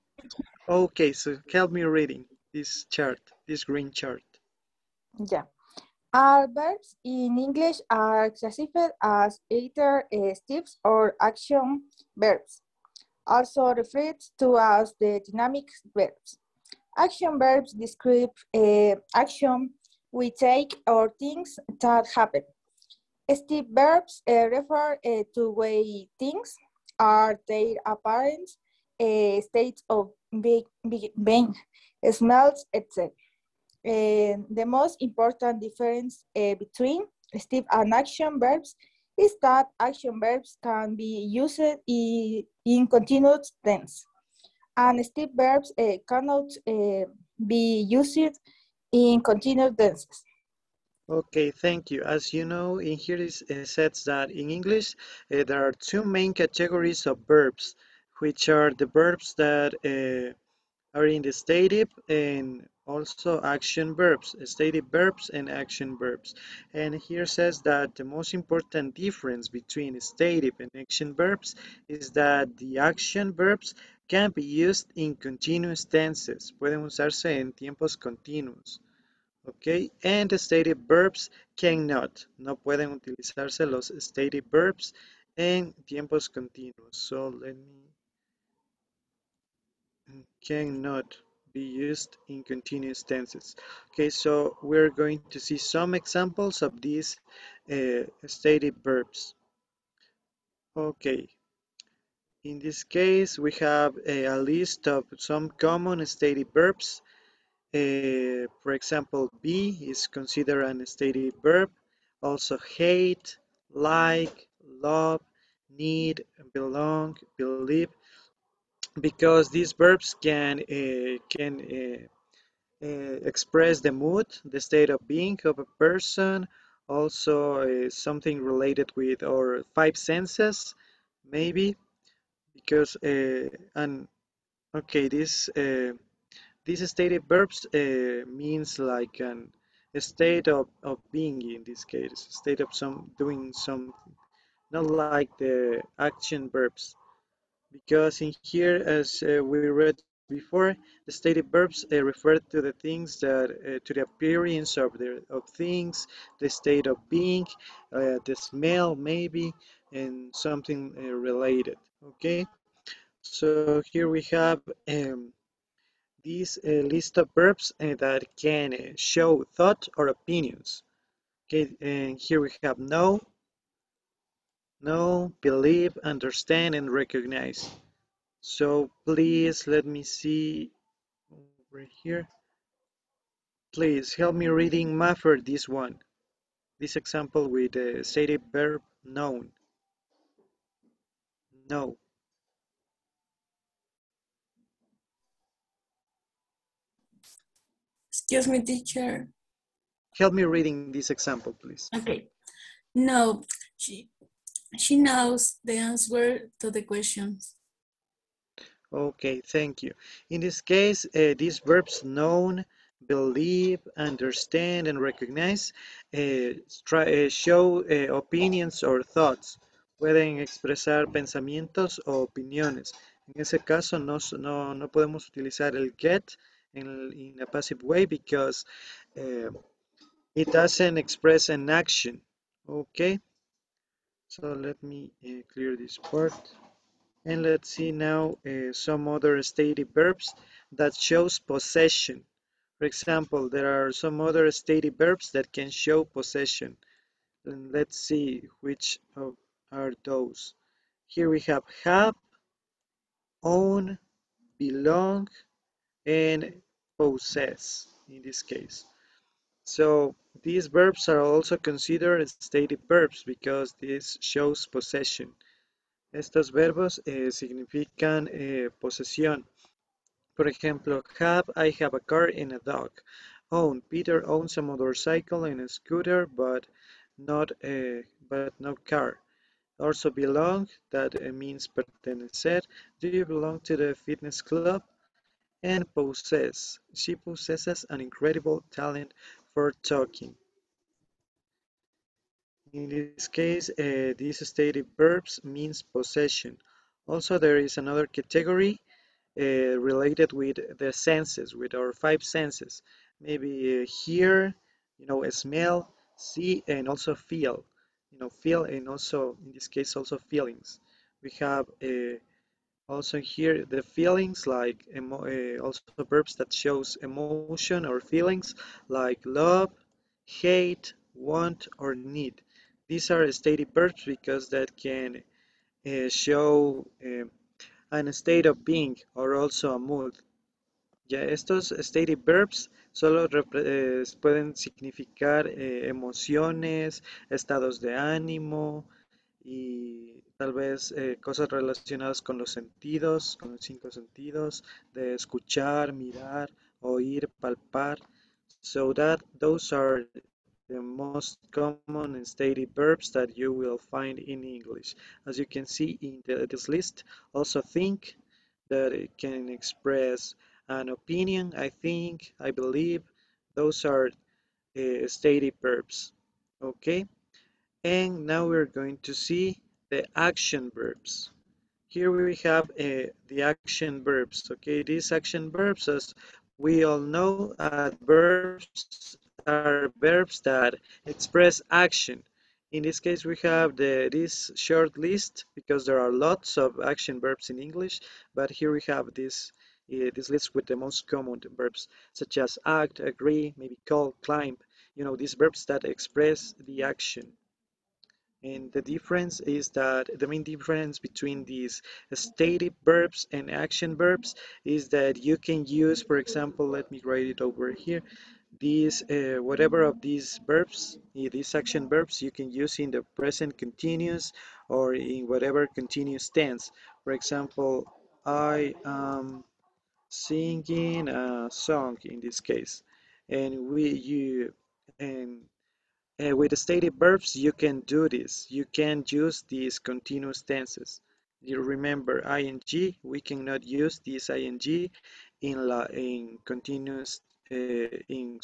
Okay, so help me reading this chart, this green chart. Yeah. All verbs in English are classified as either steps or action verbs, also referred to as the dynamic verbs. Action verbs describe action we take or things that happen. Step verbs refer to way things are their apparent state of being, smells, etc. The most important difference between step and action verbs is that action verbs can be used in continuous tense, and step verbs cannot be used in continuous tenses. Okay, thank you. As you know, in here it says that in English there are two main categories of verbs, which are the verbs that are in the stative and also action verbs, stative verbs and action verbs. And here says that the most important difference between stative and action verbs is that the action verbs can be used in continuous tenses, pueden usarse en tiempos continuos. Okay, and the stative verbs cannot, no pueden utilizarse los stative verbs en tiempos continuos. So let me cannot be used in continuous tenses. Okay, so we're going to see some examples of these stative verbs. Okay, in this case, we have a list of some common stative verbs. For example, be is considered an stative verb. Also, hate, like, love, need, belong, believe, because these verbs can express the mood, the state of being of a person, also something related with our five senses, maybe, because and okay, these stative verbs means like a state of being in this case, a state of some doing something, not like the action verbs. Because in here, as we read before, the stative verbs refer to the things that to the appearance of things, the state of being, the smell maybe, and something related. Okay, so here we have this list of verbs that can show thought or opinions. Okay, and here we have know, believe, understand, and recognize. So please let me see over here. Please help me reading Maffer this one. This example with the stative verb known. Know. Excuse me, teacher. Help me reading this example, please. Okay. No, she knows the answer to the questions. Okay, thank you. In this case, these verbs known, believe, understand, and recognize show opinions or thoughts. Pueden expresar pensamientos o opiniones. En ese caso, no podemos utilizar el get in a passive way because uh, it doesn't express an action. Okay, so let me clear this part. And let's see now some other stative verbs that shows possession. For example, there are some other stative verbs that can show possession. And let's see which are those. Here we have, own, belong, and possess in this case. So these verbs are also considered stative verbs because this shows possession. Estos verbos significan posesión. Por ejemplo, have, I have a car and a dog. Own, Peter owns a motorcycle and a scooter, but no car. Also belong, that means pertenecer. Do you belong to the fitness club? And possess, she possesses an incredible talent for talking. In this case, these stative verbs means possession. Also, there is another category related with the senses, with our five senses. Maybe hear, smell, see, and also feel. Feel, and also, in this case, also feelings. We have also here the feelings like also verbs that shows emotion or feelings like love, hate, want, or need. These are stative verbs because that can show an state of being or also a mood. Ya estos stative verbs solo pueden significar emociones, estados de ánimo y tal vez cosas relacionadas con los sentidos, con los cinco sentidos, de escuchar, mirar, oír, palpar. So that those are the most common stative verbs that you will find in English. As you can see in this list, also think, that it can express an opinion, I think, I believe. Those are stative verbs. Okay, and now we're going to see the action verbs. Here we have the action verbs. Okay, these action verbs, as we all know, adverbs are verbs that express action. In this case, we have this short list because there are lots of action verbs in English, but here we have this list with the most common verbs, such as act, agree, maybe call, climb. These verbs that express the action. And the difference is that the main difference between these stative verbs and action verbs is that you can use, for example, let me write it over here, these whatever of these verbs, these action verbs, you can use in the present continuous or in whatever continuous tense. For example, I am singing a song in this case, and with the stative verbs, you can do this. You can use these continuous tenses. You remember ing, we cannot use this ing in continuous, in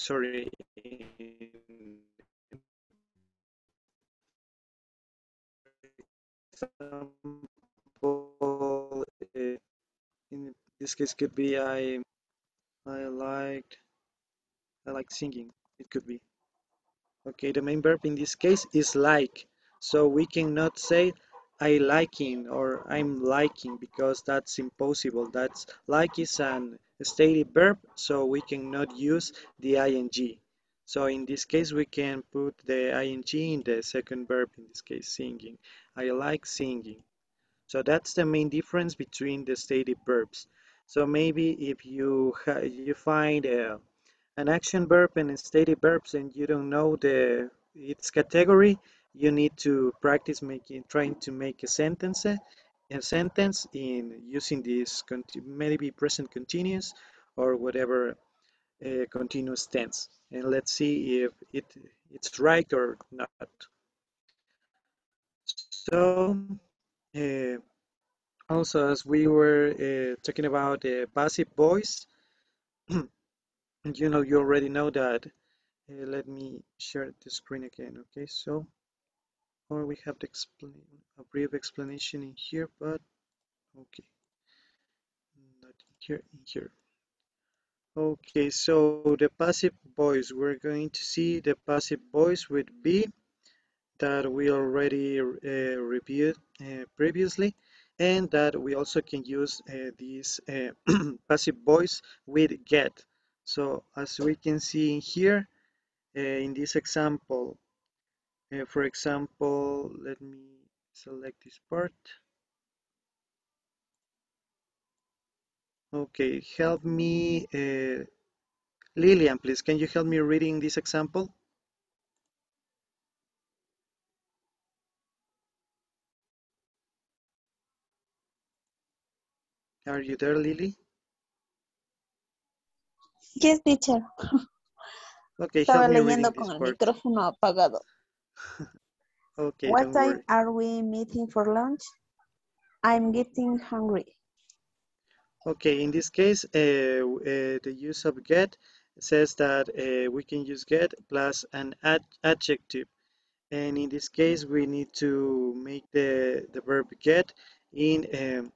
this case could be I liked I like singing. It could be. Okay, the main verb in this case is like. So we cannot say I liking or I'm liking because that's impossible. That's like is an stative verb, so we cannot use the ing. So in this case, we can put the ing in the second verb, in this case, singing. I like singing. So that's the main difference between the stative verbs. So maybe if you find an action verb and stative verbs and you don't know its category, you need to practice trying to make a sentence in using this maybe present continuous or whatever continuous tense. And let's see if it's right or not. So, uh, also as we were talking about passive voice, you already know that. Let me share the screen again. Okay, so or we have a brief explanation in here, but okay, not in here, in here. Okay, so the passive voice, we're going to see the passive voice with be that we already reviewed previously, and that we also can use this passive voice with get. So as we can see in here, in this example, for example, let me select this part. Okay, help me, Lillian, please. Can you help me reading this example? Are you there, Lily? Yes, teacher. Okay, help Estaba me reading leyendo this con el part. micrófono apagado. Okay, What don't time worry. are we meeting for lunch? I'm getting hungry. Okay, in this case, the use of get says that we can use get plus an adjective. And in this case, we need to make the verb get in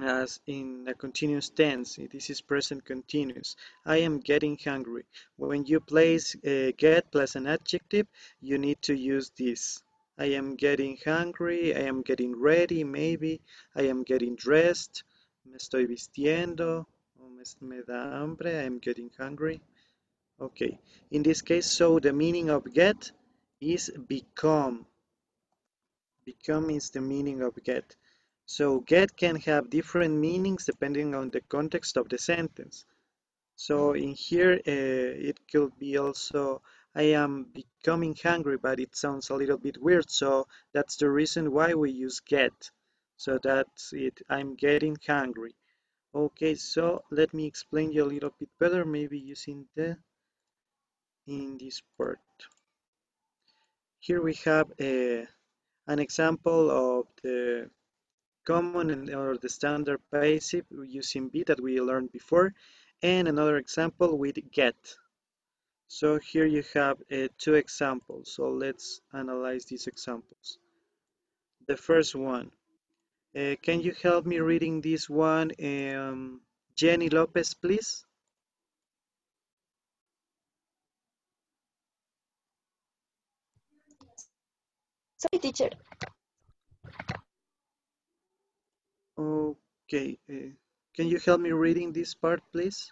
as in a continuous tense. This is present continuous. I am getting hungry. When you place get plus an adjective, you need to use this. I am getting hungry. I am getting ready, maybe. I am getting dressed. Me estoy vistiendo. O me da hambre. I am getting hungry. Okay. In this case, so the meaning of get is become. Become is the meaning of get. So get can have different meanings depending on the context of the sentence. So in here, it could be also, I am becoming hungry, but it sounds a little bit weird. So that's the reason why we use get. So that's it. I'm getting hungry. Okay, so let me explain you a little bit better, maybe using in this part. Here we have an example of the common or the standard passive using be that we learned before, and another example with get. So here you have two examples. So let's analyze these examples. The first one, can you help me reading this one? Jenny Lopez, please. Sorry, teacher. Okay, can you help me reading this part, please?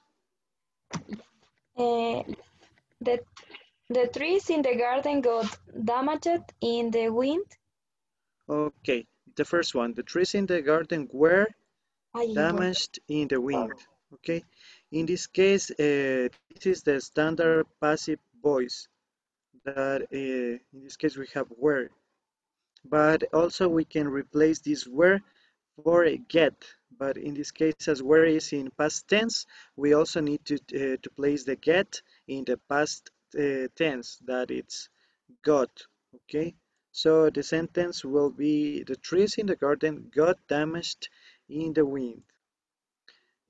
Uh, the, the trees in the garden got damaged in the wind. Okay, the first one, the trees in the garden were Bueno. damaged in the wind. Okay, in this case, this is the standard passive voice that in this case we have were, but also we can replace this were for a get. But in this case, as were is in past tense, we also need to place the get in the past tense, that it's got. Okay, so the sentence will be the trees in the garden got damaged in the wind.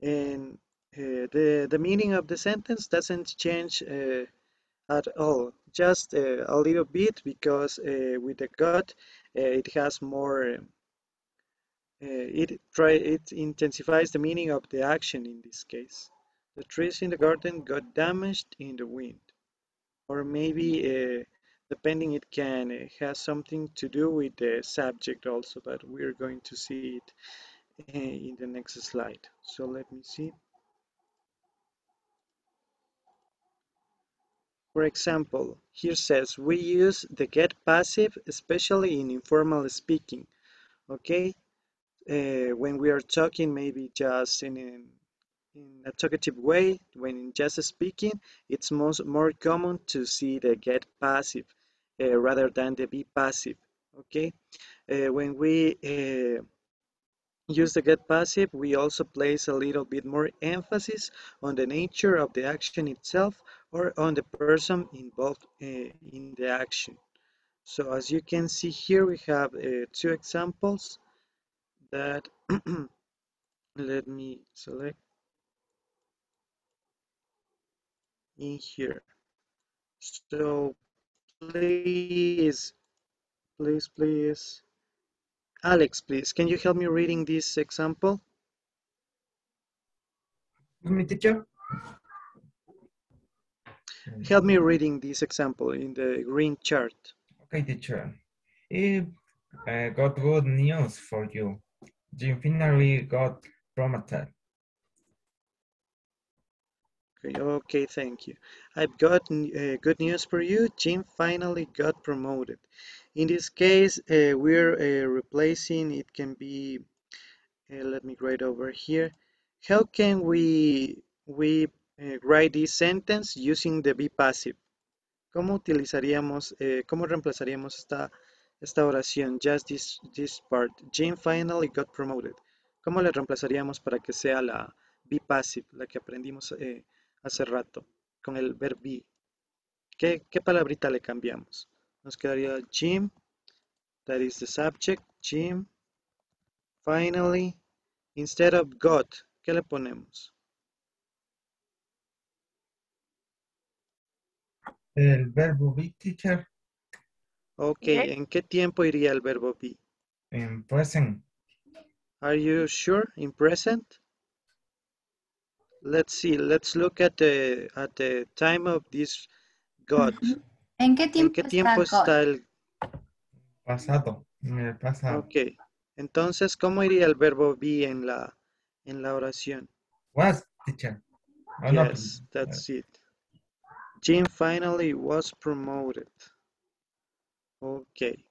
And the meaning of the sentence doesn't change at all, just a little bit, because with the got it has more it intensifies the meaning of the action. In this case, the trees in the garden got damaged in the wind, or maybe depending, it can has something to do with the subject also, but we're going to see it in the next slide. So let me see. For example, here says we use the get passive, especially in informal speaking. Okay, when we are talking, maybe just in a talkative way, when just speaking, it's more common to see the get passive rather than the be passive. Okay, when we use the get passive, we also place a little bit more emphasis on the nature of the action itself or on the person involved in the action. So as you can see here, we have two examples that let me select in here. So please, please. Alex, please, can you help me reading this example? Me, teacher. Help me reading this example in the green chart. Okay, teacher. Got good news for you. Jim finally got promoted. Okay, thank you. I've got good news for you. Jim finally got promoted. In this case, we're replacing, it can be, let me write over here. How can we write this sentence using the be passive? ¿Cómo utilizaríamos, cómo reemplazaríamos esta oración? Just this part. Jim finally got promoted. ¿Cómo le reemplazaríamos para que sea la be passive, la que aprendimos hace rato, con el verb be? ¿Qué palabrita le cambiamos? Nos quedaría Jim, that is the subject, Jim, finally, instead of got, ¿qué le ponemos? El verbo be, teacher. Ok, ¿en qué tiempo iría el verbo be? En present. Are you sure? In present? Let's see. Let's look at the time of this God. ¿En qué tiempo tiempo está God? está el? Pasado. En el pasado. Ok. Entonces, ¿cómo iría el verbo be en la oración? Was, teacher. Oh, Yes, that's it. Jim finally was promoted. Okay.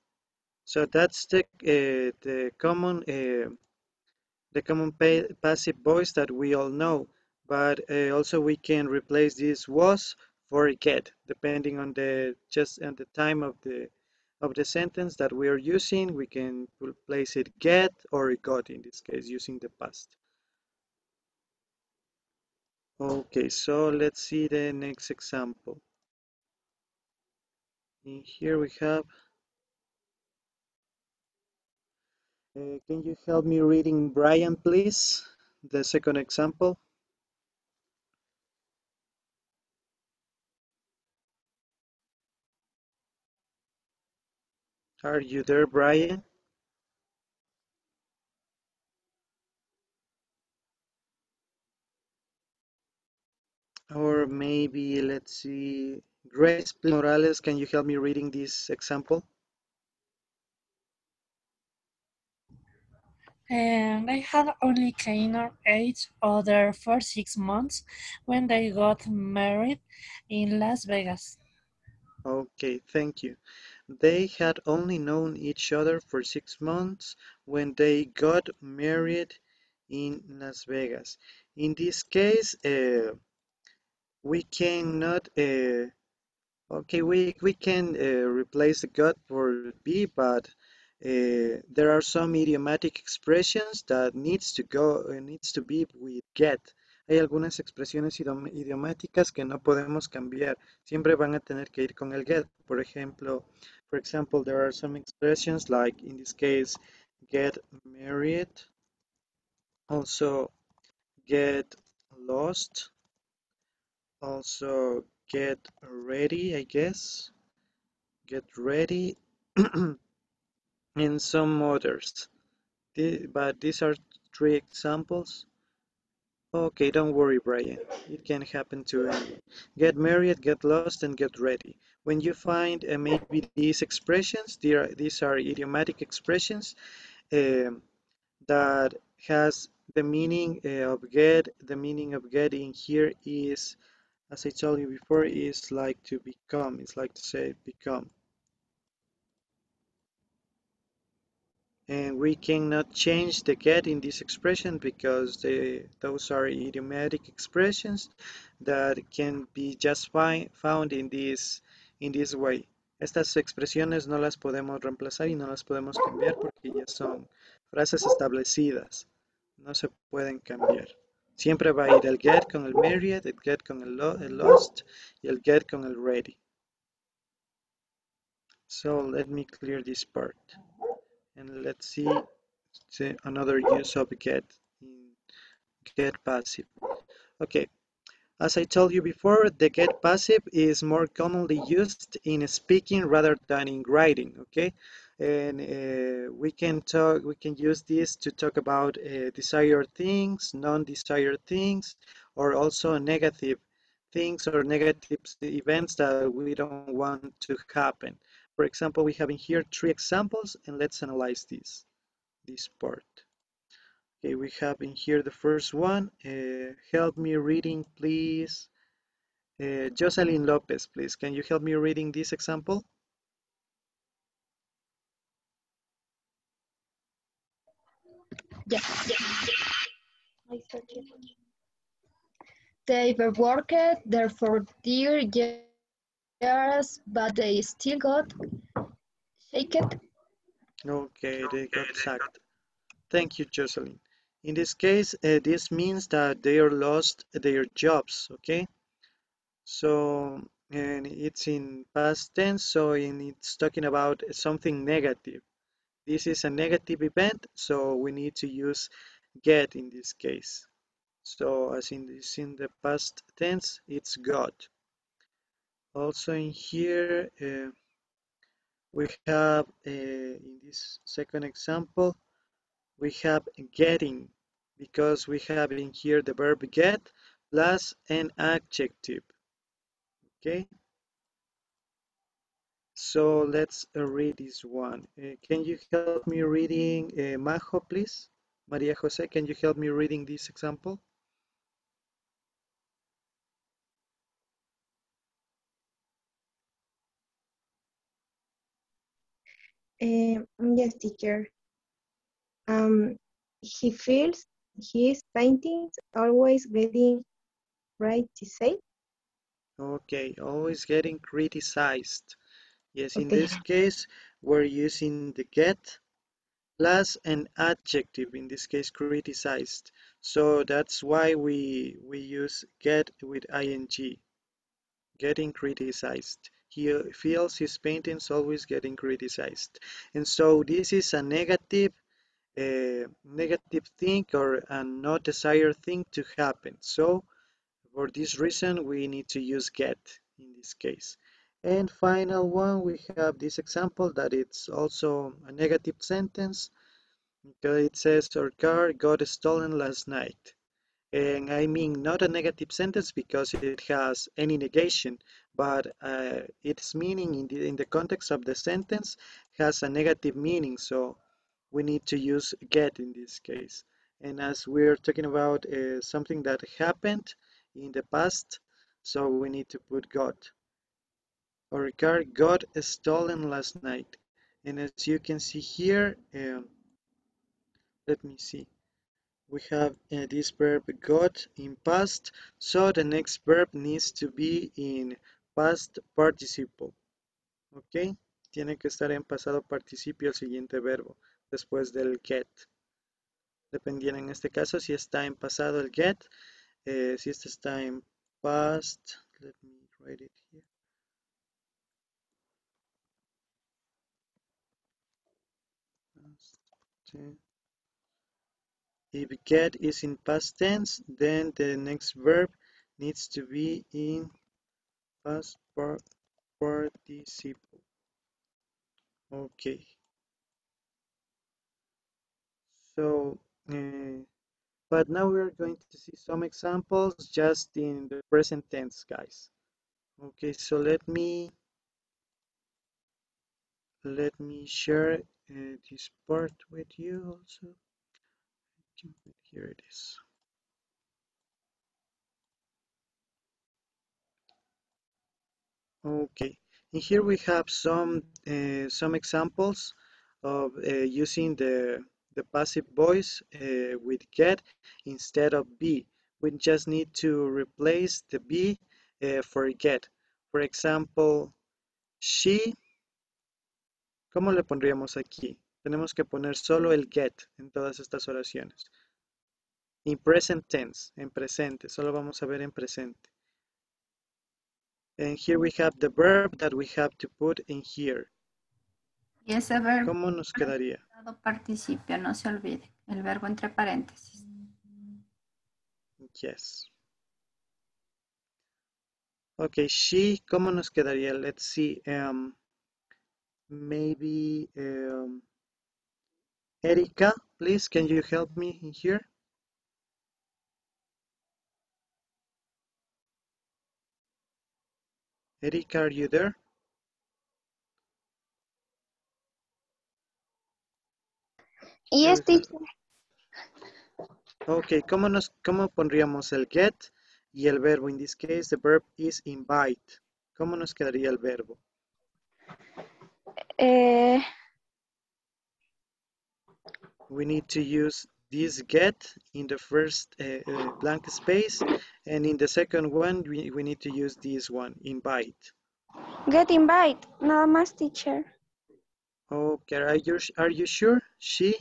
So that's the common passive voice that we all know, but also we can replace this was for get, depending on the time of the sentence that we are using. We can replace it get or got in this case using the past. Okay, so let's see the next example. In here we have. Can you help me reading Brian, please? The second example. Are you there, Brian? Or maybe, let's see, Grace Morales, can you help me reading this example? And they had only Keynor age other for 6 months when they got married in Las Vegas. Okay, thank you. They had only known each other for 6 months when they got married in Las Vegas. In this case, we cannot okay, we can replace the got for be, but there are some idiomatic expressions that needs to be with get. Hay algunas expresiones idiomáticas que no podemos cambiar. Siempre van a tener que ir con el get. For example, there are some expressions like in this case, get married, also get lost, also get ready, I guess. Get ready, and some others. But these are three examples. Okay, don't worry, Brian. It can happen to anyone. Get married, get lost, and get ready. When you find maybe these expressions, these are idiomatic expressions um, that has the meaning of get. The meaning of getting here is, as I told you before, is like to become. It's like to say become. And we cannot change the get in this expression because those are idiomatic expressions that can be just found in this way. Estas expresiones no las podemos reemplazar y no las podemos cambiar porque ya son frases establecidas. No se pueden cambiar. Siempre va a ir el get con el married, el get con el lost y el get con el ready. So let me clear this part. And let's see another use of get in get passive. Okay, as I told you before, the get passive is more commonly used in speaking rather than in writing, okay? And we can use this to talk about desired things, non-desired things, or also negative things or negative events that we don't want to happen. For example, we have in here 3 examples, and let's analyze this part. Okay, we have in here the first one. Help me reading, please. Jocelyn Lopez, please. Can you help me reading this example? Yeah. They were worked there for 30 years, but they still got shaken. Okay, they got sacked. Thank you, Jocelyn. In this case, this means that they are lost their jobs, okay? So, and it's in past tense, so it's talking about something negative. This is a negative event, so we need to use get in this case. So, as in this in the past tense, it's got. Also in here, we have, in this second example, we have getting, because we have in here the verb get plus an adjective, okay? So let's read this one. Can you help me reading, Majo, please? Maria Jose, can you help me reading this example? Yes, teacher. He feels his paintings always getting criticized. Okay, always getting criticized. Yes, in Okay. this case, we're using the get plus an adjective, in this case criticized. So that's why we use get with ing, getting criticized. He feels his paintings always getting criticized. And so this is a negative thing or a not desired thing to happen. So for this reason, we need to use get in this case. And final one, we have this example that it's also a negative sentence. Okay, it says our car got stolen last night. And I mean not a negative sentence because it has any negation, but its meaning in the context of the sentence has a negative meaning. So we need to use get in this case. And as we're talking about something that happened in the past, so we need to put got. Our car got stolen last night. And as you can see here, let me see. We have this verb got in past, so the next verb needs to be in past participle. ¿Ok? Tiene que estar en pasado participio el siguiente verbo, después del get. Dependiendo en este caso si está en pasado el get, si este está en past, let me write it here. If get is in past tense, then the next verb needs to be in past participle. Okay. So, but now we're going to see some examples just in the present tense, guys. Okay, so let me share this part with you also. Here it is. Okay, and here we have some examples of using the passive voice with get instead of be. We just need to replace the be for get. For example, she ¿Cómo le pondríamos aquí? Tenemos que poner solo el get en todas estas oraciones. In present tense, en presente, solo vamos a ver en presente. And here we have the verb that we have to put in here. Y ese verbo ¿Cómo nos quedaría? participio, no se olvide. El verbo entre paréntesis. Yes. Okay, she, ¿cómo nos quedaría? Let's see. Maybe Erika, please, can you help me in here? Erika, are you there? Yes, teacher. Okay, ¿cómo pondríamos el get y el verbo? In this case, the verb is invite. ¿Cómo nos quedaría el verbo? We need to use this get in the first blank space, and in the second one, we need to use this one, invite. Get invite, nada más, teacher. Okay, are you sure? She?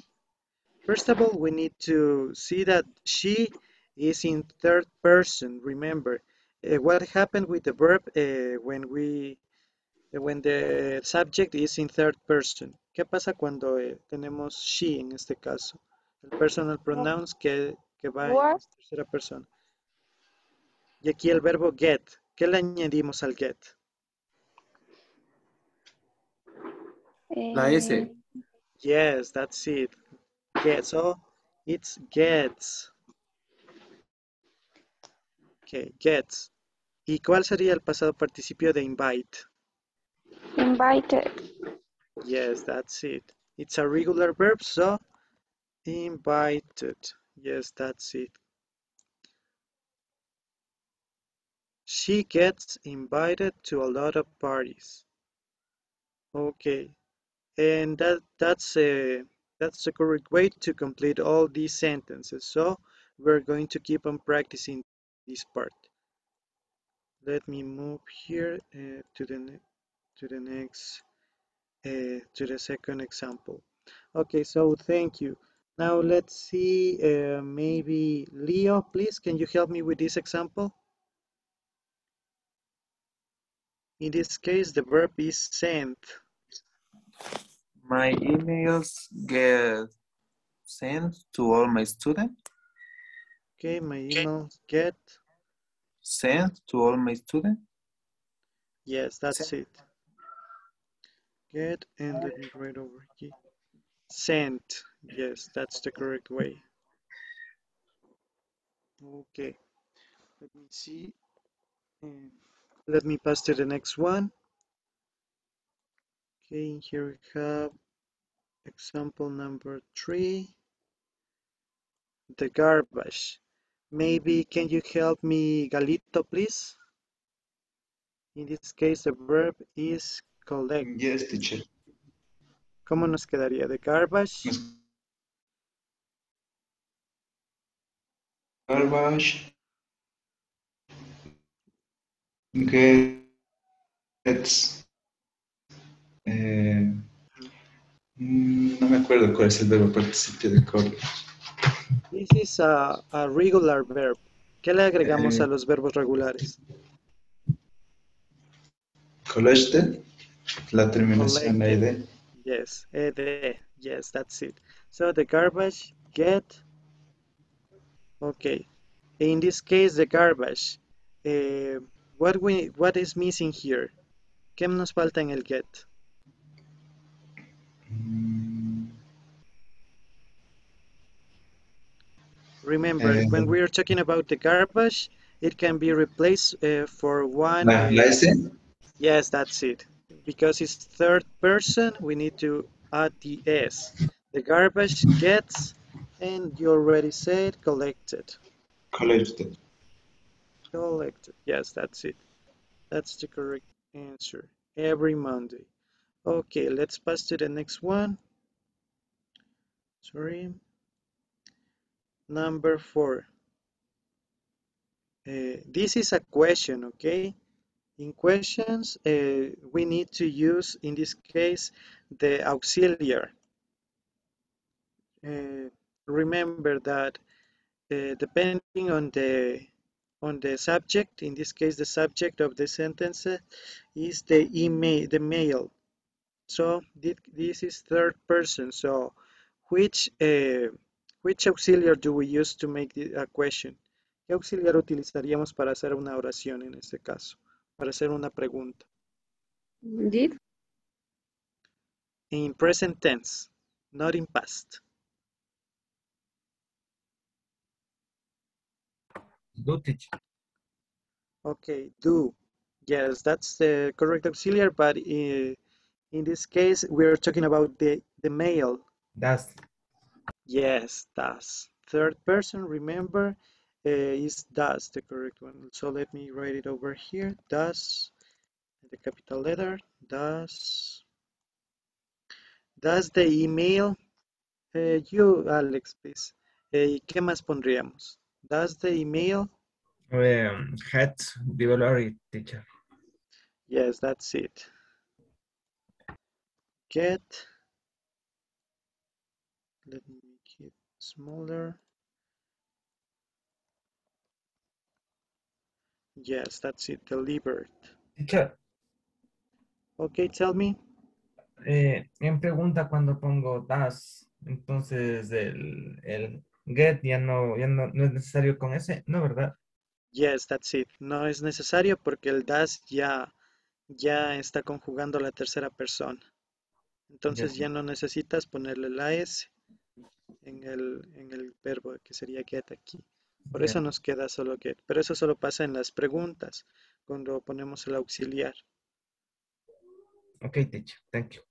First of all, we need to see that she is in third person. Remember, what happened with the verb when the subject is in third person. ¿Qué pasa cuando tenemos she en este caso? El personal pronouns que va en Was. tercera persona. Y aquí el verbo get. ¿Qué le añadimos al get? La S. Yes, that's it. Get. So it's gets. Okay, gets. ¿Y cuál sería el pasado participio de invite? Invited. Yes, that's it. It's a regular verb, so invited. Yes, that's it. She gets invited to a lot of parties. Okay, and that's the correct way to complete all these sentences. So we're going to keep on practicing this part. Let me move here to the next to the second example. Okay, so thank you. Now let's see, maybe Leo, please, can you help me with this example? In this case, the verb is sent. My emails get sent to all my students. Okay, my emails get Sent to all my students. yes, that's it. Get, and let me write over here. Sent, yes, that's the correct way. Okay, let me see. Let me pass to the next one. Okay, here we have example number 3. The garbage. Maybe can you help me, Galito, please? In this case, the verb is collect. Yes, teacher. ¿Cómo nos quedaría? The garbage. Garbage gets. No me acuerdo cuál es el verbo participio de college. This is a regular verb. ¿Qué le agregamos a los verbos regulares? Collected, la terminación la Collected. ed. Yes, ed. Yes, that's it. So the garbage get. Okay. In this case, the garbage. What is missing here? ¿Qué nos falta en el get? Remember, when we are talking about the garbage, it can be replaced for one. La S. Yes, that's it. Because it's third person, we need to add the S. The garbage gets, and you already said collected. Collected. Collected. Yes, that's it. That's the correct answer. Every Monday. Okay, let's pass to the next one. Sorry. Number 4. This is a question, okay? In questions, we need to use, in this case, the auxiliary. Remember that depending on the subject, in this case, the subject of the sentence is the email, the mail. So this is third person. So which auxiliary do we use to make a question? ¿Qué auxiliar utilizaríamos para hacer una oración en este caso? Para hacer una pregunta. Did. In present tense, not in past. Do, teacher. Okay, do. Yes, that's the correct auxiliary, but in this case, we're talking about the male. Does. Yes, does. Third person, remember, is does the correct one. So let me write it over here. Does, the capital letter, does. Does the email, you, Alex, please. ¿Qué más pondríamos? Does the email? Had Biology, teacher. Yes, that's it. Get. Let me make it smaller. Yes, that's it. Delivered. Teacher. Okay, tell me. En pregunta cuando pongo does, entonces el get no es necesario con ese, ¿no, verdad? Yes, that's it. No es necesario porque el does ya está conjugando la tercera persona. Entonces Yes. ya no necesitas ponerle la S en el verbo que sería get aquí. Por Yes. eso nos queda solo get. Pero eso solo pasa en las preguntas, cuando ponemos el auxiliar. Okay, teacher. Thank you.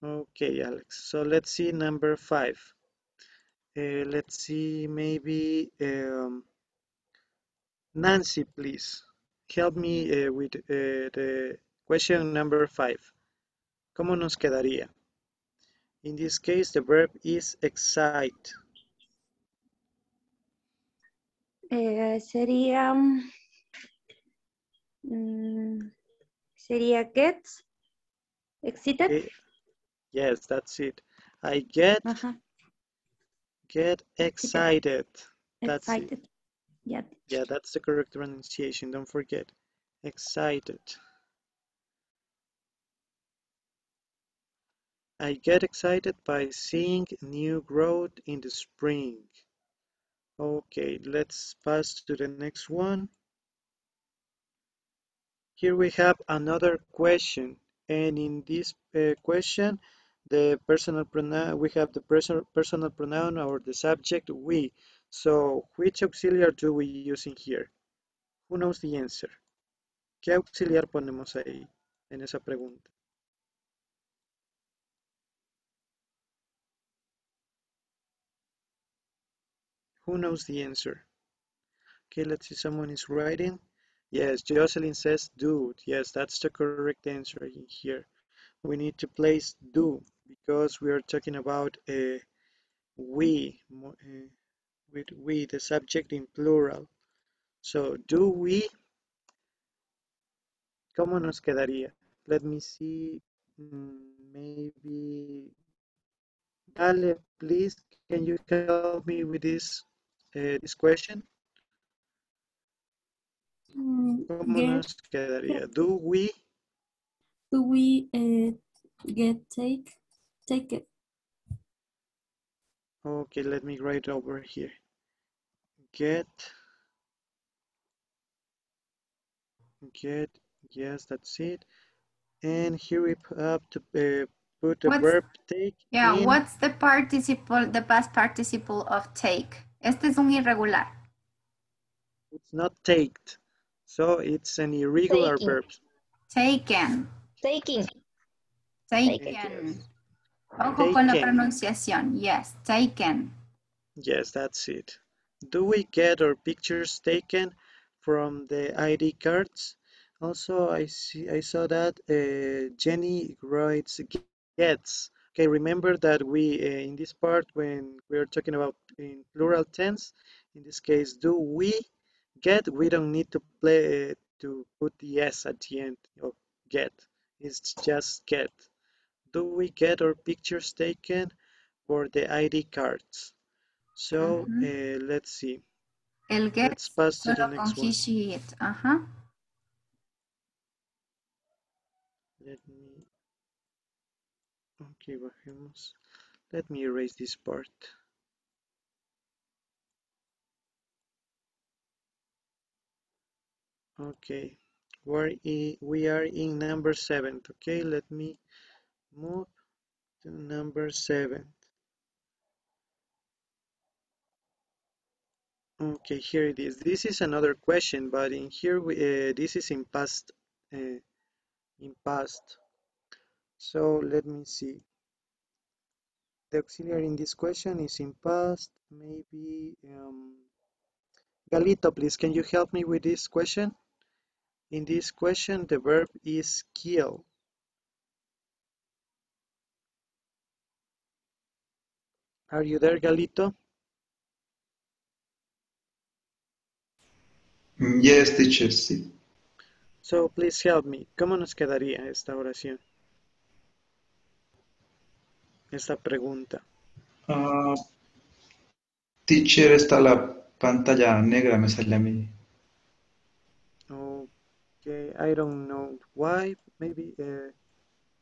Okay, Alex. So let's see number 5. Let's see, maybe Nancy, please. Help me with the question number 5. ¿Cómo nos quedaría? In this case, the verb is excite. Sería, sería get excited. Okay. Yes, that's it. I get excited. That's it. Excited. Yeah. Yeah, that's the correct pronunciation. Don't forget. Excited. I get excited by seeing new growth in the spring. Okay, let's pass to the next one. Here we have another question, and in this question, the personal pronoun, we have the personal pronoun or the subject we. So, which auxiliary do we use in here? Who knows the answer? ¿Qué auxiliar ponemos ahí en esa pregunta? Who knows the answer? Okay, let's see, someone is writing. Yes, Jocelyn says do. Yes, that's the correct answer in here. We need to place do because we are talking about we, with we, the subject in plural. So, do we, ¿cómo nos quedaría? Let me see, maybe, Dale, please, can you help me with this question? ¿Cómo nos quedaría? Do we get take it? Okay, let me write over here. Get, yes, that's it. And here we have to put the verb take in. What's the participle, the past participle of take? Este es un irregular. It's not taked, so it's an irregular verb. Taken. Taking. Taken. Ojo con la pronunciación. Yes, taken. Yes, that's it. Do we get our pictures taken from the ID cards? Also, I saw that Jenny writes gets. Okay, remember that we in this part when we're talking about in plural tense, in this case, do we get? We don't need to to put the S at the end of get. It's just get. Do we get our pictures taken for the ID cards? So let's see. El get Let's pass to the solo con next he, one. she, it. Ajá. Let me. Okay, bajemos. Let me erase this part. Okay, we are in number 7. Okay, let me move to number 7. Okay, here it is. This is another question, but in here this is in past. In past. So let me see. The auxiliary in this question is in past. Maybe Galito, please, can you help me with this question? In this question, the verb is kill. Are you there, Galito? Yes, teacher, sí. So please help me. ¿Cómo nos quedaría esta oración? Esta pregunta. Ah, teacher, está la pantalla negra, me sale a mí. Okay, I don't know why. Maybe the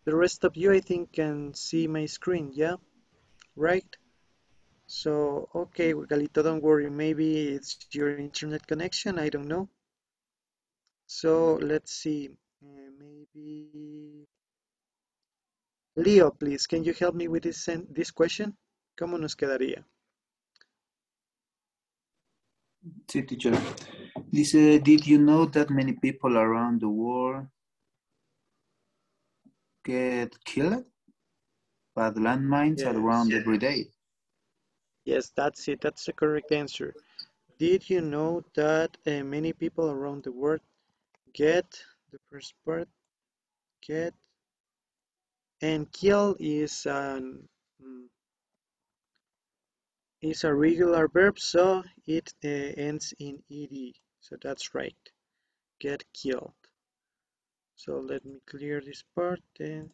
rest of you, I think, can see my screen, yeah? Right? So, okay, Galito, don't worry. Maybe it's your internet connection. I don't know. So, let's see. Maybe Leo, please, can you help me with this question? ¿Cómo nos quedaría? Sí, teacher. Dice, did you know that many people around the world get killed? But landmines are around every day. Yes, that's it. That's the correct answer. Did you know that many people around the world get the first part, get, and kill is a regular verb, so it ends in ed. So that's right. Get killed. So let me clear this part and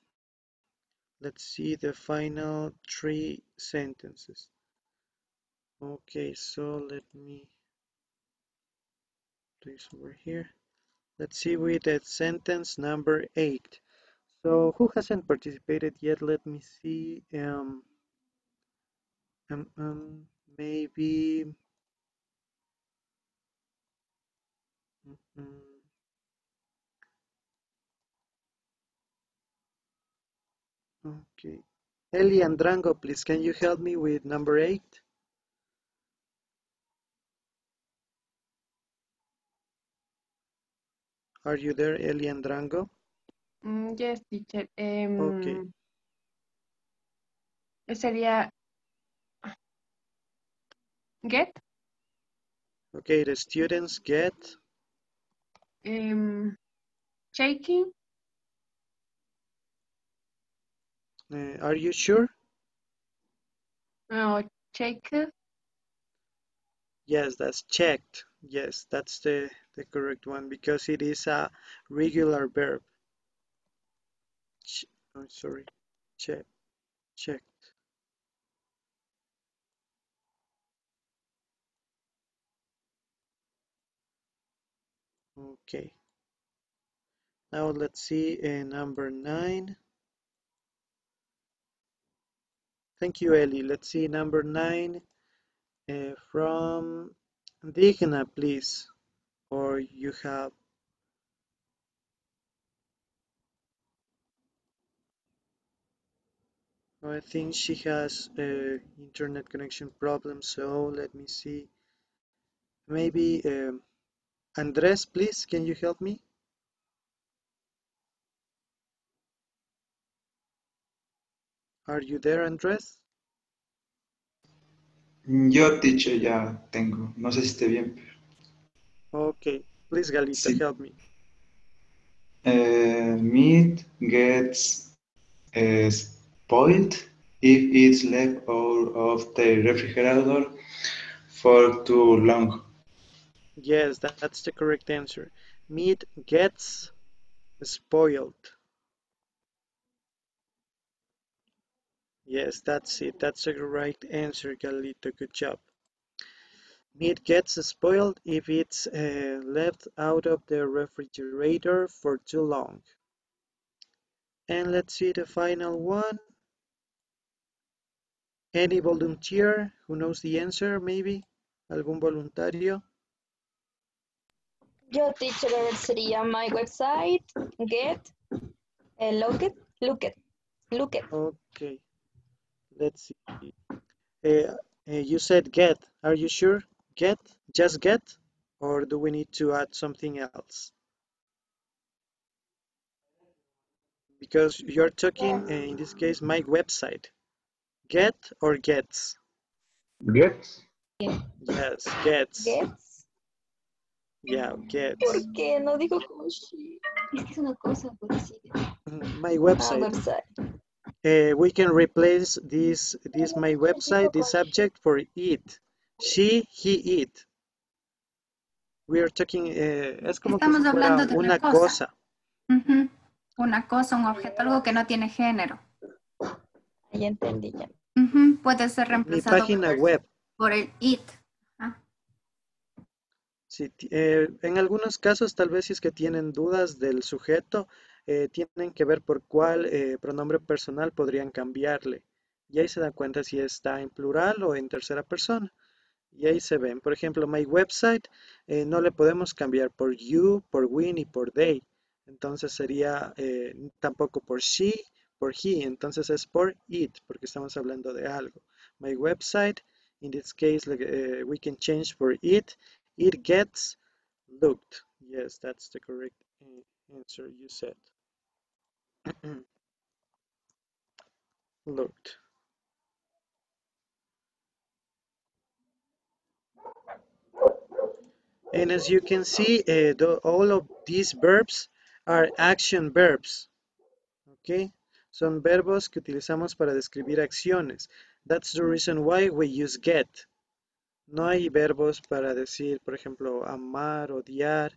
let's see the final 3 sentences. Okay, so let me place over here. Let's see with the sentence number 8. So who hasn't participated yet? Let me see. Maybe. mm, okay. Eli Andrango, please, can you help me with number 8? Are you there, Eli Andrango? Yes, teacher. Okay. Sería get. Okay, the students get. Shaking. Are you sure? No, shake. Yes, that's checked. Yes, that's the correct one because it is a regular verb. Oh, sorry. Checked. Okay. Now let's see number 9. Thank you, Ellie. Let's see number 9 from Digna, please. Or you have. I think she has internet connection problems. So let me see. Maybe Andres, please. Can you help me? Are you there, Andres? Yo, teacher, ya tengo. No sé si esté bien. Okay, please, Galito, Sí. help me. Meat gets spoiled if it's left out of the refrigerator for too long. Yes, that's the correct answer. Meat gets spoiled. Yes, that's it. That's the right answer, Galito. Good job. Meat gets spoiled if it's left out of the refrigerator for too long. And let's see the final one. Any volunteer who knows the answer, maybe? ¿Algún voluntario? Yo, teacher, a ver, sería my website, get, look it. Okay, let's see. You said get. Are you sure? Get? Just get? Or do we need to add something else? Because you're talking, in this case, my website. Get or gets? Gets. Yes, gets. Gets. Yeah, gets. ¿Por qué no dijo como she? Es que es una cosa, por decir. My website. Website. We can replace this my website, this subject for it. She, he, it. We are talking, es como que si Estamos fuera hablando de una una cosa. cosa. Una cosa, un objeto, algo que no tiene género. Ya entendí ya. Puede ser Mi reemplazado página web. por el it. Sí, en algunos casos, tal vez si es que tienen dudas del sujeto, tienen que ver por cuál pronombre personal podrían cambiarle. Y ahí se dan cuenta si está en plural o en tercera persona. Y ahí se ven. Por ejemplo, my website no le podemos cambiar por you, por we ni por they. Entonces sería tampoco por she, por he. Entonces es por it, porque estamos hablando de algo. My website, in this case, we can change for it. It gets looked. Yes, that's the correct answer you said. Looked. And as you can see, all of these verbs are action verbs. Okay? Son verbos que utilizamos para describir acciones. That's the reason why we use get. No hay verbos para decir, por ejemplo, amar, odiar.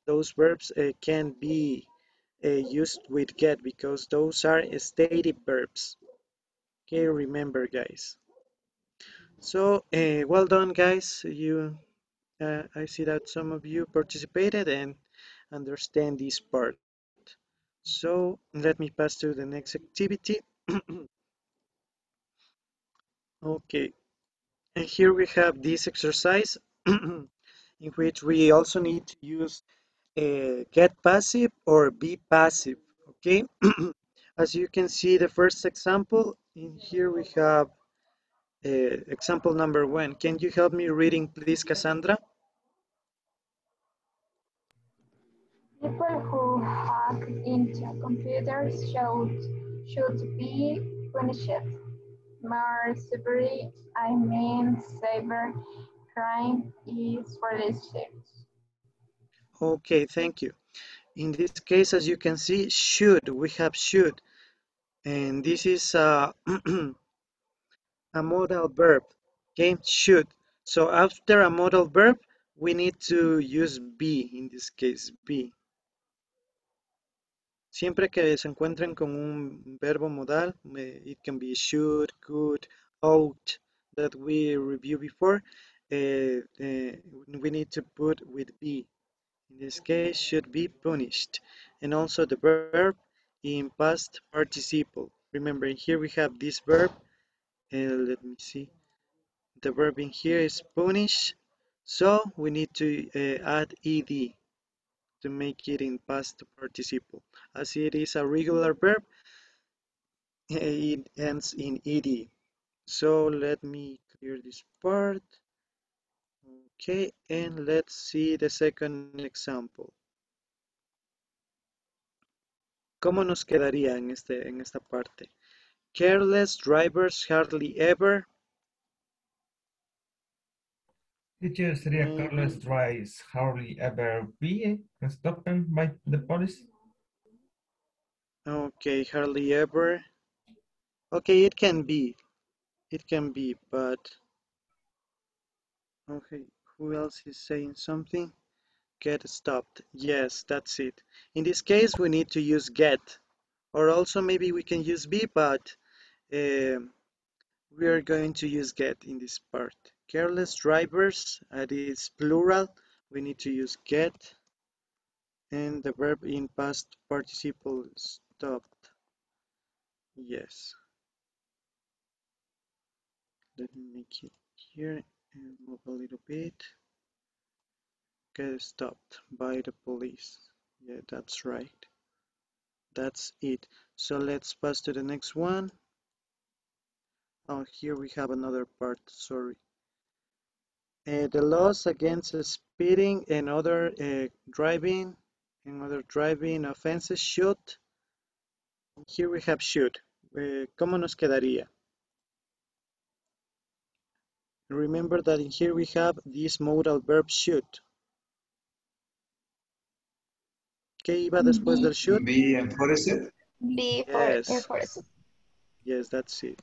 Those verbs can be used with get because those are stative verbs. Okay, remember, guys. So, well done, guys. I see that some of you participated and understand this part. So, let me pass to the next activity. Okay, and here we have this exercise in which we also need to use get passive or be passive. Okay, as you can see, the first example in here we have example number 1. Can you help me reading, please, Cassandra? People who hack into computers should be punished. More severely, I mean cyber crime is really serious. Okay, thank you. In this case, as you can see, should, we have should, and this is a modal verb, okay, should. So after a modal verb, we need to use be, in this case, be. Siempre que se encuentren con un verbo modal, it can be should, could, ought, that we reviewed before, we need to put with be. In this case, should be punished. And also the verb in past participle. Remember, here we have this verb. Let me see. The verb in here is punish. So we need to add ed to make it in past participle. As it is a regular verb, it ends in ed. So let me clear this part. Okay, and let's see the second example. ¿Cómo nos quedaría en esta parte? Careless drivers hardly ever. Teacher, sería careless drives hardly ever be stopped by the police. Okay, hardly ever. Okay, it can be. It can be, but okay, who else is saying something? Get stopped. Yes, that's it. In this case, we need to use get, or also maybe we can use be, but um we are going to use get in this part. Careless drivers, it is plural. We need to use get and the verb in past participle stopped. Yes. Let me make it here and move a little bit. Get stopped by the police. Yeah, that's right. That's it. So let's pass to the next one. Oh, here we have another part, sorry. The laws against speeding and other driving offenses should. Here we have should. ¿Cómo nos quedaría? Remember that in here we have this modal verb should. ¿Qué iba después del should? Be enforced. Be for Yes. enforced. Yes, that's it.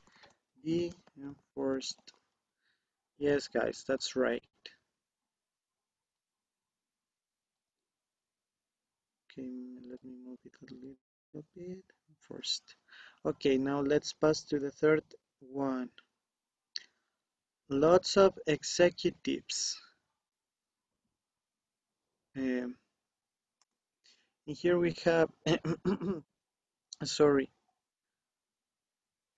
Be enforced. Yes, guys, that's right. Okay, let me move it a little bit first. Okay, now let's pass to the third one. Lots of executives. Um, and here we have, sorry,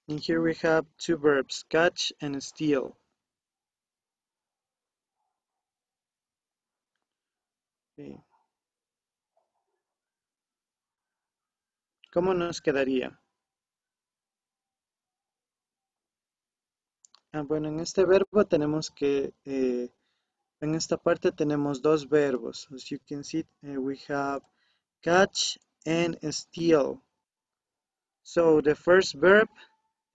and here we have two verbs, catch and steal. Okay. ¿Cómo nos quedaría? Bueno, en este verbo tenemos que, en esta parte tenemos dos verbos. As you can see, we have catch and steal. So the first verb,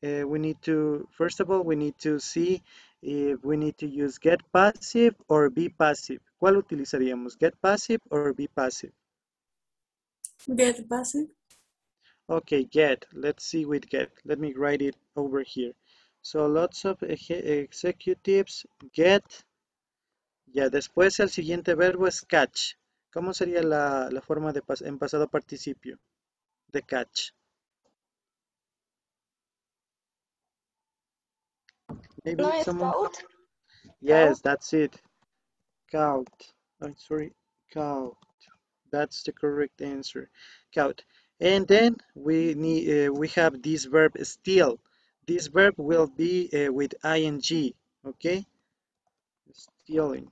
we need to, first of all, we need to see if we need to use get passive or be passive. ¿Cuál utilizaríamos? Get passive or be passive? Get passive. Okay, get. Let's see with get. Let me write it over here. So lots of executives get. Ya, después el siguiente verbo es catch. ¿Cómo sería la forma de en pasado participio de catch? No Maybe es someone. caught. Yes, that's it. Caught. I'm sorry, caught. That's the correct answer. Caught. And then we need we have this verb steal. This verb will be with ing. Okay, stealing.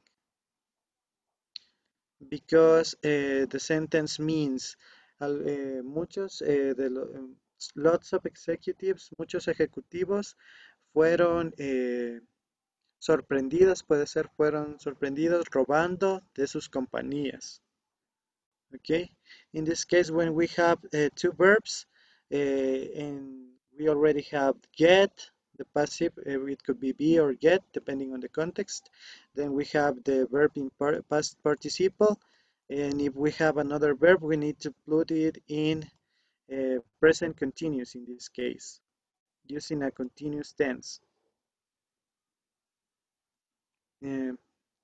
Because the sentence means muchos lots of executives, muchos ejecutivos fueron sorprendidos, puede ser fueron sorprendidos robando de sus compañías. Okay, in this case when we have two verbs and we already have get, the passive, it could be or get depending on the context. Then we have the verb in past participle, and if we have another verb we need to put it in present continuous in this case, using a continuous tense.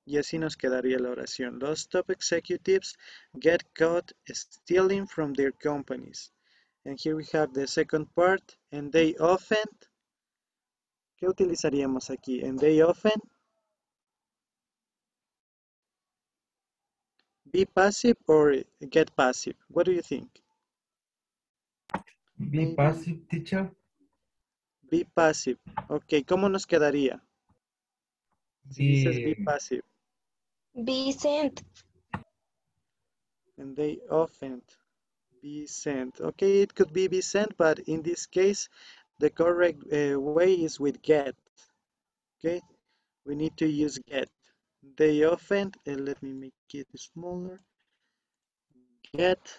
Y así nos quedaría la oración. Los top executives get caught stealing from their companies. And here we have the second part. And they often. ¿Qué utilizaríamos aquí? And they often. Be passive or get passive? What do you think? Be Maybe passive, teacher. be passive. Ok, ¿cómo nos quedaría? Si dices be Be passive. Be sent. And they often be sent. Okay, it could be sent, but in this case, the correct way is with get. Okay, we need to use get. They often, let me make it smaller, get.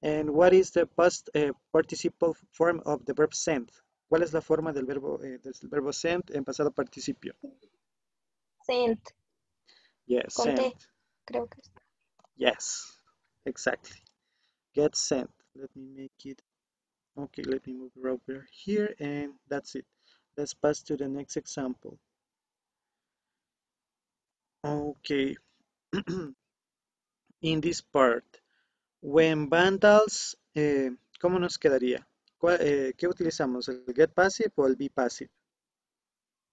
And what is the past participle form of the verb sent? ¿Cuál es la forma del verbo sent en pasado participio? Sent. Yes, Con sent. T, creo que es. Yes, exactly. Get sent. Let me make it. Okay, let me move it over here, and that's it. Let's pass to the next example. Okay, in this part. When vandals, ¿cómo nos quedaría? ¿Qué utilizamos? ¿El get passive o el be passive?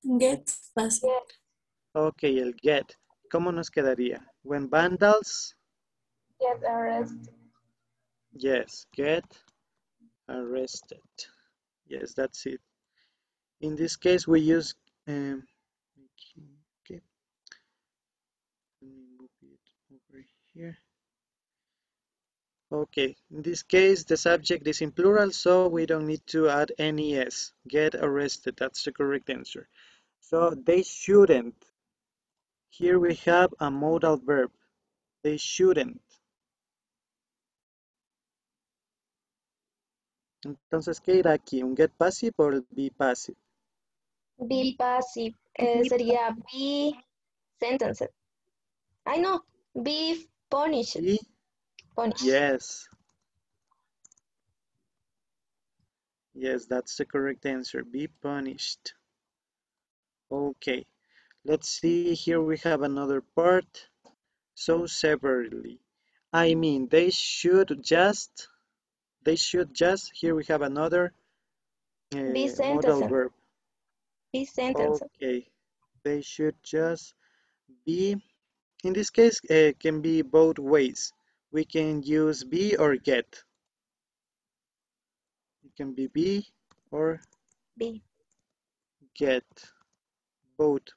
Get passive. Ok, el get. ¿Cómo nos quedaría? When vandals, Get arrested. yes, get arrested. Yes, that's it. In this case, we use, okay, let me move it over here. Okay, in this case, the subject is in plural, so we don't need to add any s. Get arrested, that's the correct answer. So they shouldn't. Here we have a modal verb. They shouldn't. Entonces, ¿qué irá aquí? ¿Un get passive o el be passive? Be passive sería be sentenced. I know, be punished. Be? Punished. Yes. Yes, that's the correct answer. Be punished. Okay, let's see. Here we have another part. So severely. I mean, they should just. Here we have another Be modal sentenced. verb. Be sentenced. Okay, they should just be. In this case, can be both ways. We can use be or get. It can be or Be. get. Both.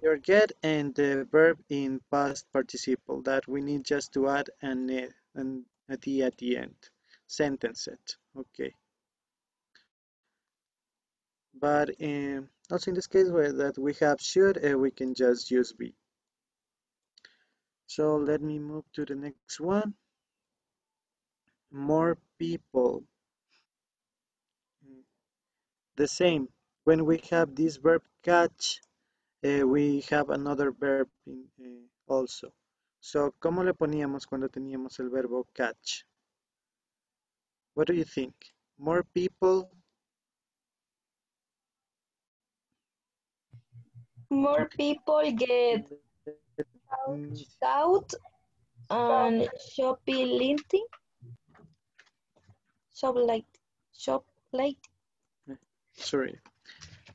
Your get and the verb in past participle that we need just to add an at the end. Sentence it. Okay. But also in this case where that we have should, we can just use be. So let me move to the next one. More people. The same. When we have this verb catch, we have another verb also. So, ¿cómo le poníamos cuando teníamos el verbo catch? What do you think? More people? More people get out and shoplifting. Shoplight. Sorry.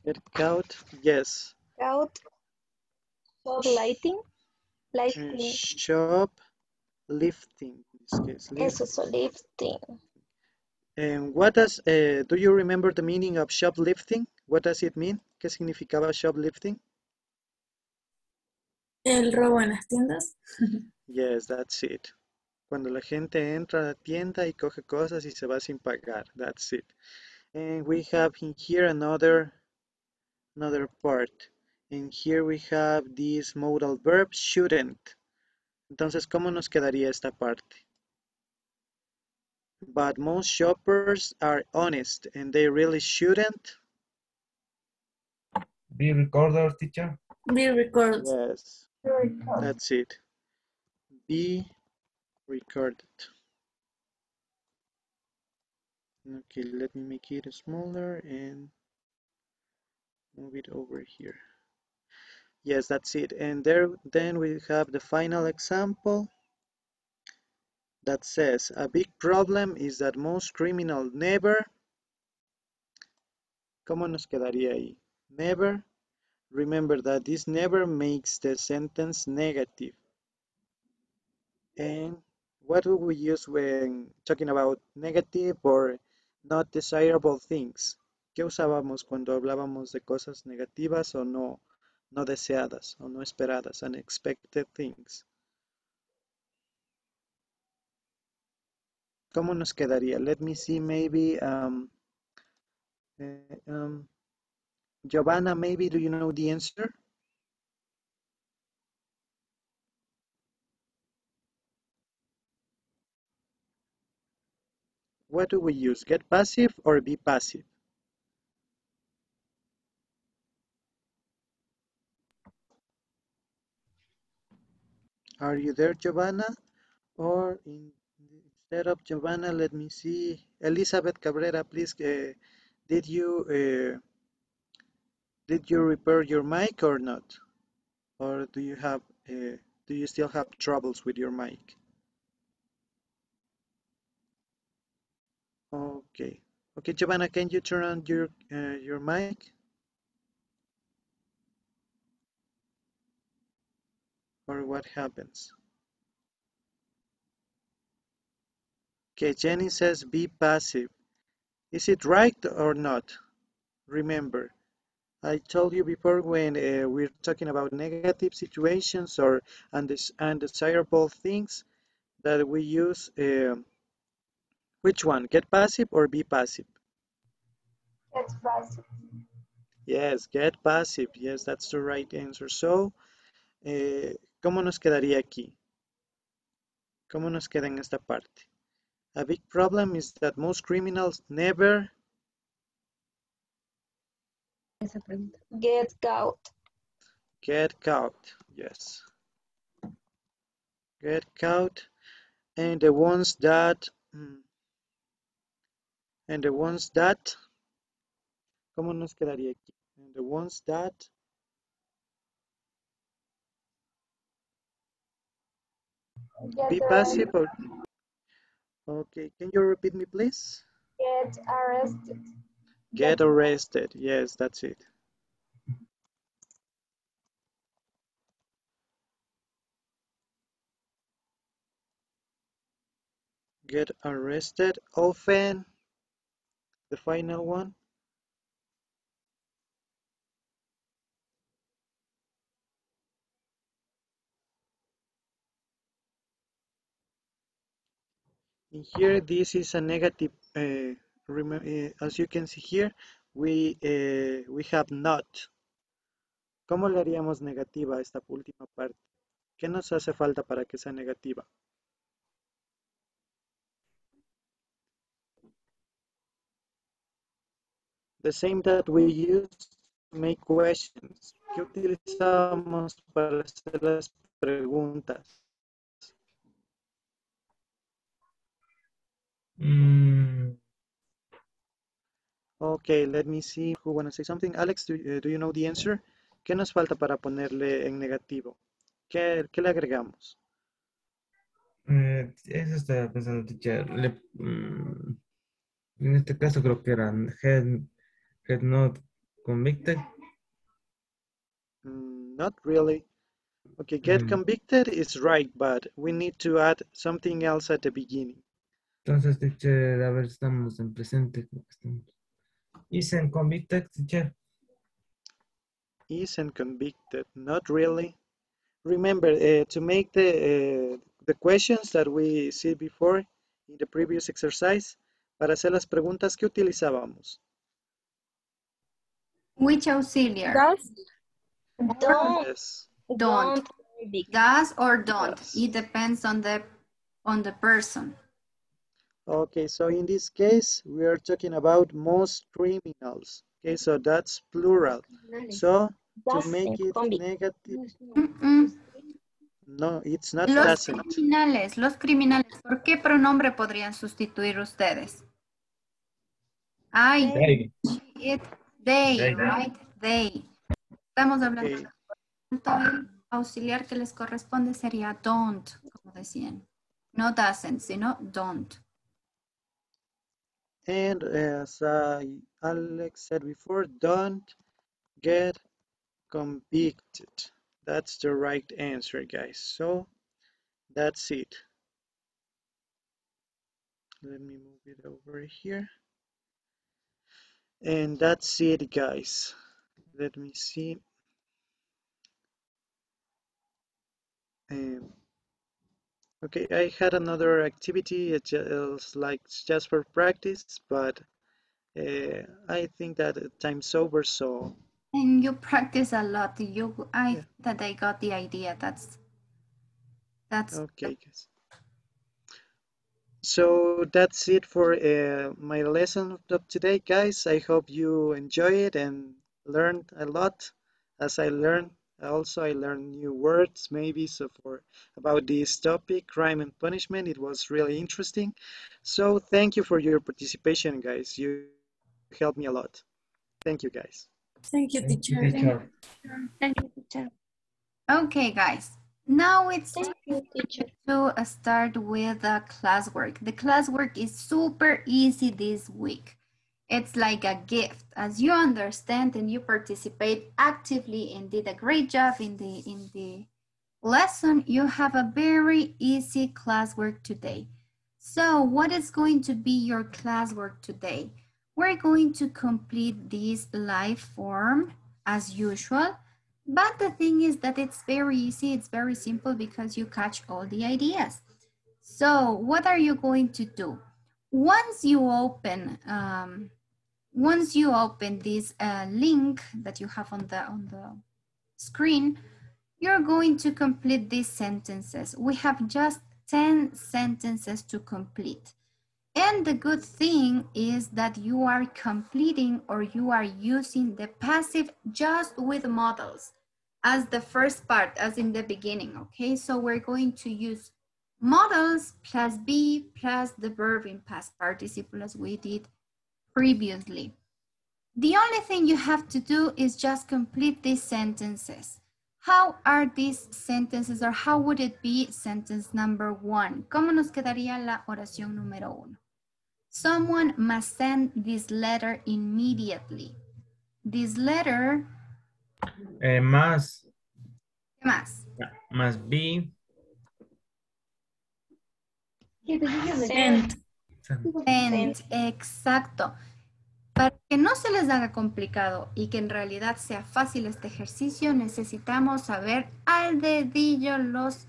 Get caught? Yes. Out. Shoplighting. Lighting. Shop lifting. In this case, Eso, so lifting. And what does, do you remember the meaning of shoplifting? What does it mean? ¿Qué significaba shoplifting? El robo en las tiendas. Yes, that's it. Cuando la gente entra a la tienda y coge cosas y se va sin pagar. That's it. And we have in here another part. And here we have this modal verb, shouldn't. Entonces, ¿cómo nos quedaría esta parte? But most shoppers are honest and they really shouldn't. Be recorder, teacher. Be recorded. Yes, that's it. Be recorded. Okay, let me make it smaller and move it over here. Yes, that's it. And then we have the final example that says, a big problem is that most criminals never, ¿cómo nos quedaría ahí? Never. Remember that this never makes the sentence negative. And what do we use when talking about negative or not desirable things? ¿Qué usábamos cuando hablábamos de cosas negativas o no deseadas o no esperadas, unexpected things? ¿Cómo nos quedaría? Let me see, maybe, eh, um, Giovanna, maybe, do you know the answer? What do we use? Get passive or be passive? Are you there, Giovanna? Or instead of Giovanna, let me see. Elizabeth Cabrera, please. Did you repair your mic or not? Or do you have do you still have troubles with your mic? Okay. Okay, Giovanna, can you turn on your mic? Or what happens? Okay, Jenny says be passive. Is it right or not? Remember, I told you before when we're talking about negative situations or undesirable things that we use which one? Get passive or be passive? Get passive. Yes, get passive. Yes, that's the right answer. So, ¿cómo nos quedaría aquí? ¿Cómo nos queda en esta parte? A big problem is that most criminals never Get caught. get caught. Yes, get caught. And the ones that, and the ones that, ¿cómo nos quedaría aquí? And the ones that be Get passive arrested. or, okay, can you repeat me please? Get arrested. Get arrested. Yes, that's it. Get arrested. Often, the final one. In here, this is a negative. As you can see here, we have not. ¿Cómo le haríamos negativa a esta última parte? ¿Qué nos hace falta para que sea negativa? The same that we use to make questions. ¿Qué utilizamos para hacer las preguntas? Okay, let me see who wanna say something. Alex, do you know the answer? ¿Qué nos falta para ponerle en negativo? ¿Qué le agregamos? Eso estaba pensando, teacher. En este caso creo que eran head not convicted. Not really. Okay, get convicted is right, but we need to add something else at the beginning. Entonces, teacher, a ver, estamos en presente. Isn't convicted, teacher. Isn't convicted, not really. Remember, to make the questions that we see before in the previous exercise, para hacer las preguntas, ¿qué utilizábamos? Which auxiliar? Don't. Yes. Don't. Does or don't. Yes. It depends on the person. Okay, so in this case, we are talking about most criminals. Okay, so that's plural. So to make it negative, no, it's not doesn't. Los criminales, ¿por qué pronombre podrían sustituir ustedes? I, it, they, right? They. Estamos hablando Okay. del auxiliar que les corresponde sería don't, como decían. No doesn't, sino don't. And as Alex said before, don't get convicted. That's the right answer, guys. So that's it. Let me move it over here. And that's it, guys. Let me see. Okay, I had another activity. It's like just for practice, but I think that time's over, so. And you practice a lot. I that I got the idea. That's okay, guys. So that's it for my lesson of today, guys. I hope you enjoy it and learned a lot as I learned. Also, I learned new words, maybe, so for about this topic, crime and punishment. It was really interesting. So thank you for your participation, guys. You helped me a lot. Thank you, guys. Thank you, teacher. Okay, guys. Now it's Thank you, teacher. to start with the classwork. The classwork is super easy this week. It's like a gift. As you understand and you participate actively and did a great job in the lesson, you have a very easy classwork today. So what is going to be your classwork today? We're going to complete this live form as usual. But the thing is that it's very easy, it's very simple because you catch all the ideas. So what are you going to do? Once you open this link that you have on the screen, you're going to complete these sentences. We have just 10 sentences to complete. And the good thing is that you are completing or you are using the passive just with models as the first part, as in the beginning, okay? So we're going to use models plus be plus the verb in past participle as we did previously. The only thing you have to do is just complete these sentences. How are these sentences, or how would it be sentence number 1? ¿Cómo nos quedaría la oración número 1? Someone must send this letter immediately. This letter. Más. ¿Qué más? Must be. Sent. Sent, exacto. Para que no se les haga complicado y que en realidad sea fácil este ejercicio, necesitamos saber al dedillo los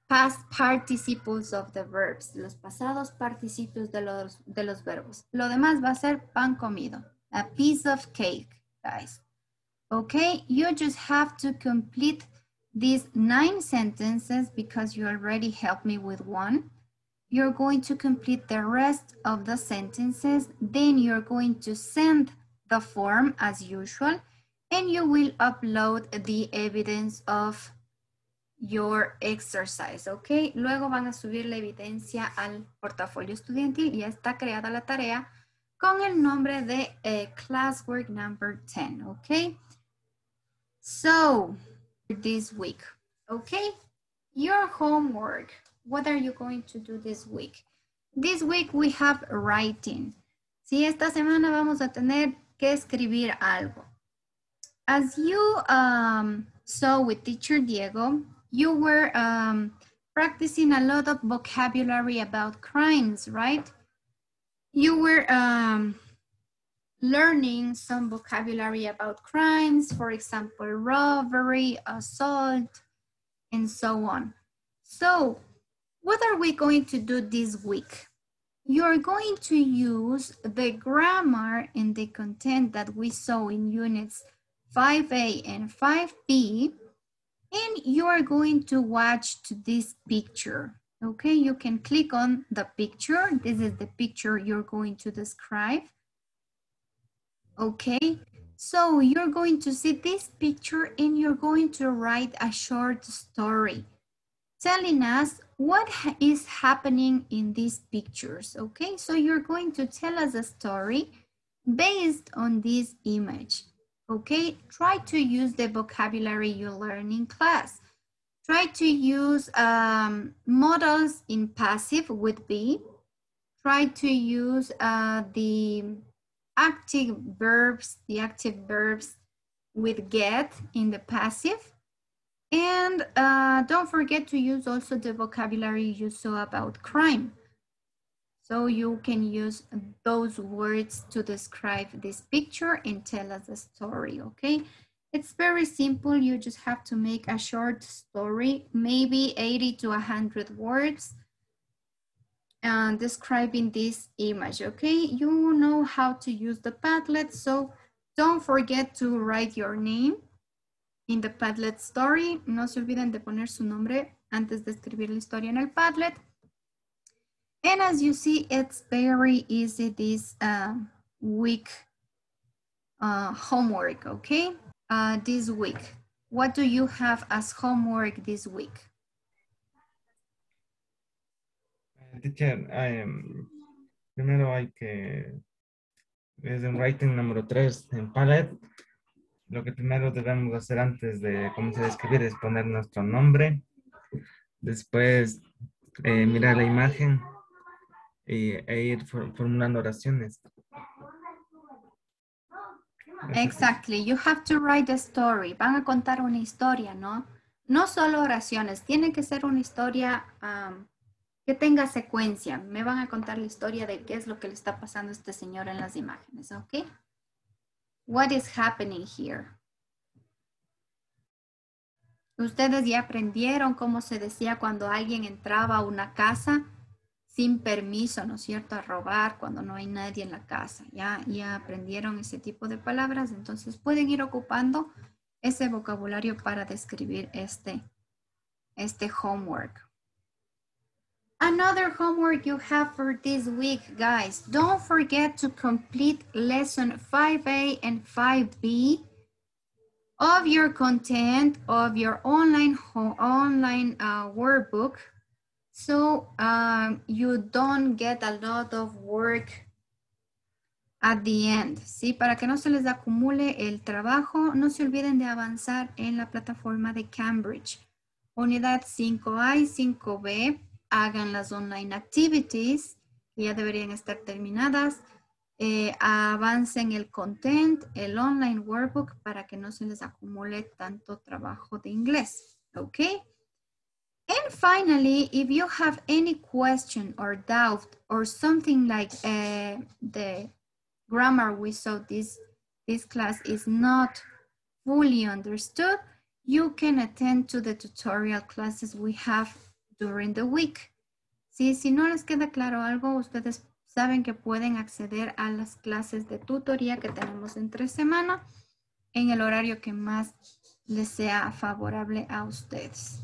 past participles of the verbs, los pasados participios de los verbos. Lo demás va a ser pan comido, a piece of cake, guys. Okay, you just have to complete these 9 sentences because you already helped me with one. You're going to complete the rest of the sentences, then you're going to send the form as usual, and you will upload the evidence of your exercise, ¿ok? Luego van a subir la evidencia al portafolio estudiantil. Ya está creada la tarea con el nombre de classwork number 10, ¿ok? So, this week, ¿ok? Your homework. What are you going to do this week? This week we have writing. Sí, esta semana vamos a tener que escribir algo. As you saw with teacher Diego, you were practicing a lot of vocabulary about crimes, right? You were learning some vocabulary about crimes, for example, robbery, assault, and so on. So, what are we going to do this week? You're going to use the grammar and the content that we saw in units 5A and 5B, and you are going to watch to this picture. Okay, you can click on the picture. This is the picture you're going to describe. Okay, so you're going to see this picture and you're going to write a short story telling us what is happening in these pictures, okay? So you're going to tell us a story based on this image, okay? Try to use the vocabulary you learn in class. Try to use modals in passive with be. Try to use the active verbs with get in the passive. And don't forget to use also the vocabulary you saw about crime. So you can use those words to describe this picture and tell us a story, okay? It's very simple. You just have to make a short story, maybe 80 to 100 words, describing this image, okay? You know how to use the Padlet, so don't forget to write your name in the Padlet story. No se olviden de poner su nombre antes de escribir la historia en el Padlet. And as you see, it's very easy this week homework, okay? This week. What do you have as homework this week? Teacher, primero hay que, desde un writing número 3 en Palette, lo que primero debemos hacer antes de comenzar a escribir es poner nuestro nombre Después, mirar la imagen e ir formulando oraciones. Exactly. You have to write a story. Van a contar una historia, ¿no? No solo oraciones. Tiene que ser una historia que tenga secuencia. Me van a contar la historia de qué es lo que le está pasando a este señor en las imágenes, ¿ok? What is happening here? Ustedes ya aprendieron cómo se decía cuando alguien entraba a una casa sin permiso, ¿no es cierto? A robar cuando no hay nadie en la casa. Ya aprendieron ese tipo de palabras, entonces pueden ir ocupando ese vocabulario para describir este homework. Another homework you have for this week, guys. Don't forget to complete lesson 5A and 5B of your content of your online workbook, so you don't get a lot of work at the end. ¿Sí? Para que no se les acumule el trabajo, no se olviden de avanzar en la plataforma de Cambridge. Unidad 5A y 5B, hagan las online activities, que ya deberían estar terminadas. Avancen el content, el online workbook, para que no se les acumule tanto trabajo de inglés. Okay? And finally, if you have any question or doubt or something like the grammar we saw this class is not fully understood, you can attend to the tutorial classes we have during the week. ¿Sí? Si no les queda claro algo, ustedes saben que pueden acceder a las clases de tutoría que tenemos entre semana en el horario que más les sea favorable a ustedes.